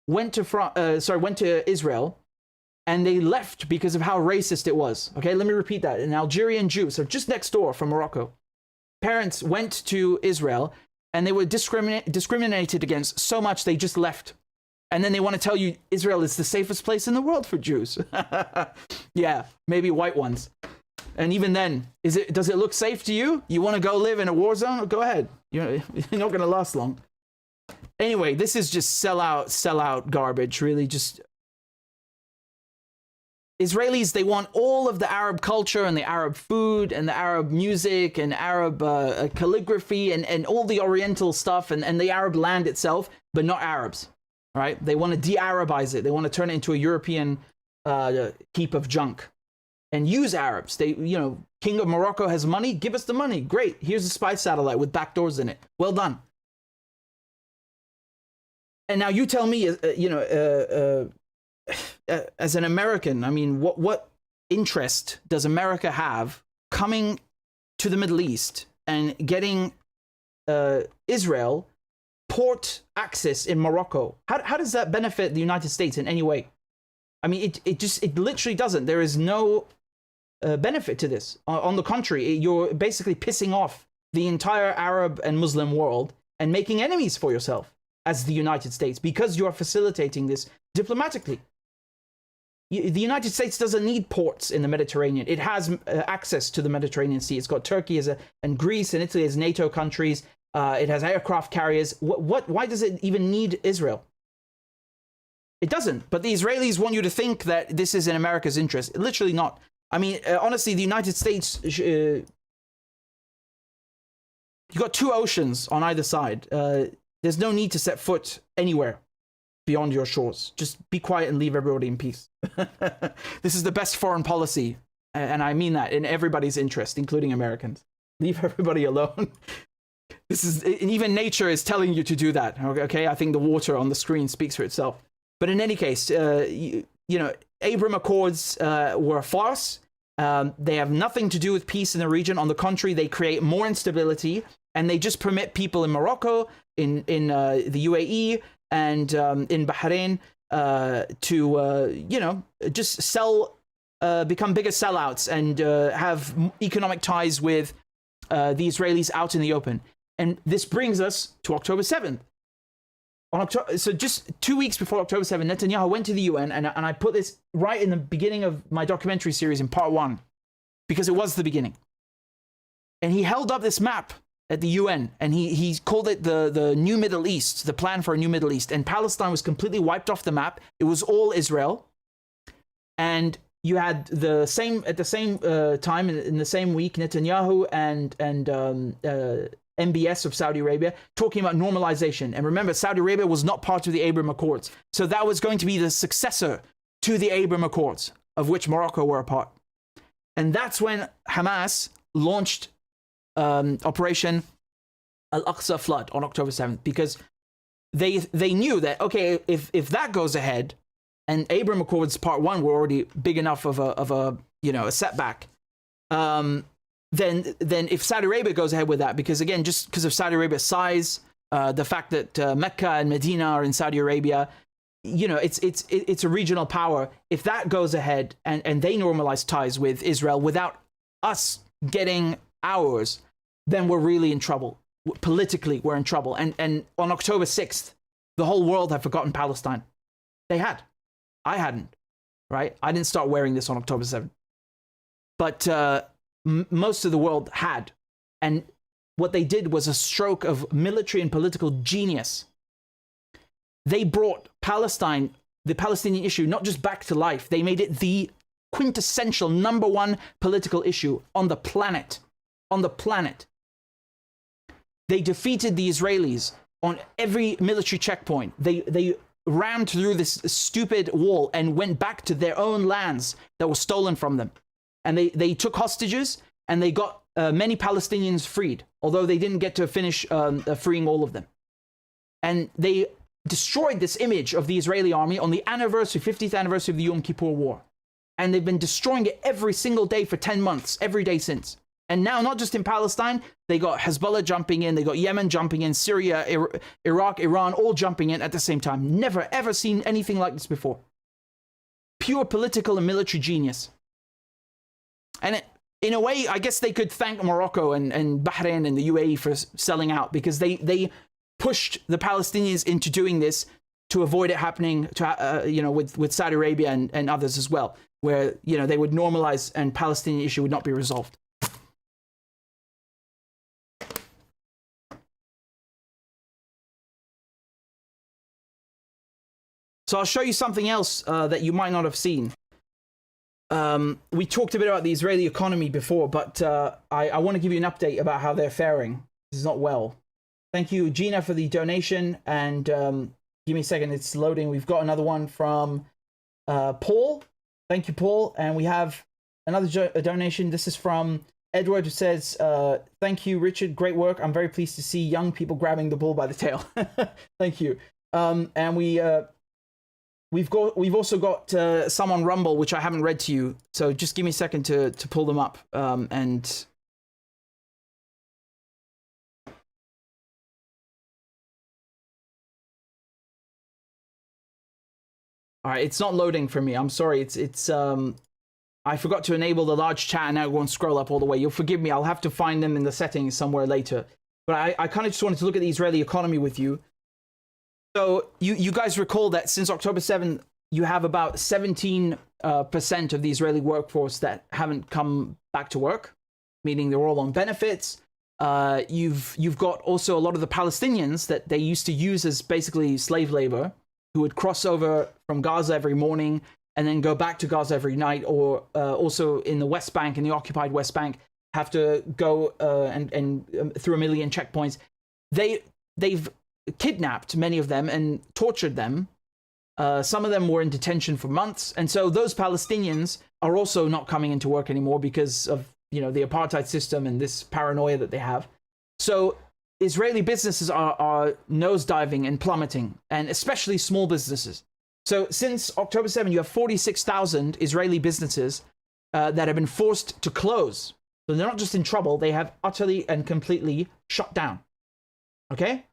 went to Israel, and they left because of how racist it was. Okay, let me repeat that. An Algerian Jew, so just next door from Morocco. Parents went to Israel, and they were discriminated against so much they just left. And then they want to tell you Israel is the safest place in the world for Jews. Yeah, maybe white ones. And even then, does it look safe to you? You want to go live in a war zone? Go ahead. You're not going to last long. Anyway, this is just sellout garbage, really. Just Israelis, they want all of the Arab culture and the Arab food and the Arab music and Arab calligraphy and all the Oriental stuff and the Arab land itself, but not Arabs, right? They want to de-Arabize it. They want to turn it into a European heap of junk. And use Arabs. King of Morocco has money. Give us the money. Great. Here's a spy satellite with backdoors in it. Well done. And now you tell me, as an American, I mean, what interest does America have coming to the Middle East and getting Israel port access in Morocco? How does that benefit the United States in any way? I mean, it literally doesn't. There is no benefit to this. On the contrary, you're basically pissing off the entire Arab and Muslim world and making enemies for yourself as the United States because you are facilitating this diplomatically. The United States doesn't need ports in the Mediterranean. It has access to the Mediterranean Sea. It's got Turkey and Greece and Italy as NATO countries. It has aircraft carriers. Why does it even need Israel? It doesn't. But the Israelis want you to think that this is in America's interest. Literally not. I mean, honestly, the United States, you got two oceans on either side. There's no need to set foot anywhere beyond your shores. Just be quiet and leave everybody in peace. This is the best foreign policy. And I mean that in everybody's interest, including Americans. Leave everybody alone. And even nature is telling you to do that. Okay, I think the water on the screen speaks for itself. But in any case, Abraham Accords were a farce. They have nothing to do with peace in the region. On the contrary, they create more instability, and they just permit people in Morocco, in the UAE, and in Bahrain to just become bigger sellouts and have economic ties with the Israelis out in the open. And this brings us to October 7th. So just 2 weeks before October 7th, Netanyahu went to the UN, and I put this right in the beginning of my documentary series in part 1, because it was the beginning. And he held up this map at the UN, and he called it the New Middle East, the plan for a New Middle East. And Palestine was completely wiped off the map. It was all Israel. And you had at the same time, in the same week, Netanyahu and MBS of Saudi Arabia talking about normalization. And remember, Saudi Arabia was not part of the Abraham Accords. So that was going to be the successor to the Abraham Accords, of which Morocco were a part. And that's when Hamas launched Operation Al-Aqsa Flood on October 7th, because they knew that, okay, if that goes ahead, and Abraham Accords Part 1 were already big enough of a setback, then if Saudi Arabia goes ahead with that, because again, just because of Saudi Arabia's size, the fact that Mecca and Medina are in Saudi Arabia, it's a regional power. If that goes ahead and they normalize ties with Israel without us getting ours, then we're really in trouble. Politically, we're in trouble. And on October 6th, the whole world had forgotten Palestine. They had. I hadn't. right? I didn't start wearing this on October 7th. But most of the world had. And what they did was a stroke of military and political genius. They brought Palestine, the Palestinian issue, not just back to life. They made it the quintessential #1 political issue on the planet. On the planet. They defeated the Israelis on every military checkpoint. They rammed through this stupid wall and went back to their own lands that were stolen from them. And they took hostages, and they got many Palestinians freed, although they didn't get to finish freeing all of them. And they destroyed this image of the Israeli army on the 50th anniversary of the Yom Kippur War. And they've been destroying it every single day for 10 months, every day since. And now, not just in Palestine, they got Hezbollah jumping in, they got Yemen jumping in, Syria, Iraq, Iran, all jumping in at the same time. Never, ever seen anything like this before. Pure political and military genius. And in a way, I guess they could thank Morocco and Bahrain and the UAE for selling out, because they pushed the Palestinians into doing this to avoid it happening to, with Saudi Arabia and others as well, where, they would normalize and Palestinian issue would not be resolved. So I'll show you something else that you might not have seen. We talked a bit about the Israeli economy before, but I want to give you an update about how they're faring. This is not well. Thank you, Gina, for the donation. And give me a second, it's loading. We've got another one from Paul. Thank you, Paul. And we have another donation. This is from Edward, who says, thank you, Richard. Great work. I'm very pleased to see young people grabbing the bull by the tail. Thank you. And we've also got some on Rumble, which I haven't read to you. So just give me a second to pull them up. All right, it's not loading for me. I'm sorry. It's I forgot to enable the large chat, and now it won't scroll up all the way. You'll forgive me. I'll have to find them in the settings somewhere later. But I kind of just wanted to look at the Israeli economy with you. So you guys recall that since October 7th, you have about 17% of the Israeli workforce that haven't come back to work, meaning they're all on benefits. You've got also a lot of the Palestinians that they used to use as basically slave labor, who would cross over from Gaza every morning and then go back to Gaza every night, or also in the West Bank, in the occupied West Bank, have to go and through a million checkpoints. They've kidnapped many of them and tortured them. Some of them were in detention for months. And so those Palestinians are also not coming into work anymore because of, the apartheid system and this paranoia that they have. So Israeli businesses are nosediving and plummeting, and especially small businesses. So since October 7, you have 46,000 Israeli businesses that have been forced to close. So they're not just in trouble, they have utterly and completely shut down. Okay?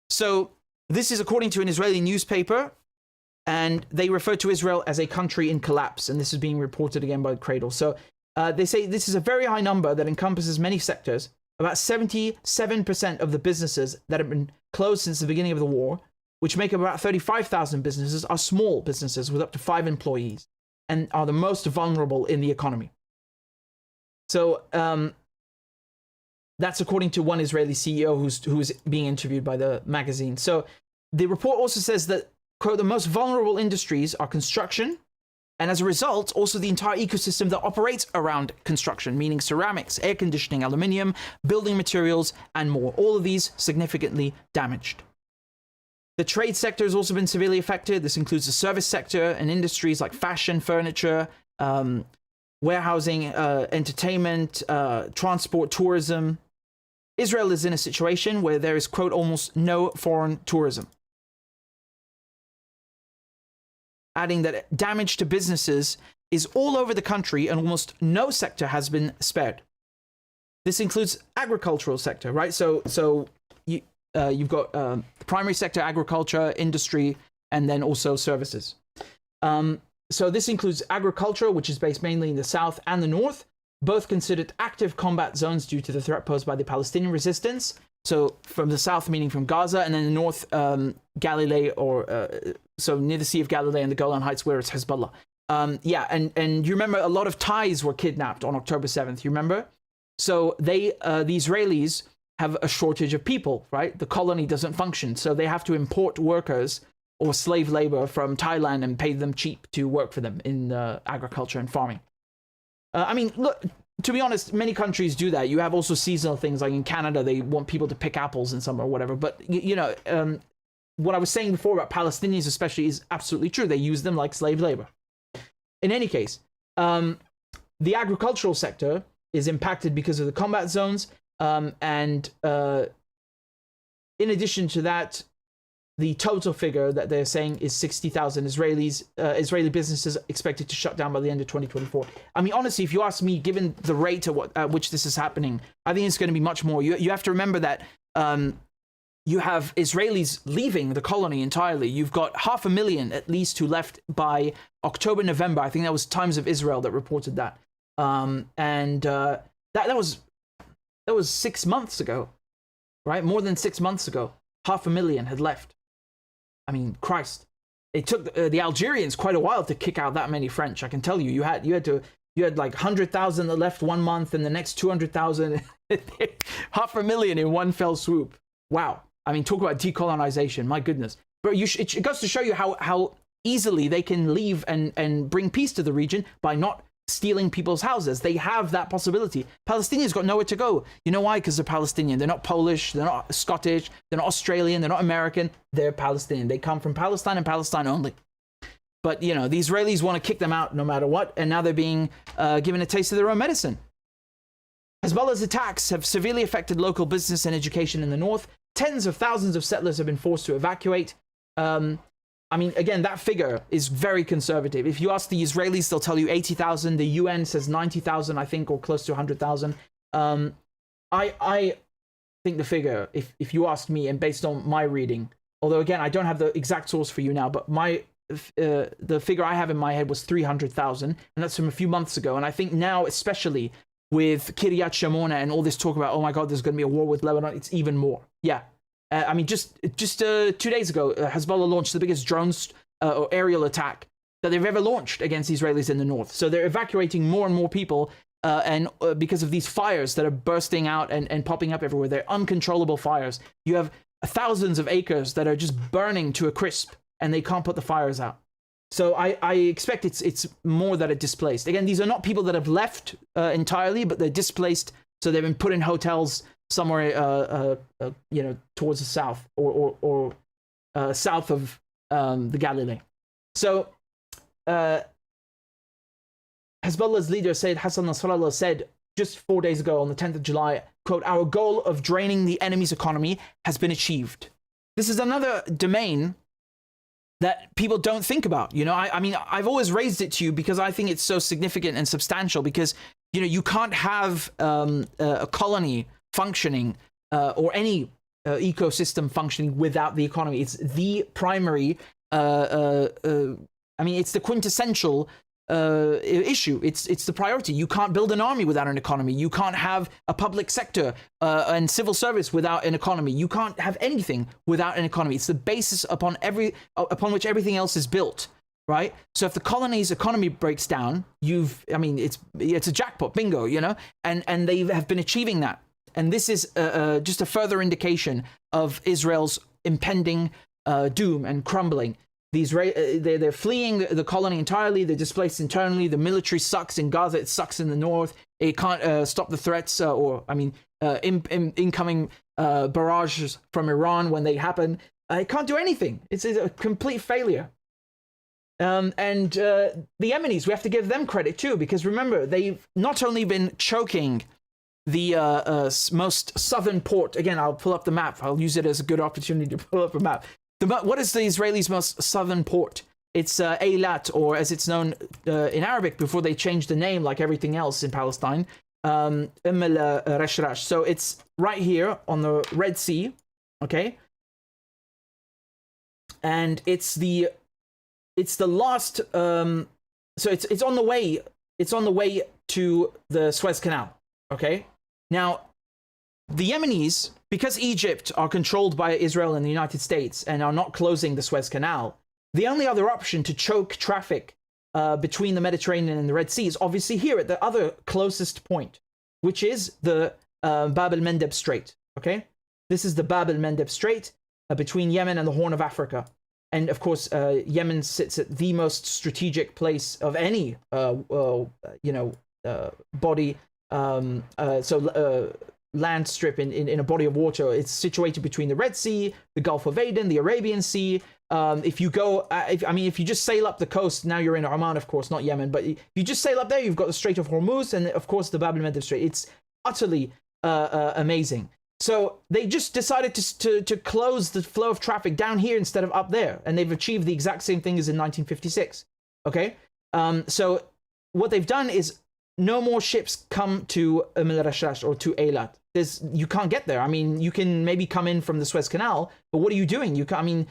So this is according to an Israeli newspaper, and they refer to Israel as a country in collapse, and this is being reported again by the Cradle. So they say this is a very high number that encompasses many sectors. About 77% of the businesses that have been closed since the beginning of the war, which make up about 35,000 businesses, are small businesses with up to 5 employees and are the most vulnerable in the economy. So that's according to one Israeli CEO who's being interviewed by the magazine. So the report also says that, quote, the most vulnerable industries are construction, and as a result, also the entire ecosystem that operates around construction, meaning ceramics, air conditioning, aluminium, building materials, and more. All of these significantly damaged. The trade sector has also been severely affected. This includes the service sector and industries like fashion, furniture, warehousing, entertainment, transport, tourism. Israel is in a situation where there is, quote, almost no foreign tourism. Adding that damage to businesses is all over the country and almost no sector has been spared. This includes agricultural sector, right? So you've got the primary sector, agriculture, industry, and then also services. So this includes agriculture, which is based mainly in the south and the north, both considered active combat zones due to the threat posed by the Palestinian resistance. So from the south, meaning from Gaza, and then the north, Galilee, or so near the Sea of Galilee and the Golan Heights, where it's Hezbollah. Yeah, and you remember a lot of Thais were kidnapped on October 7th, you remember? So the Israelis have a shortage of people, right? The colony doesn't function, so they have to import workers or slave labor from Thailand and pay them cheap to work for them in agriculture and farming. I mean, look, to be honest, many countries do that. You have also seasonal things, like in Canada, they want people to pick apples in summer or whatever. But, you know, what I was saying before about Palestinians especially is absolutely true. They use them like slave labor. In any case, the agricultural sector is impacted because of the combat zones. And in addition to that, the total figure that they're saying is 60,000 Israeli businesses expected to shut down by the end of 2024. I mean, honestly, if you ask me, given the rate at which this is happening, I think it's going to be much more. You have to remember that you have Israelis leaving the colony entirely. You've got 500,000 at least who left by October, November. I think that was Times of Israel that reported that. That was 6 months ago, right? More than 6 months ago, 500,000 had left. I mean, Christ, it took the Algerians quite a while to kick out that many French. I can tell you, you had like 100,000 that left 1 month, and the next 200,000, 500,000 in one fell swoop. Wow. I mean, talk about decolonization. My goodness. But it goes to show you how easily they can leave and bring peace to the region by not stealing people's houses. They have that possibility. Palestinians got nowhere to go. You know why? Because they're Palestinian. They're not Polish. They're not Scottish. They're not Australian. They're not American. They're Palestinian. They come from Palestine and Palestine only. But, you know, the Israelis want to kick them out no matter what. And now they're being given a taste of their own medicine. Hezbollah's attacks have severely affected local business and education in the north. Tens of thousands of settlers have been forced to evacuate. I mean, again, that figure is very conservative. If you ask the Israelis, they'll tell you 80,000. The UN says 90,000, I think, or close to 100,000. I think the figure, if you ask me, and based on my reading, although, again, I don't have the exact source for you now, but the figure I have in my head was 300,000, and that's from a few months ago. And I think now, especially with Kiryat Shimona and all this talk about, oh my God, there's going to be a war with Lebanon, it's even more. Yeah. I mean, just 2 days ago, Hezbollah launched the biggest drones or aerial attack that they've ever launched against Israelis in the north. So they're evacuating more and more people, and because of these fires that are bursting out and popping up everywhere. They're uncontrollable fires. You have thousands of acres that are just burning to a crisp, and they can't put the fires out. So I expect it's more that are displaced. Again, these are not people that have left entirely, but they're displaced. So they've been put in hotels somewhere, towards the south or south of the Galilee. So Hezbollah's leader, Sayyid Hassan Nasrallah, said just 4 days ago on the 10th of July, quote, "Our goal of draining the enemy's economy has been achieved." This is another domain that people don't think about. You know, I mean, I've always raised it to you because I think it's so significant and substantial, because, you know, you can't have a colony functioning or any ecosystem functioning without the economy. It's the primary, it's the quintessential issue. It's the priority. You can't build an army without an economy. You can't have a public sector and civil service without an economy. You can't have anything without an economy. It's the basis upon which everything else is built, right? So if the colony's economy breaks down, it's a jackpot, bingo, you know, and they have been achieving that. And this is just a further indication of Israel's impending doom and crumbling. They're fleeing the colony entirely. They're displaced internally. The military sucks in Gaza. It sucks in the north. It can't stop the threats incoming barrages from Iran when they happen. It can't do anything. It's a complete failure. And the Yemenis, we have to give them credit too, because remember, they've not only been choking the most southern port. Again, I'll pull up the map. I'll use it as a good opportunity to pull up a map. What is the Israelis' most southern port? It's Eilat, or as it's known in Arabic before they changed the name, like everything else in Palestine, Umm al-Rashrash. So it's right here on the Red Sea, okay? And it's the last. So it's on the way. It's on the way to the Suez Canal, okay? Now, the Yemenis, because Egypt are controlled by Israel and the United States and are not closing the Suez Canal, the only other option to choke traffic between the Mediterranean and the Red Sea is obviously here at the other closest point, which is the Bab el-Mandeb Strait. Okay, this is the Bab el-Mandeb Strait between Yemen and the Horn of Africa. And of course, Yemen sits at the most strategic place of any, body, land strip in a body of water. It's situated between the Red Sea, the Gulf of Aden, the Arabian Sea. If you go, if you just sail up the coast, now you're in Oman, of course, not Yemen, but if you just sail up there, you've got the Strait of Hormuz and, of course, the Bab el-Mandeb Strait. It's utterly amazing. So they just decided to close the flow of traffic down here instead of up there. And they've achieved the exact same thing as in 1956. Okay? So what they've done is no more ships come to Rashash or to Eilat. You can't get there. I mean, you can maybe come in from the Suez Canal, but what are you doing? You can't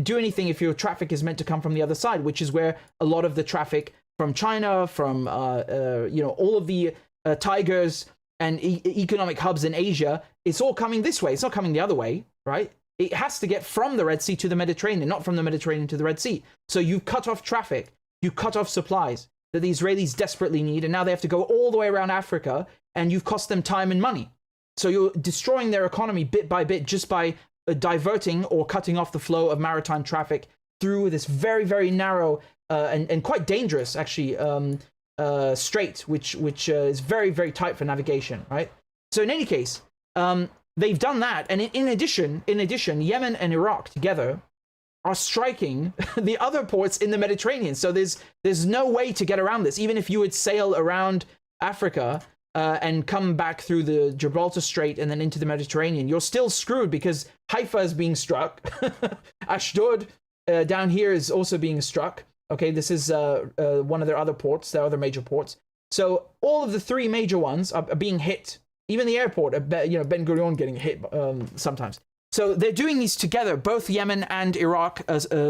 do anything if your traffic is meant to come from the other side, which is where a lot of the traffic from China, from all of the tigers and economic hubs in Asia, it's all coming this way. It's not coming the other way, right? It has to get from the Red Sea to the Mediterranean, not from the Mediterranean to the Red Sea. So you cut off traffic, you cut off supplies that the Israelis desperately need, and now they have to go all the way around Africa, and you've cost them time and money. So you're destroying their economy bit by bit just by diverting or cutting off the flow of maritime traffic through this very, very narrow and quite dangerous, actually, strait, which is very, very tight for navigation, right? So in any case, they've done that, and in addition, Yemen and Iraq together are striking the other ports in the Mediterranean. So there's no way to get around this. Even if you would sail around Africa and come back through the Gibraltar Strait and then into the Mediterranean, you're still screwed because Haifa is being struck. Ashdod down here is also being struck. Okay, this is one of their other ports, their other major ports. So all of the three major ones are being hit. Even the airport, Ben Gurion getting hit sometimes. So they're doing these together, both Yemen and Iraq,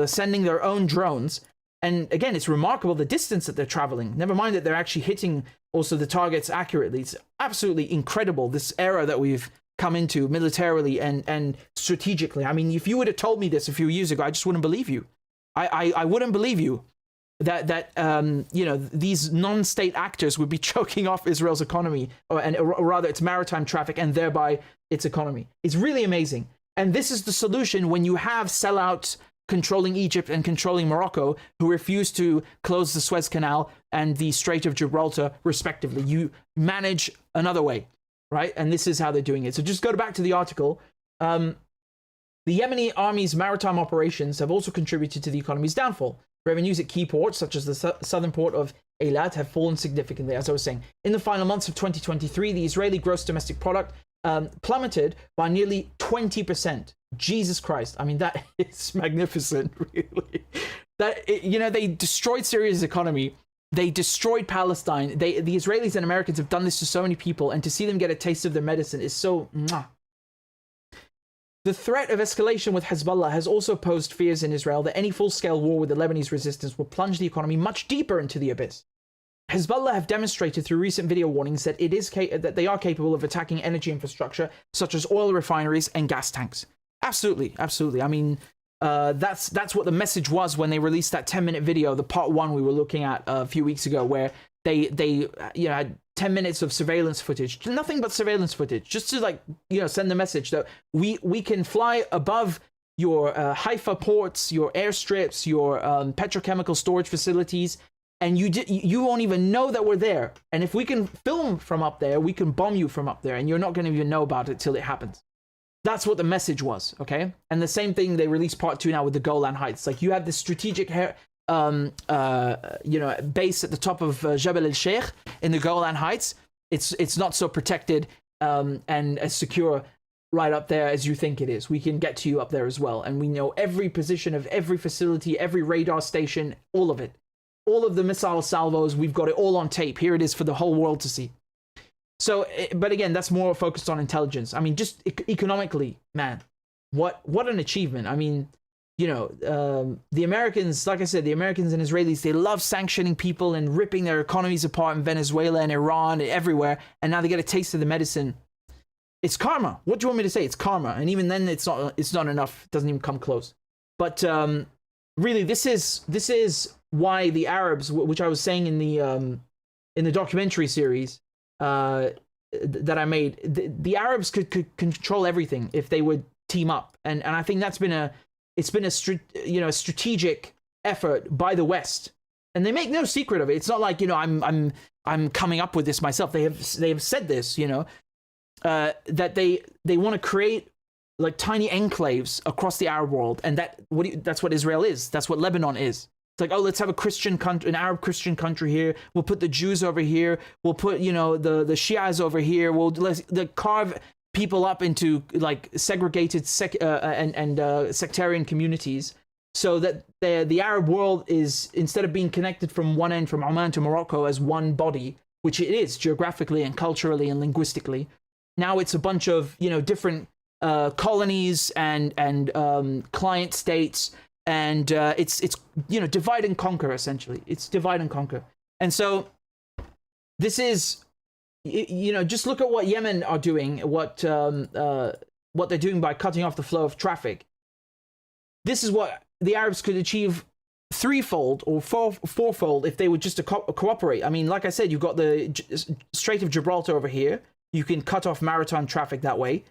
sending their own drones. And again, it's remarkable the distance that they're traveling. Never mind that they're actually hitting also the targets accurately. It's absolutely incredible, this era that we've come into militarily and strategically. I mean, if you would have told me this a few years ago, I just wouldn't believe you. I wouldn't believe you that these non-state actors would be choking off Israel's economy, or rather its maritime traffic, and thereby its economy. It's really amazing. And this is the solution when you have sellouts controlling Egypt and controlling Morocco, who refuse to close the Suez Canal and the Strait of Gibraltar, respectively. You manage another way, right? And this is how they're doing it. So just go back to the article. The Yemeni army's maritime operations have also contributed to the economy's downfall. Revenues at key ports, such as the southern port of Eilat, have fallen significantly, as I was saying. In the final months of 2023, the Israeli gross domestic product plummeted by nearly 20%. Jesus Christ. I mean, that is magnificent, really. They destroyed Syria's economy. They destroyed Palestine. The Israelis and Americans have done this to so many people, and to see them get a taste of their medicine is so... The threat of escalation with Hezbollah has also posed fears in Israel that any full-scale war with the Lebanese resistance will plunge the economy much deeper into the abyss. Hezbollah have demonstrated through recent video warnings that that they are capable of attacking energy infrastructure such as oil refineries and gas tanks. Absolutely, absolutely. I mean, that's what the message was when they released that 10-minute video, the part 1 we were looking at a few weeks ago, where they had 10 minutes of surveillance footage, nothing but surveillance footage, just to send the message that we can fly above your Haifa ports, your airstrips, your petrochemical storage facilities, and you won't even know that we're there. And if we can film from up there, we can bomb you from up there, and you're not going to even know about it till it happens. That's what the message was, okay? And the same thing, they released part 2 now with the Golan Heights. Like, you have this strategic base at the top of Jabal el-Sheikh in the Golan Heights. It's not so protected and as secure right up there as you think it is. We can get to you up there as well. And we know every position of every facility, every radar station, all of it. All of the missile salvos, we've got it all on tape. Here it is for the whole world to see. So, but again, that's more focused on intelligence. I mean, just economically, man, what an achievement. I mean, the Americans, like I said, the Americans and Israelis, they love sanctioning people and ripping their economies apart in Venezuela and Iran and everywhere. And now they get a taste of the medicine. It's karma. What do you want me to say? It's karma. And even then, it's not enough. It doesn't even come close. But really, this is why the Arabs, which I was saying in the documentary series that I made, the Arabs could control everything if they would team up, and I think that's been a strategic effort by the West, and they make no secret of it. It's not like, I'm coming up with this myself. They have said this, that they want to create like tiny enclaves across the Arab world, and that's what Israel is. That's what Lebanon is. It's like, oh, let's have an Arab Christian country here. We'll put the Jews over here. We'll put, the Shias over here. Let's carve people up into like segregated sectarian communities, so that the Arab world is, instead of being connected from one end, from Oman to Morocco, as one body, which it is geographically and culturally and linguistically, now it's a bunch of different colonies and client states, and it's divide and conquer, essentially. It's divide and conquer. And so this is, just look at what Yemen are doing, what they're doing by cutting off the flow of traffic. This is what the Arabs could achieve threefold or fourfold if they would just cooperate. I mean, like I said, you've got the Strait of Gibraltar over here. You can cut off maritime traffic that way.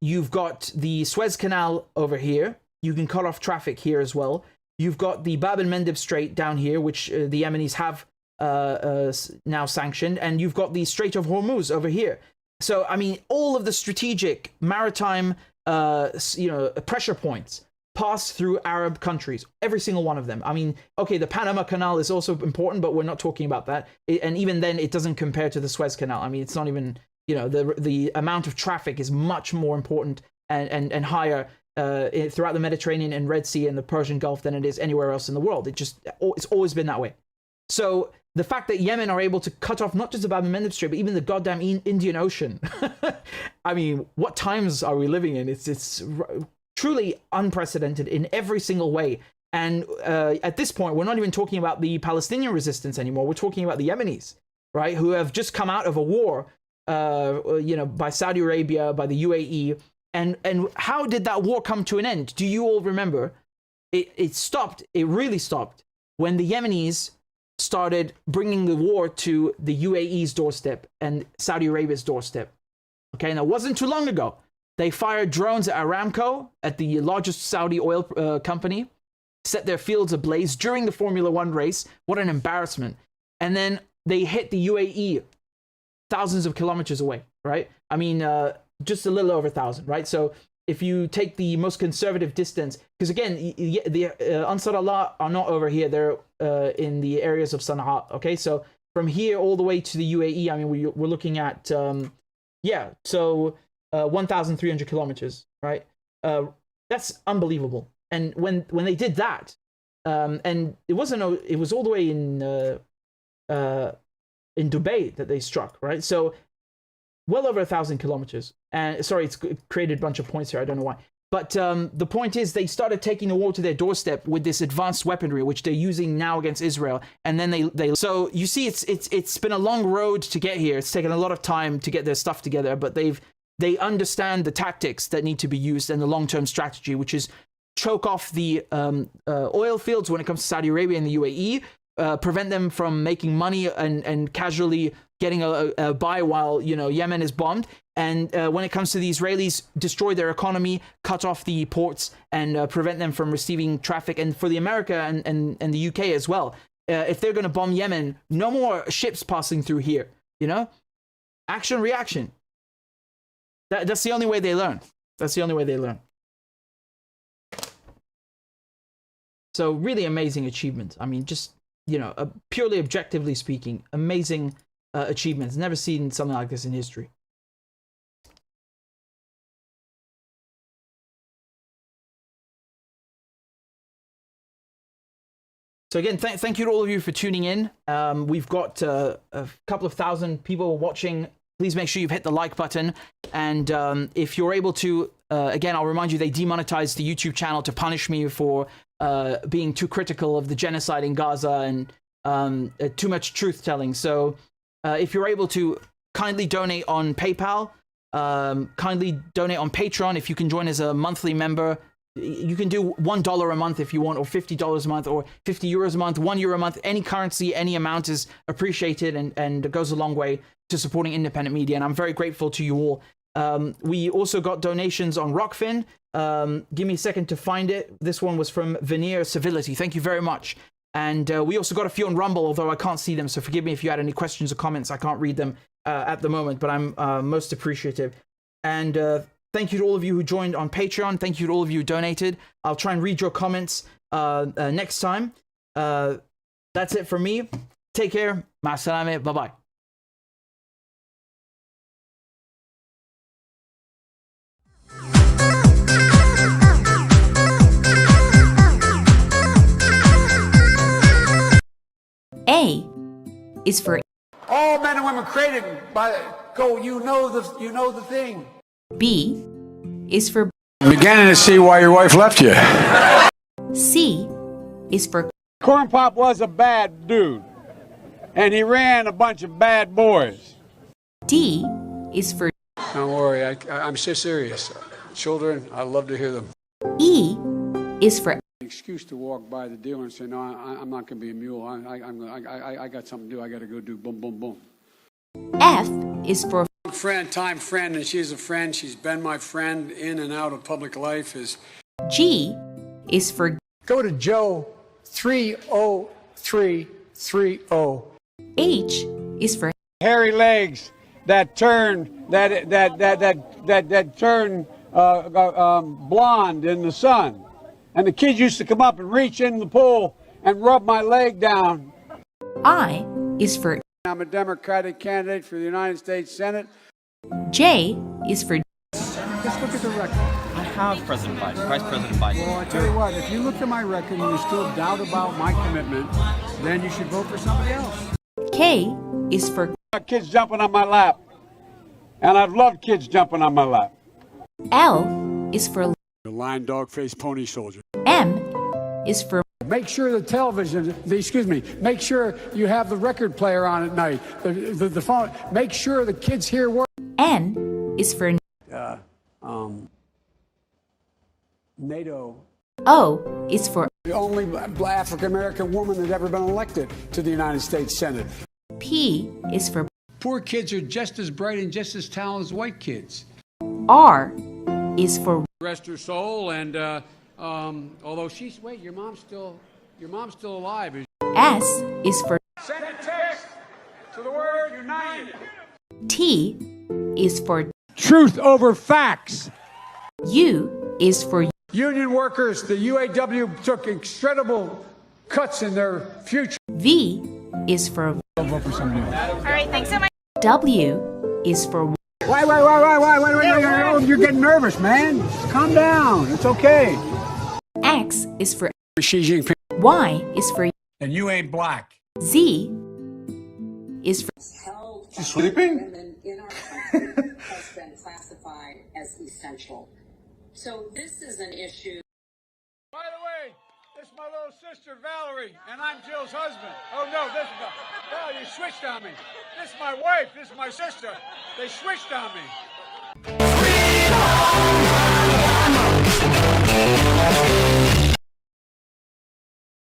You've got the Suez Canal over here. You can cut off traffic here as well. You've got the Bab el-Mandeb Strait down here, which the Yemenis have now sanctioned, and you've got the Strait of Hormuz over here. So, I mean, all of the strategic maritime, pressure points pass through Arab countries, every single one of them. I mean, okay, the Panama Canal is also important, but we're not talking about that. And even then, it doesn't compare to the Suez Canal. I mean, it's not even, the amount of traffic is much more important and higher throughout the Mediterranean and Red Sea and the Persian Gulf than it is anywhere else in the world. It's always been that way. So the fact that Yemen are able to cut off not just the Bab el-Mandeb Strait, but even the goddamn Indian Ocean. I mean, what times are we living in? It's truly unprecedented in every single way. And at this point, we're not even talking about the Palestinian resistance anymore. We're talking about the Yemenis, right, who have just come out of a war, by Saudi Arabia, by the UAE. And how did that war come to an end? Do you all remember? It stopped. It really stopped when the Yemenis started bringing the war to the UAE's doorstep and Saudi Arabia's doorstep. Okay, and it wasn't too long ago. They fired drones at Aramco, at the largest Saudi oil company, set their fields ablaze during the Formula One race. What an embarrassment. And then they hit the UAE thousands of kilometers away, right? I mean, just a little over 1,000, right? So if you take the most conservative distance, because again, the Ansar Allah are not over here. They're in the areas of Sana'a, okay? So from here all the way to the UAE, I mean, we're looking at, 1,300 kilometers, right? That's unbelievable. And when they did that, and it was all the way in Dubai that they struck, right? So well over 1,000 kilometers. And sorry, it's created a bunch of points here. I don't know why. But the point is, they started taking the war to their doorstep with this advanced weaponry, which they're using now against Israel. And then they so you see, it's been a long road to get here. It's taken a lot of time to get their stuff together, but they understand the tactics that need to be used and the long-term strategy, which is choke off the oil fields when it comes to Saudi Arabia and the UAE, prevent them from making money and casually getting a buy while Yemen is bombed. And when it comes to the Israelis, destroy their economy, cut off the ports, and prevent them from receiving traffic. And for the America and the UK as well, if they're going to bomb Yemen, no more ships passing through here. Action, reaction. That's the only way they learn. That's the only way they learn. So really amazing achievement. I mean, just, purely objectively speaking, amazing achievements. Never seen something like this in history. So again, thank you to all of you for tuning in. We've got a couple of thousand people watching. Please make sure you've hit the like button. And if you're able to, again, I'll remind you, they demonetized the YouTube channel to punish me for being too critical of the genocide in Gaza and too much truth telling. So if you're able to, kindly donate on PayPal, kindly donate on Patreon. If you can join as a monthly member, You can do $1 a month if you want, or $50 a month, or 50 euros a month, €1 a month. Any currency, any amount is appreciated and goes a long way to supporting independent media. And I'm very grateful to you all. We also got donations on Rockfin. Give me a second to find it. This one was from Veneer Civility. Thank you very much. And we also got a few on Rumble, although I can't see them. So forgive me if you had any questions or comments. I can't read them at the moment, but I'm most appreciative. And thank you to all of you who joined on Patreon. Thank you to all of you who donated. I'll try and read your comments next time. That's it from me. Take care. Ma'asalame. Bye-bye. A is for all men and women created by go. You know the thing. B is for I'm beginning to see why your wife left you. C is for Corn Pop was a bad dude, and he ran a bunch of bad boys. D is for Don't worry, I'm so serious. Children, I love to hear them. E is for Excuse to walk by the dealer and say, no, I'm not going to be a mule. I got something to do. I got to go do boom, boom, boom. F is for Time friend, and she's a friend. She's been my friend in and out of public life. G is for Go to Joe 30330. H is for Hairy legs that turn blonde in the sun. And the kids used to come up and reach in the pool and rub my leg down. I is for I'm a Democratic candidate for the United States Senate. J is for Just look at the record. I have President Biden, Vice President Biden. Well, I tell you what, if you look at my record and you still doubt about my commitment, then you should vote for somebody else. K is for Kids jumping on my lap. And I've loved kids jumping on my lap. L is for The lion, dog, face, pony soldier. M is for Make sure the television, make sure you have the record player on at night. The phone, make sure the kids hear words. N is for NATO. O is for The only African American woman that ever been elected to the United States Senate. P is for Poor kids are just as bright and just as talented as white kids. R is for Rest her soul, and although she's your mom's still alive. S is for Send a text to the word united. T is for Truth over facts. U is for Union workers, the UAW took incredible cuts in their future. V is for I'll vote for somebody else. All right, thanks so much. W is for Wait, you're getting nervous, man. Calm down. It's okay. X is for Xi Jinping. Y is for And you ain't black. Z is for She's sleeping? Women in our country has been classified as essential. So this is an issue. By the way, this is my little sister Valerie, and I'm Jill's husband. Oh no, this is Valerie, you switched on me. This is my wife, this is my sister. They switched on me.